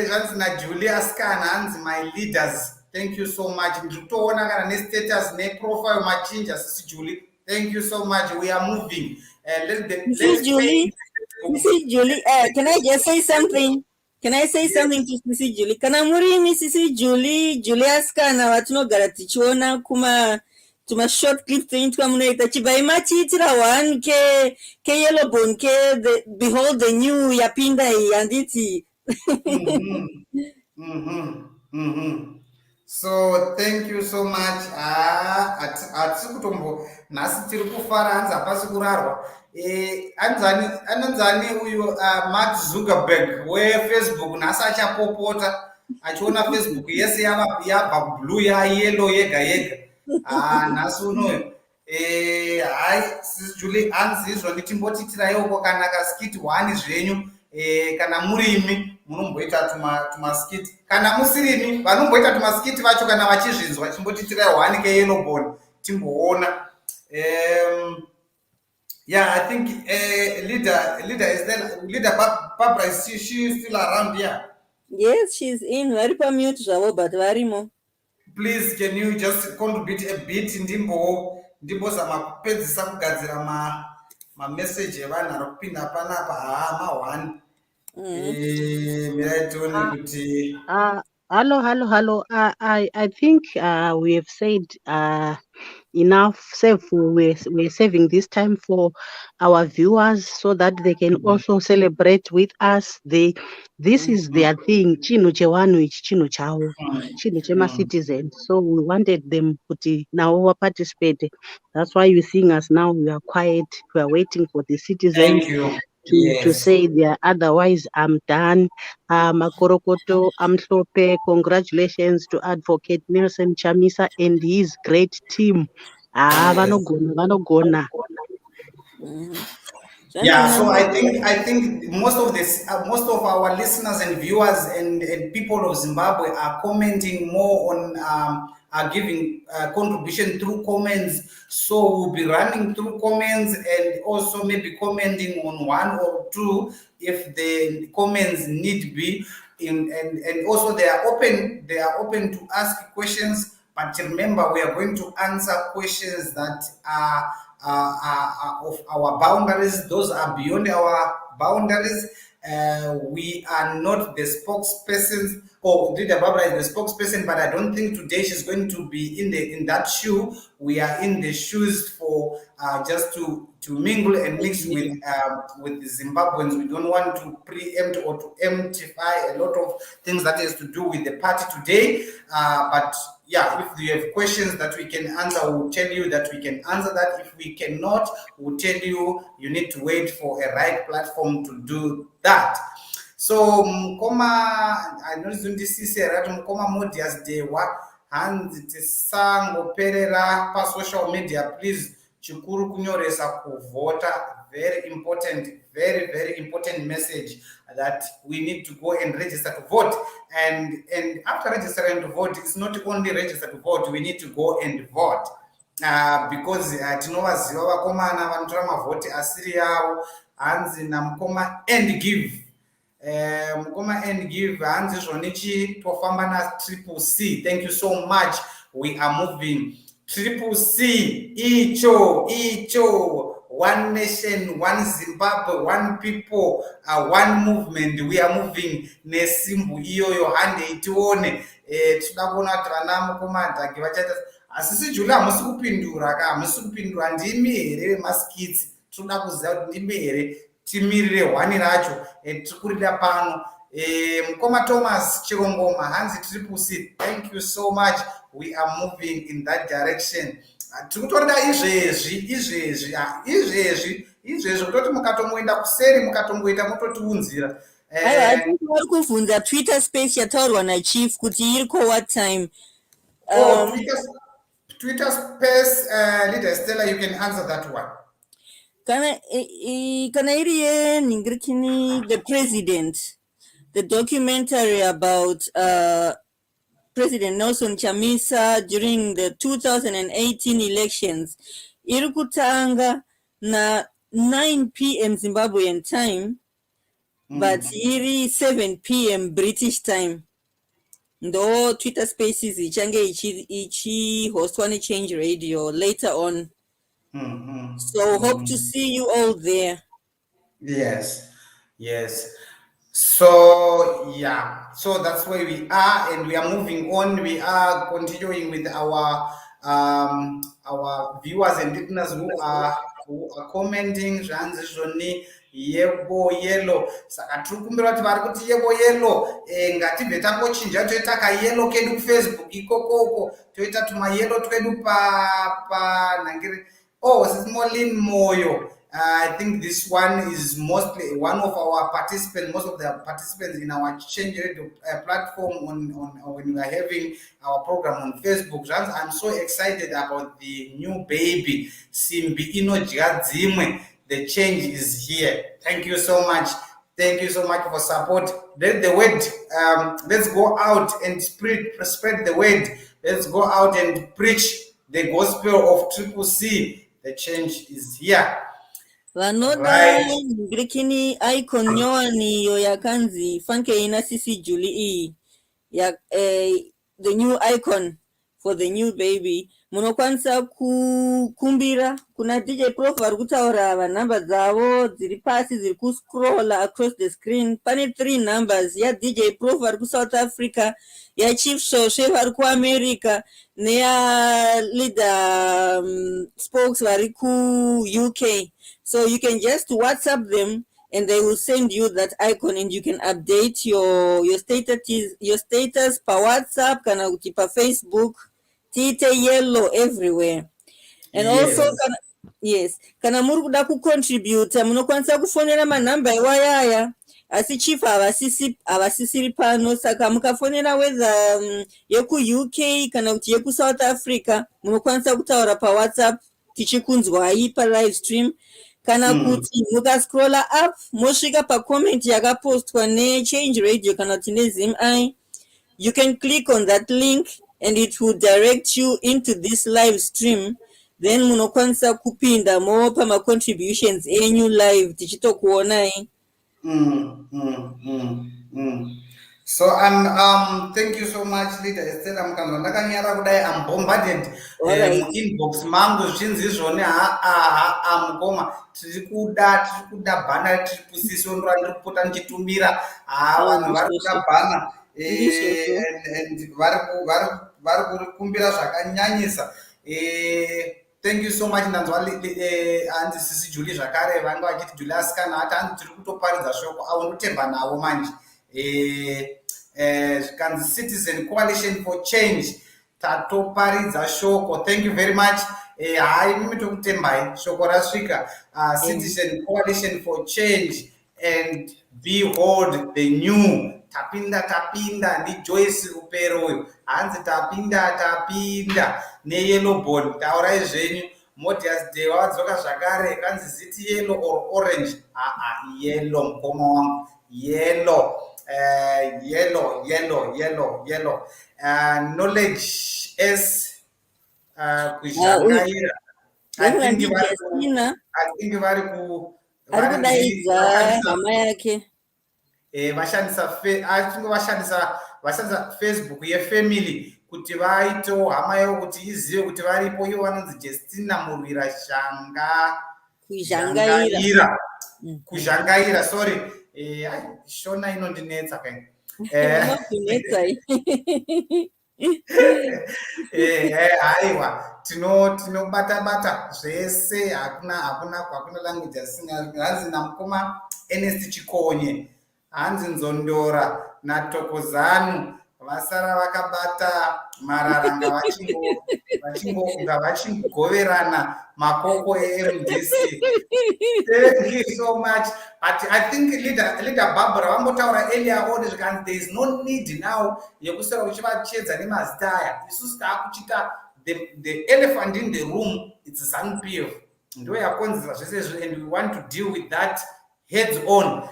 Zvanzi naJulius Khan, hanzi my leaders. Thank you so much. Nditoona kana nestatus neprofile machinja sisi Julie. Thank you so much. We are moving. Mrs. Julie, can I just say something? Can I say something to Mrs. Julie? Kana muri Mrs. Julius Kana watinogara tichiona tuma short clip tinoitwa munoita chivaimachitira one ke Yellow Bone ke behold the new yapinda handiti. So thank you so much. Atisi kutombo nhasi tiri kufara hanzi hapasi kurarwa. Anonzani uyu Mark Zuckerberg weFacebook nhasi achapopota achiona Facebook yese yabva blue yayellow yega yega. Nhasi unoyu hai sisi Julie hanzi izvo nditimbotitirayiwo kana kaskiti 1 zvenyu. Kana murimi munomboita tumaskiti, kana musirimi vanomboita tumaskiti vacho kana vachizvinzwa chimbotitirai 1 keYellow Bone timboona. Yeah, I think leader is then leader Barbara, is she still around here? Yes, she's in. Varipa mute zvavo but varimo. Please, can you just contribute a bit ndimbozama kupedzisa kugadzira ma message evanhu ari kupinda panapa ma1. Hello. I think we have said enough. We're saving this time for our viewers so that they can also celebrate with us. This is their thing. Chino chewanu ichi chino chao. Chino chema citizens. So we wanted them to now participate. That's why you're seeing us now. We are quiet. We are waiting for the citizens. Thank you. To say there. Otherwise, I'm done. Makorokoto, Amhlope, congratulations to Advocate Nelson Chamisa and his great team. Vanogona. Yeah, so I think most of our listeners and viewers and people of Zimbabwe are commenting more on are giving contribution through comments. So we'll be running through comments and also maybe commenting on 1 or 2 if the comments need be. And also they are open to ask questions. But remember, we are going to answer questions that are of our boundaries. Those are beyond our boundaries. We are not the spokespersons, or Leader Barbara is the spokesperson, but I don't think today she's going to be in that shoe. We are in the shoes for just to mingle and mix with the Zimbabweans. We don't want to preempt or to emptify a lot of things that has to do with the party today. But yeah, if you have questions that we can answer, we'll tell you that we can answer that. If we cannot, we'll tell you need to wait for a right platform to do that. So Mkoma, I know this is Mkoma Modias Dewa, and tisango perera pa social media, please chikuru kunyoresa kuvota. Very important, very important message that we need to go and register to vote. And after registering to vote, it's not only register to vote, we need to go and vote. Because tinovaziva vakomana vanotora mavhoti asiri yavo, hanzi namukoma and give. Mukoma and give hanzi zvonichi tofamba na CCC. Thank you so much. We are moving. CCC, icho one nation, one Zimbabwe, one people, one movement. We are moving nesimbu iyoyo hande itione tinoda kuona kuti vana mukomadhagi vachaita asisi Julie hamusi kupindura ka hamusi kupindura ndimi here vemaskitsi tinoda kuziva kuti ndimi here timirire hwani racho tirikurida pano Mukoma Thomas Chirongoma Hansi Tripusi, thank you so much. We are moving in that direction. Tikutorida izvezvi kutoti mukatomoenda kuseri mukatongoita mototiunzira. Vari kuvhunza Twitter space yataurwa naChief kuti iriko what time? Twitter space, Leader Stella, you can answer that one. Kana iri yenhingirikini the president, the documentary about President Nelson Chamisa during the 2018 elections, iri kutanga na 9 p.m. Zimbabwean time, but iri 7 p.m. British time. Ndo Twitter spaces ichange ichi hostwa ni Change Radio later on. So hope to see you all there. Yes. So yeah, so that's where we are, and we are moving on. We are continuing with our viewers and listeners who are commenting. Yebo yellow. Saka tikumbira kuti vari kuti yebo yellow ngatibve tangochinja toita ka yellow kedu Facebook ikokoko toita tuma yellow twedu pa nangiri Sismolin Moyo. I think this one is mostly one of our participants, most of the participants in our Change Radio platform on when we are having our program on Facebook. I'm so excited about the new baby, Simbi Inojadzimwe. The change is here. Thank you so much. Thank you so much for support. Let the word, let's go out and spread the word. Let's go out and preach the gospel of Triple C. The change is here. Vanoda ngirikini icon nyowani iyo yakanzi fanke ina sisi Julie the new icon for the new baby. Munokwanisa kukumbira kuna DJ Prof vari kutaura vanhamba dzavo dziri pasi dziri kuscrolla across the screen. Pane 3 numbers ya DJ Prof vari kuSouth Africa, ya Chief Shoshe vari kuAmerica, neya Leader Spokes vari kuUK. So you can just WhatsApp them and they will send you that icon and you can update your status per WhatsApp kana kuti pa Facebook. Tite yellow everywhere. And also kana muri kuda kucontribute munokwanisa kufonera manhamba iwayaya asi Chief havasisiri pano, saka mukafonera whether yeku UK kana kuti yeku South Africa munokwanisa kutaura pa WhatsApp tichikunzwai pa live stream kana kuti mukascrolla up mosvika pa comment yakapostwa neChange Radio kana kuti neZimI, you can click on that link and it will direct you into this live stream. Then munokwanisa kupinda mopa ma contributions enyu live tichitokuonai. So thank you so much Leader Estela Mkanzo. Ndakanyara kudai I'm bombarded inbox mangu zvinzi zvone mukoma tirikuda bhana tiripusisa ndorandiri kupota ndichitumira vanhu vari kuda bhana and vari kukumbira zvakanyanyisa. Thank you so much. Ndanzwa hanzi sisi Julie zvakare vanga vachiti Julie asikana ati hanzi tiri kutoparidza shoko aunotemba navo manje. Zvikanzi Citizen Coalition for Change tatoparidza shoko. Thank you very much. Hai mimi tokutembai shoko rasvika. Citizen Coalition for Change and behold the new. Tapinda ndi Joyce Rupero uyu hanzi tapinda neyellow bond. Taurai zvenyu Mother's Day wadzoka zvakare kanzi ziti yellow or orange. Yellow mukoma wangu, yellow. Yellow. Knowledge is kuzhangaira. I think vari kudaidza hama yake. Vashandisa Facebook yefamily kuti vaitewo hama yavo kuti izive kuti varipo. Iyo vanonzi Justina Murwira Shanga Kuzhangaira. Kuzhangaira, sorry. Shona inondinetsa kai. Aiwa, tinobata zvese, hakuna language hanzi namukoma Ernest Chikonye, hanzi Nzondora naTokozanu vasara vakabata marara vachingoverana makoko eMDC. Thank you so much. But I think leader Barbara vambotaura earlier on that there is no need now yekusera uchivachedza nemazita aya. Isusu taakuchita the elephant in the room, it's ZANU-PF. Ndo yakonzera zvese, and we want to deal with that heads on.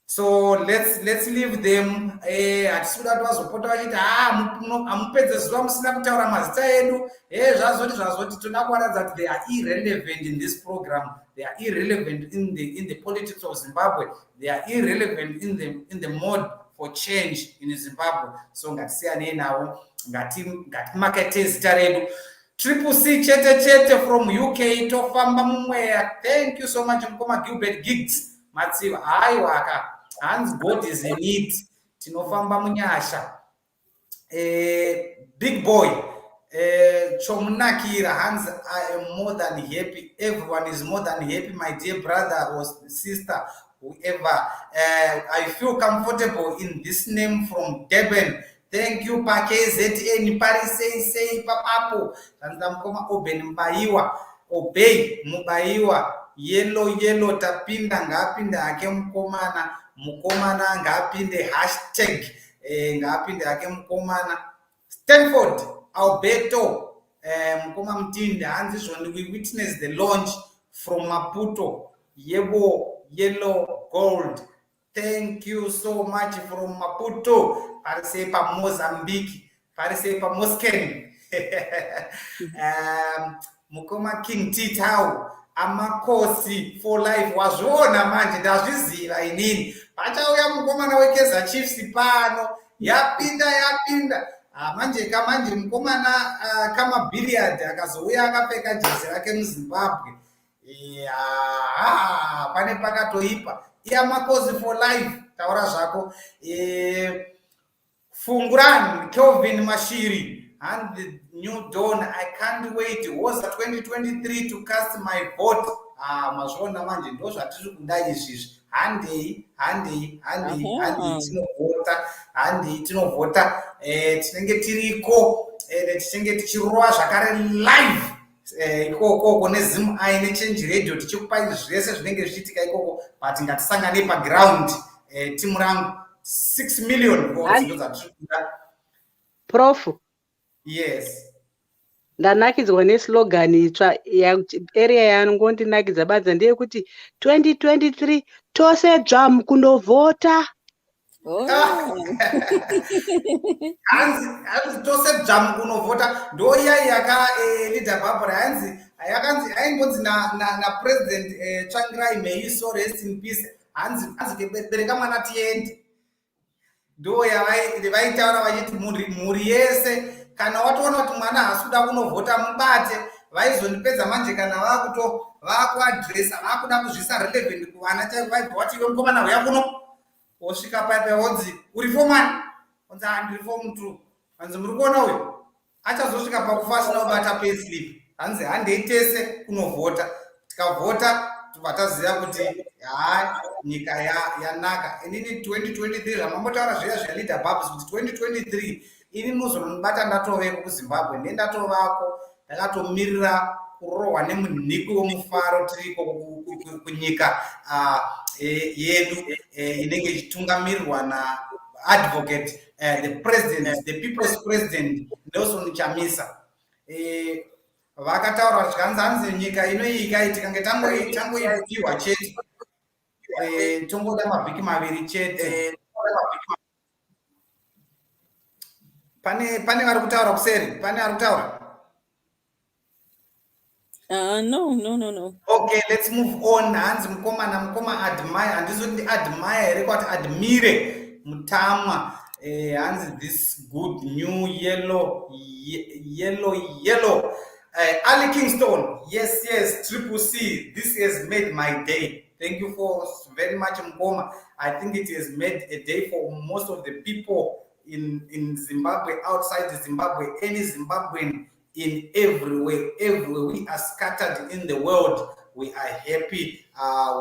So let's leave them. Hatisuda vazopota vachiti hamupedze zuva musina kutaura mazita edu. Zvazoti toda kuratidza that they are irrelevant in this program. They are irrelevant in the politics of Zimbabwe. They are irrelevant in the mode for change in Zimbabwe. So ngatisiyanei navo, ngatimakete zita redu. Triple C chete from UK tofamba mumweya. Thank you so much Mukoma Gilbert Giggs Matsiva. Aiwaka. Hans God is in it. Tinofamba munyasha. Big boy. Chomunakira. Hans, I am more than happy. Everyone is more than happy, my dear brother or sister, whoever. I feel comfortable in this name from Durban. Thank you, PKZN, Paris, say, Papapo. Mukoma Oben Mbaiwa. Obey, Mubaiwa. Yellow, tapinda, ngapinda, ake mukomana, ngapinde, hashtag, ngapinde, ake mukomana. Stanford, Alberto, Mukoma Mtinda, hanzi when we witnessed the launch from Maputo, yellow gold. Thank you so much from Maputo. Parisepa Mozambique, Parisepa Mosken. Mukoma King Titau, Amakosi for life wazvona manje ndazviziva inini. Pachauya mukomana wekeza Chiefs pano, yapinda. Manje mukomana kama Billiard akazouya akapfeka jezi rake muZimbabwe. Pane pakatoipa. Amakosi for life, taura zvako. Funguran Kelvin Mashiri and the new dawn. I can't wait. It was 2023 to cast my vote. Mazvona manje ndo zvatiri kudai izvizvi. Handei tinovhota. Tinenge tiriko, tinenge tichirova zvakare live. Ikoko kune Zim aine Change Radio tichikupai zvese zvinenge zvichiitika ikoko, but ngatisangane paground. Timu rangu 6 million votes. Prof. Yes. Ndanakidzwa neslogan itsva area yanongondinakidza badza ndeyekuti 2023 tose dzvamu kundovhota. Hanzi tose dzvamu kunovhota ndo iyai yaka leader Barbara yakanzi aingonzi na president Tsvangirai, may you so rest in peace. Hanzi bereka mwana tiende. Ndo vaitaura vachiti mhuri yese kana watoona kuti mwana hasuda kunovhota mubate. Vaizondipedza manje kana vakuadresa vakuda kuzvisa relevant kuvana chaivo vaibva vati iwe mukomana uya kuno wosvika paipa wonzi uri fomani, onzi handiri fomu tu. Hanzi muri kuona uyu achazosvika pakufa asina kubata payslip. Hanzi handei tese kunovhota, tikavhota tobva taziva kuti nyika yanaka. Inini 2023 zvamambotaura zviya zveleader Babs kuti 2023 ini muzonibata ndatoveko kuZimbabwe, nendatovako ndakatomirira kurohwa nemunhiki womufaro tiriko kunyika yedu inenge ichitungamirirwa naadvocate the president, the people's president Nelson Chamisa. Vakataura zvikanzi nyika inoiyi tikange tangoipiwa chete tongoda mavhiki maviri chete. Pane vari kutaura kuseri? Pane ari kutaura? No. Okay, let's move on. Hanzi mukoma admire, handizoti admire here kwati admire mutamwa. Hanzi this good new yellow Ali Kingston, yes, Triple C, this has made my day. Thank you for very much, Mkoma. I think it has made a day for most of the people in Zimbabwe, outside Zimbabwe, any Zimbabwean in everywhere we are scattered in the world. We are happy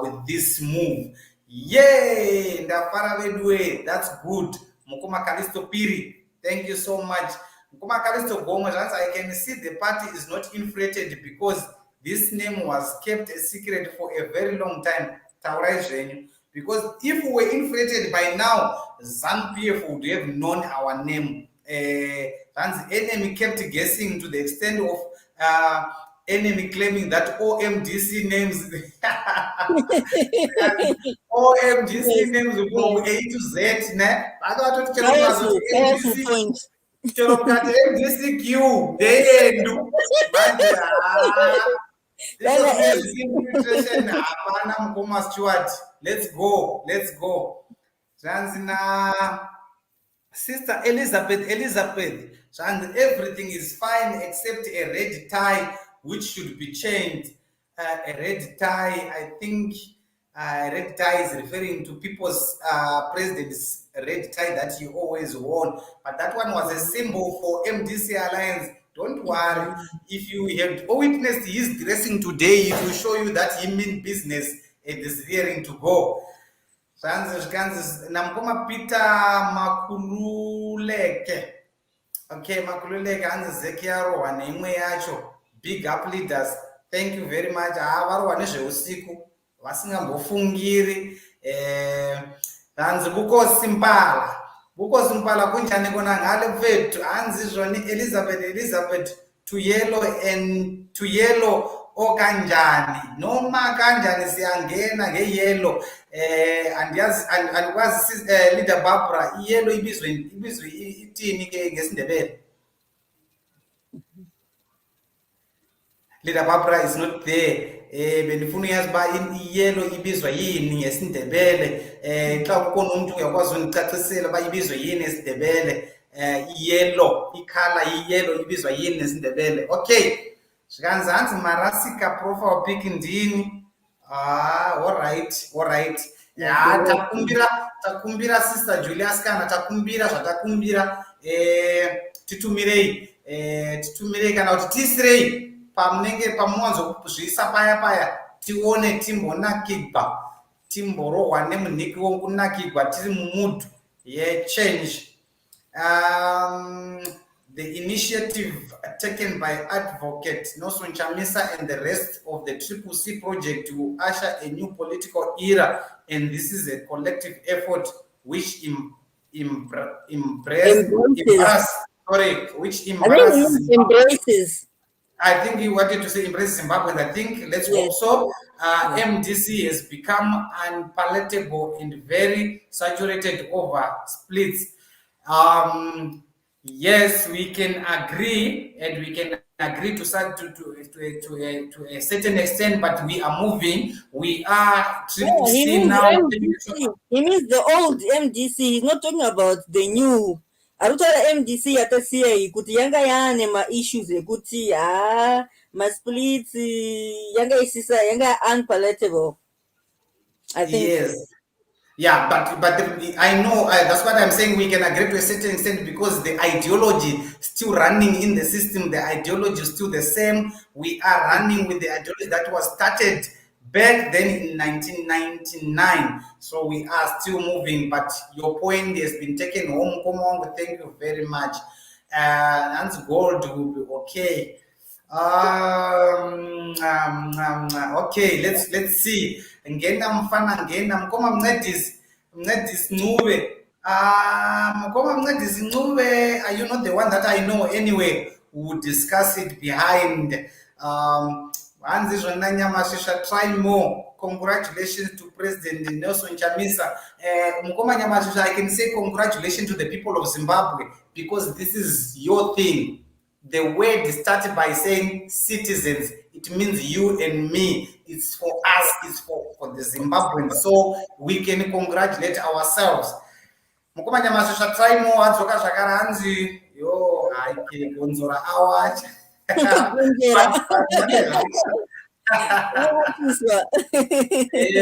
with this move. Yay! Ndafara vedwe, that's good. Mukoma Kalisto Piri, thank you so much. Mukoma Kalisto Gomo, I can see the party is not inflated because this name was kept a secret for a very long time. Because if we were inflated by now, ZANU-PF would have known our name. Enemy kept guessing to the extent of enemy claiming that OMDC names OMDC names from A to Z, ne? Powerful point. MDCQ, this was infiltration. Mkoma Stewart. Let's go. Zanzina, Sister Elizabeth, and everything is fine except a red tie, which should be changed. A red tie, I think red tie is referring to people's president's red tie that he always wore. But that one was a symbol for MDC Alliance. Don't worry. If you have witnessed his dressing today, it will show you that he means business and is raring to go. Namkoma Peter Makululeke. Okay, Makululeke and Zekiaro and Imwe Yacho. Big up leaders. Thank you very much. Avaruaneshe usiku. Vasingambofungiri. Hanzi Bukosi Mpala kunjani kona ngale mfethu hanzi zoni Elizabeth to yellow okanjani noma kanjani siyangena ngeyellow andikwazi leader Barbara iyellow ibizwe ithini ke ngesindebele. Leader Barbara is not there. Benifuna uyazi ba iyellow ibizwa yini ngesindebele. Xa kukhona umuntu uyakwazi unicacisela ba ibizwa yini ngesindebele. Yellow, icolor yellow ibizwa yini ngesindebele. Okay. Zvikanzanzi marasika profile pic ndini. All right. Ya takumbira sister Julius kana takumbira zvatakumbira titumirei kana kuti tisirei pamunenge pamuwanzo kuzvisa paya tione timbonakigwa timborohwa nemunhiki wokunakigwa tiri mumudu change. The initiative taken by Advocate Nelson Chamisa and the rest of the Triple C project to usher a new political era, and this is a collective effort which embraces. I think he wanted to say embrace Zimbabwe. I think let's hope so. MDC has become unpalatable and very saturated over splits. Yes, we can agree, and we can agree to a certain extent, but we are moving. We are Triple C now. He means the old MDC. He's not talking about the new. Arutara MDC atasiya ikuti yanga yane ma issues ekuti ma splits yanga isisa yanga unpalatable. I think. Yes. Yeah, but I know that's what I'm saying. We can agree to a certain extent because the ideology still running in the system. The ideology is still the same. We are running with the ideology that was started back then in 1999. So we are still moving. But your point has been taken home. Come on, thank you very much. And gold will be okay. Okay, let's see. Ngena mkoma mncedisi Ncube. Mkoma mncedisi Ncube, are you not the one that I know anyway? We will discuss it behind. Hanzi zvona Nyamashisha, try more. Congratulations to President Nelson Chamisa. Mkoma Nyamashisha, I can say congratulations to the people of Zimbabwe because this is your thing. The word started by saying citizens. It means you and me. It's for us. It's for the Zimbabweans. So we can congratulate ourselves. Mukoma Nyamashisha, try more. Adzoka zvakara hanzi. Yo, aike gonzora awacha.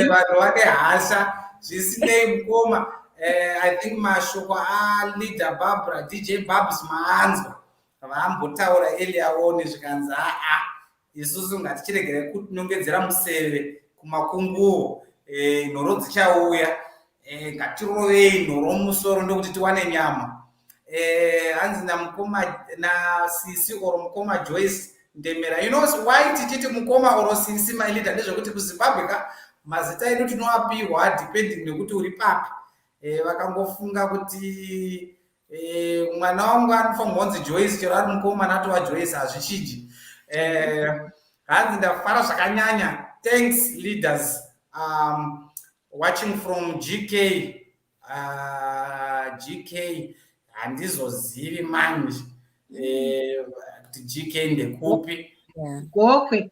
Vanhu vane hasha zvisinei mukoma. I think mashoko leader Barbara DJ Babs maanzwa vaambotaura earlier on zvikanzi isusu ngatichiregere kutinongedzera museve kumakunguwo, nhoro dzichauya, ngatirovei nhoro musoro ndokuti tiwane nyama. Hanzi namukoma nasisi oro mukoma Joyce Ndemera. You know why tichiti mukoma oro sisi my leader ndezvekuti kuZimbabwe ka mazita edu tinoapihwa depending nekuti uri papi. Vakangofunga kuti mwana wangu anofanirwa kunzi Joyce chero ari mukoma natova Joyce hazvichiji. Hanzi ndafara zvakanyanya. Thanks leaders. Watching from GK. GK handizozivi manje. GK ndekupi? Gokwe.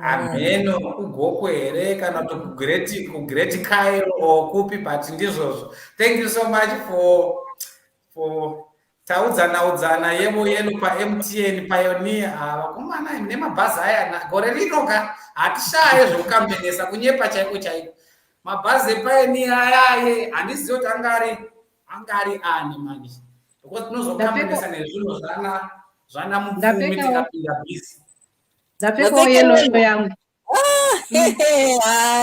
Ameno kugokwe here kana kuti kugreat Cairo or kupi, but ndizvozvo. Thank you so much for taudzana yebo yenu pa MTN Pioneer. Vakomana nemabhazi aya gore rino ka hatishaye zvokukambenesa kunyepa chaiko chaiko. Mabhazi ePioneer aya handizivi kuti angari ani manje. Because tinozokambenesa nezvinhu zvana mupfumi tikapinda bhizi. Ndapfekawo yellow yangu.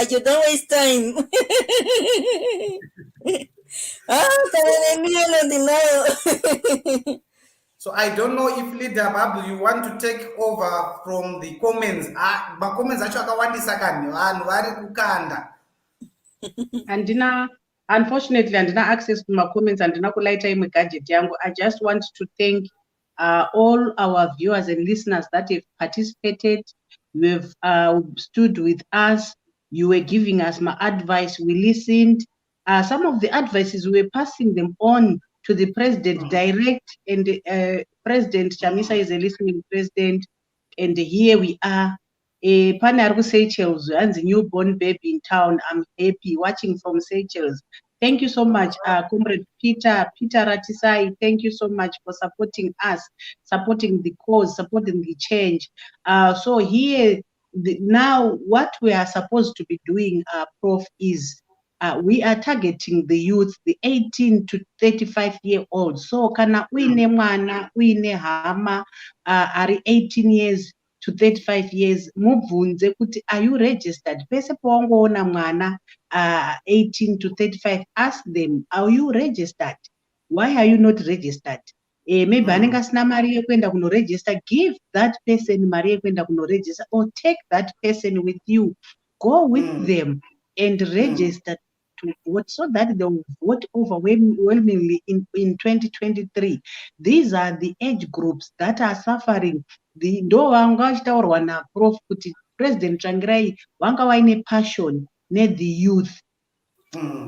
You don't waste time. So I don't know if leader Babu you want to take over from the comments. Comments acho akawandisa kani vanhu vari kukanda. Unfortunately, andina access to my comments, andina kulaita imwe gadget yangu. I just want to thank all our viewers and listeners that have participated. You have stood with us. You were giving us my advice. We listened. Some of the advices, we were passing them on to the president direct, and President Chamisa is a listening president. And here we are. Pane ari kuSeychelles, and the newborn baby in town. I'm happy watching from Seychelles. Thank you so much, Comrade Peter Ratisai. Thank you so much for supporting us, supporting the cause, supporting the change. So here, now what we are supposed to be doing, Prof, is we are targeting the youth, the 18 to 35-year-olds. So kana uine mwana, uine hama, ari 18 years to 35 years, mubvunze kuti are you registered? Pese pawangoona mwana 18 to 35, ask them, are you registered? Why are you not registered? Maybe anenge asina mari yekuenda kunoregister, give that person mari yekuenda kunoregister, or take that person with you, go with them and register to vote, so that they will vote overwhelmingly in 2023. These are the age groups that are suffering. Ndo vanga vachitaurwa naProf kuti President Tsvangirai vanga vaine passion the youth.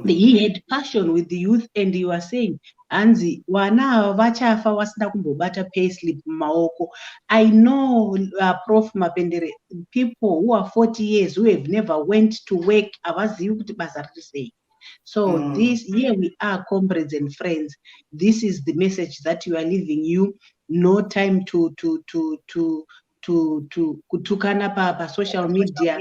He had passion with the youth, and he was saying, Anzi, wana vachafa vasina kumbobata payslip mumaoko. I know, Prof Mapendere, people who are 40 years who have never went to work, avazivi kuti basa riri sei. So here we are, comrades and friends. This is the message that you are leaving you. No time to kutukana pa social media.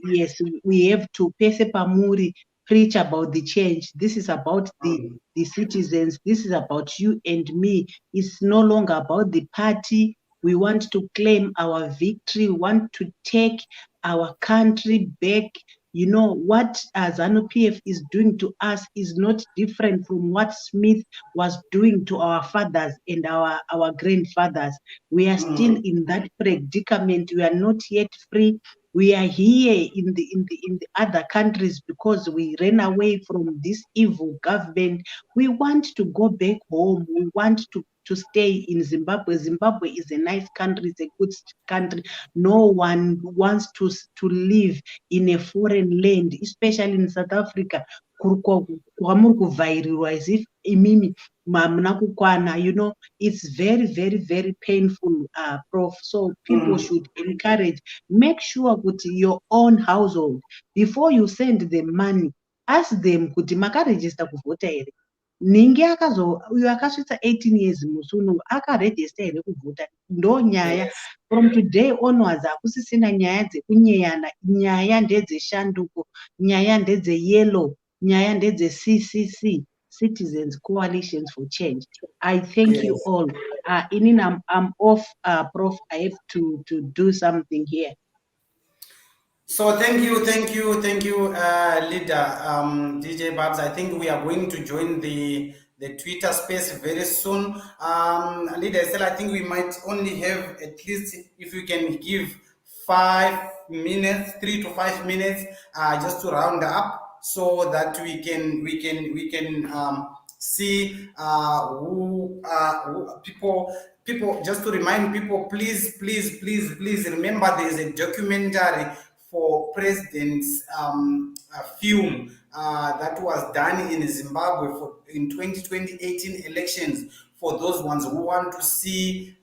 Yes, we have to pese pamuri, preach about the change. This is about the citizens. This is about you and me. It's no longer about the party. We want to claim our victory. We want to take our country back. You know, what ZANU-PF is doing to us is not different from what Smith was doing to our fathers and our grandfathers. We are still in that predicament. We are not yet free. We are here in the other countries because we ran away from this evil government. We want to go back home. We want to stay in Zimbabwe. Zimbabwe is a nice country, it's a good country. No one wants to live in a foreign land, especially in South Africa. As if you know, it's very, very, very painful, Prof. So people should encourage, make sure with your own household, before you send them money, ask them, could you register for voter? Ningi uyo akasvitsa 18 years musi uno akarejista here kuvhota. Ndo nyaya. From today onwards hakusisina nyaya dzekunyeyana. Nyaya ndedzeshanduko, nyaya ndedzeyellow, nyaya ndedzeCCC, Citizens Coalitions for Change. I thank you all. I'm off, Prof. I have to do something here. So thank you, leader DJ Babs. I think we are going to join the Twitter space very soon. Leader Estelle, I think we might only have at least, if you can give 5 minutes, 3 to 5 minutes, just to round up, so that we can see who people. Just to remind people, please remember there is a documentary for President's film that was done in Zimbabwe in 2018 elections. For those ones who want to see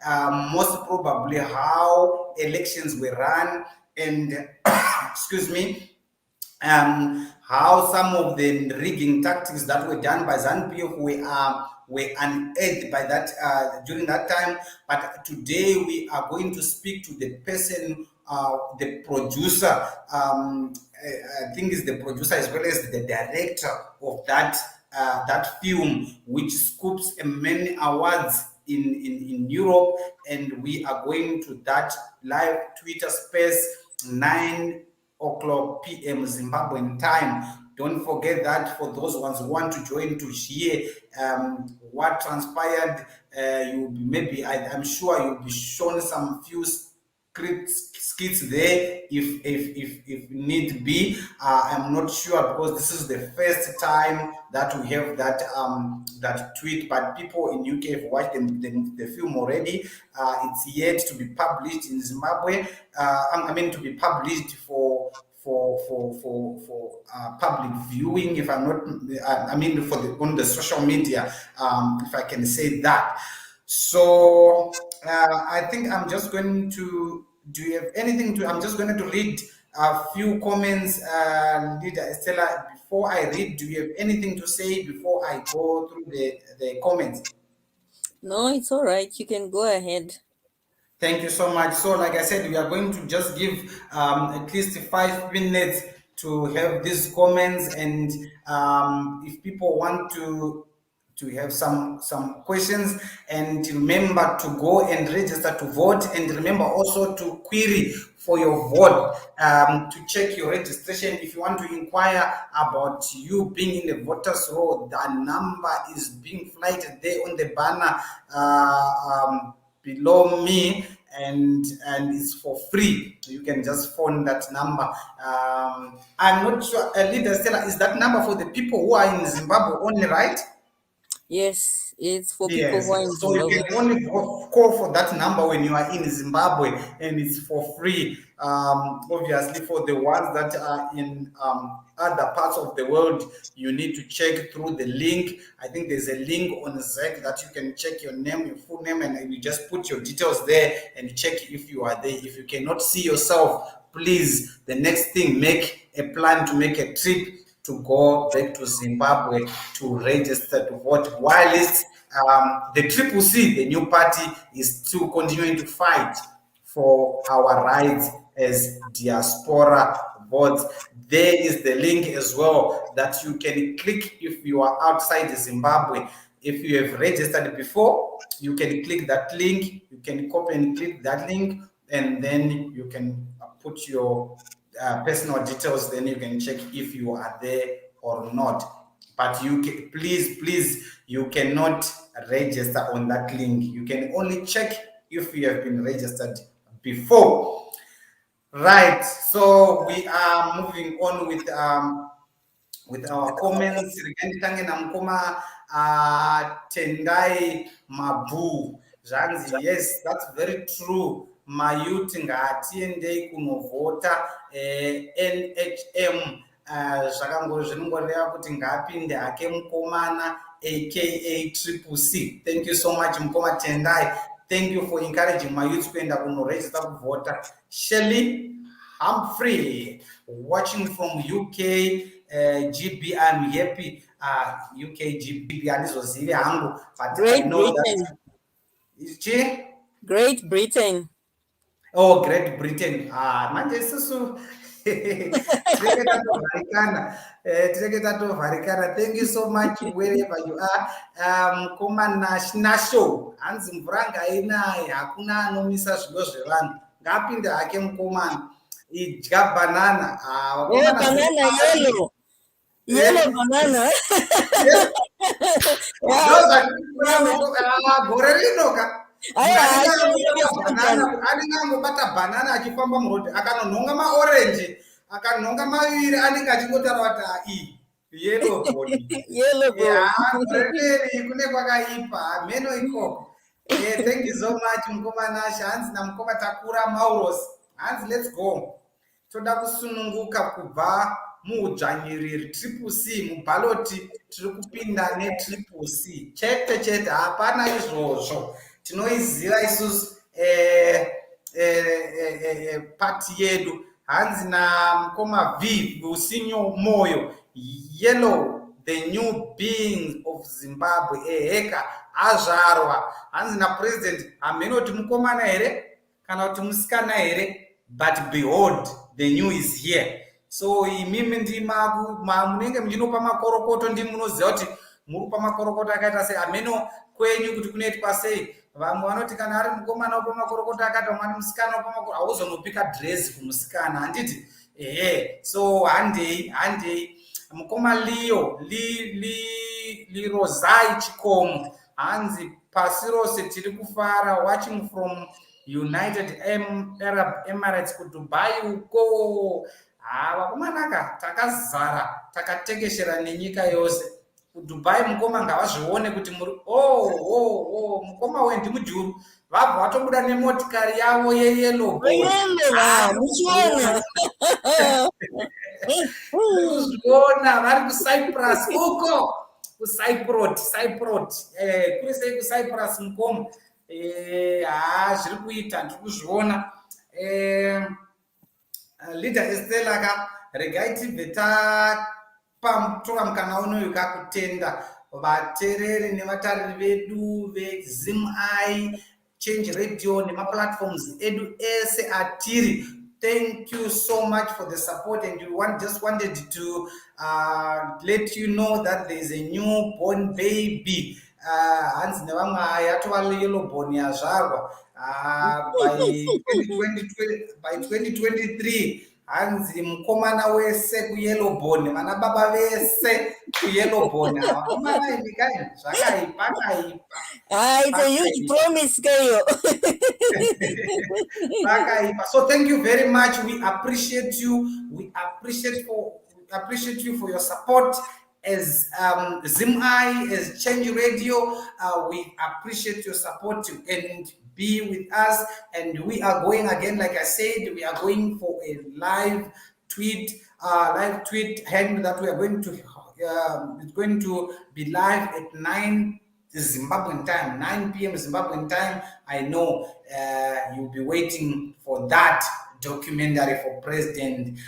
most probably how elections were run and excuse me, how some of the rigging tactics that were done by ZANU-PF were unearthed by that during that time. But today we are going to speak to the person, the producer. I think is the producer as well as the director of that film, which scoops many awards in Europe, and we are going to that live Twitter space 9 o'clock p.m. Zimbabwean time. Don't forget that for those ones who want to join to hear what transpired. I'm sure you'll be shown some few skits there if need be. I'm not sure because this is the first time that we have that tweet, but people in UK have watched the film already. It's yet to be published in Zimbabwe. To be published for public viewing, if I'm not, on the social media, if I can say that. So I think I'm just going to. Do you have anything to? I'm just going to read a few comments, Leader Estella. Before I read, do you have anything to say before I go through the comments? No, it's all right. You can go ahead. Thank you so much. So, like I said, we are going to just give at least 5 minutes to have these comments, and if people want to have some questions, and remember to go and register to vote, and remember also to query for your vote, to check your registration. If you want to inquire about you being in the voters roll, the number is being flighted there on the banner below me, and it's for free. You can just phone that number. I'm not sure, Leader Stella, is that number for the people who are in Zimbabwe only, right? Yes, it's for people Yes, who are in so you Zimbabwe. can only call for that number when you are in Zimbabwe, and it's for free. Obviously, for the ones that are in other parts of the world, you need to check through the link. I think there's a link on ZEC that you can check your name, your full name, and you just put your details there and check if you are there. If you cannot see yourself, please, the next thing, make a plan to make a trip to go back to Zimbabwe to register to vote. Whilst the CCC, the new party, is still continuing to fight for our rights as diaspora votes. There is the link as well that you can click if you are outside Zimbabwe. If you have registered before, you can click that link, you can copy and click that link, and then you can put your personal details, then you can check if you are there or not. But you can, please, you cannot register on that link. You can only check if you have been registered before. Right, so we are moving on with our comments. Tange namkoma Tendai Mabu. Yes, that's very true. Mayuth ngatiendei kunovhota NHM zvinongoreva kuti ngaapinde hake mukomana aka CCC. Thank you so much Mukoma Tendai. Thank you for encouraging my youth kuenda kunoregister kuvhota. Shelley Humphrey, watching from UK, GB, I'm happy. UK GB, andizozivi hangu, but I Great know Britain. that. Great Britain. Oh, Great Britain. Manje isusu tinenge tatovharikana. Thank you so much wherever you are. Mukomana Nasho hanzi mvura ngainayi hakuna anomisa zvido zvevanhu. Ngapinde hake mukomana idya banana. Oh, banana yellow. Yellow banana. Gore rino ka anenge angobata banana achifamba murodhi akanonhonga maorenji akanonhonga maviri anenge achingotaura kuti yellow body goreneri kune kwakaipa mheno ikoko. Thank you so much mukomana hanzi namukoma takura Mauros hanzi let's go. Toda kusununguka kubva muudzvanyiriri triple C mubaloti tiri kupinda netriple C chete hapana izvozvo tinoiziva isusu pati yedu. Hanzi namukoma V Lusinyo Moyo yellow the new being of Zimbabwe eheka azvarwa. Hanzi napresident hamenoti mukomana here kana kuti musikana here, but behold the new is here. So imimi munenge muchinopa makorokoto ndi munoziva kuti muri kupa makorokoto akaita sei. Ameno kwenyu kuti kunoitwa sei. Vamwe vanoti kana ari mukomana upa makorokoto akati mwari musikana upa makorokoto hauzonopika dress kumusikana handiti. So handei mukoma Lirozai Chikomo hanzi pasi rose tiri kufara watching from United Arab Emirates kuDubai uko. Vakomanaka takazara takatekeshera nenyika yose. kuDubai mukoma ngavazvione kuti muri mukoma wendi mujuru vabva vatobuda nemotikari yavo yeyellow kuzviona vari kuCyprus uko kuCyprot kuri sei kuCyprus mukoma. Zviri kuita ndiri kuzviona. Leader Estela ka regai tibve tapamutora mukana unoyu kakutenda vateereri nevatariri vedu veZimI Change Radio nemaplatforms edu ese atiri. Thank you so much for the support, and just wanted to let you know that there is a newborn baby. Hanzi nevamwe yatova yellow born yazvarwa by 2023. Hanzi mukomana wese kuyellow born, vana baba vese kuyellow born. Vakomana imikai zvakaipa. It's a huge promise, Kayo. So thank you very much. We appreciate you. We appreciate you for your support as ZimI, as Change Radio. We appreciate your support and be with us. And we are going again, like I said, we are going for a live tweet hand that we are going to. It's going to be live at 9 Zimbabwean time, 9 p.m. Zimbabwean time. I know you'll be waiting for that documentary for President.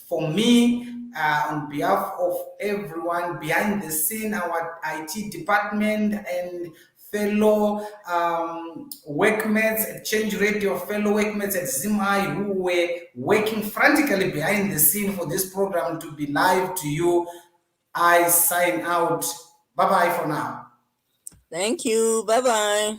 For me, on behalf of everyone behind the scene, our IT department and fellow workmates at Change Radio, fellow workmates at ZimI who were working frantically behind the scene for this program to be live to you, I sign out. Bye-bye for now. Thank you. Bye-bye.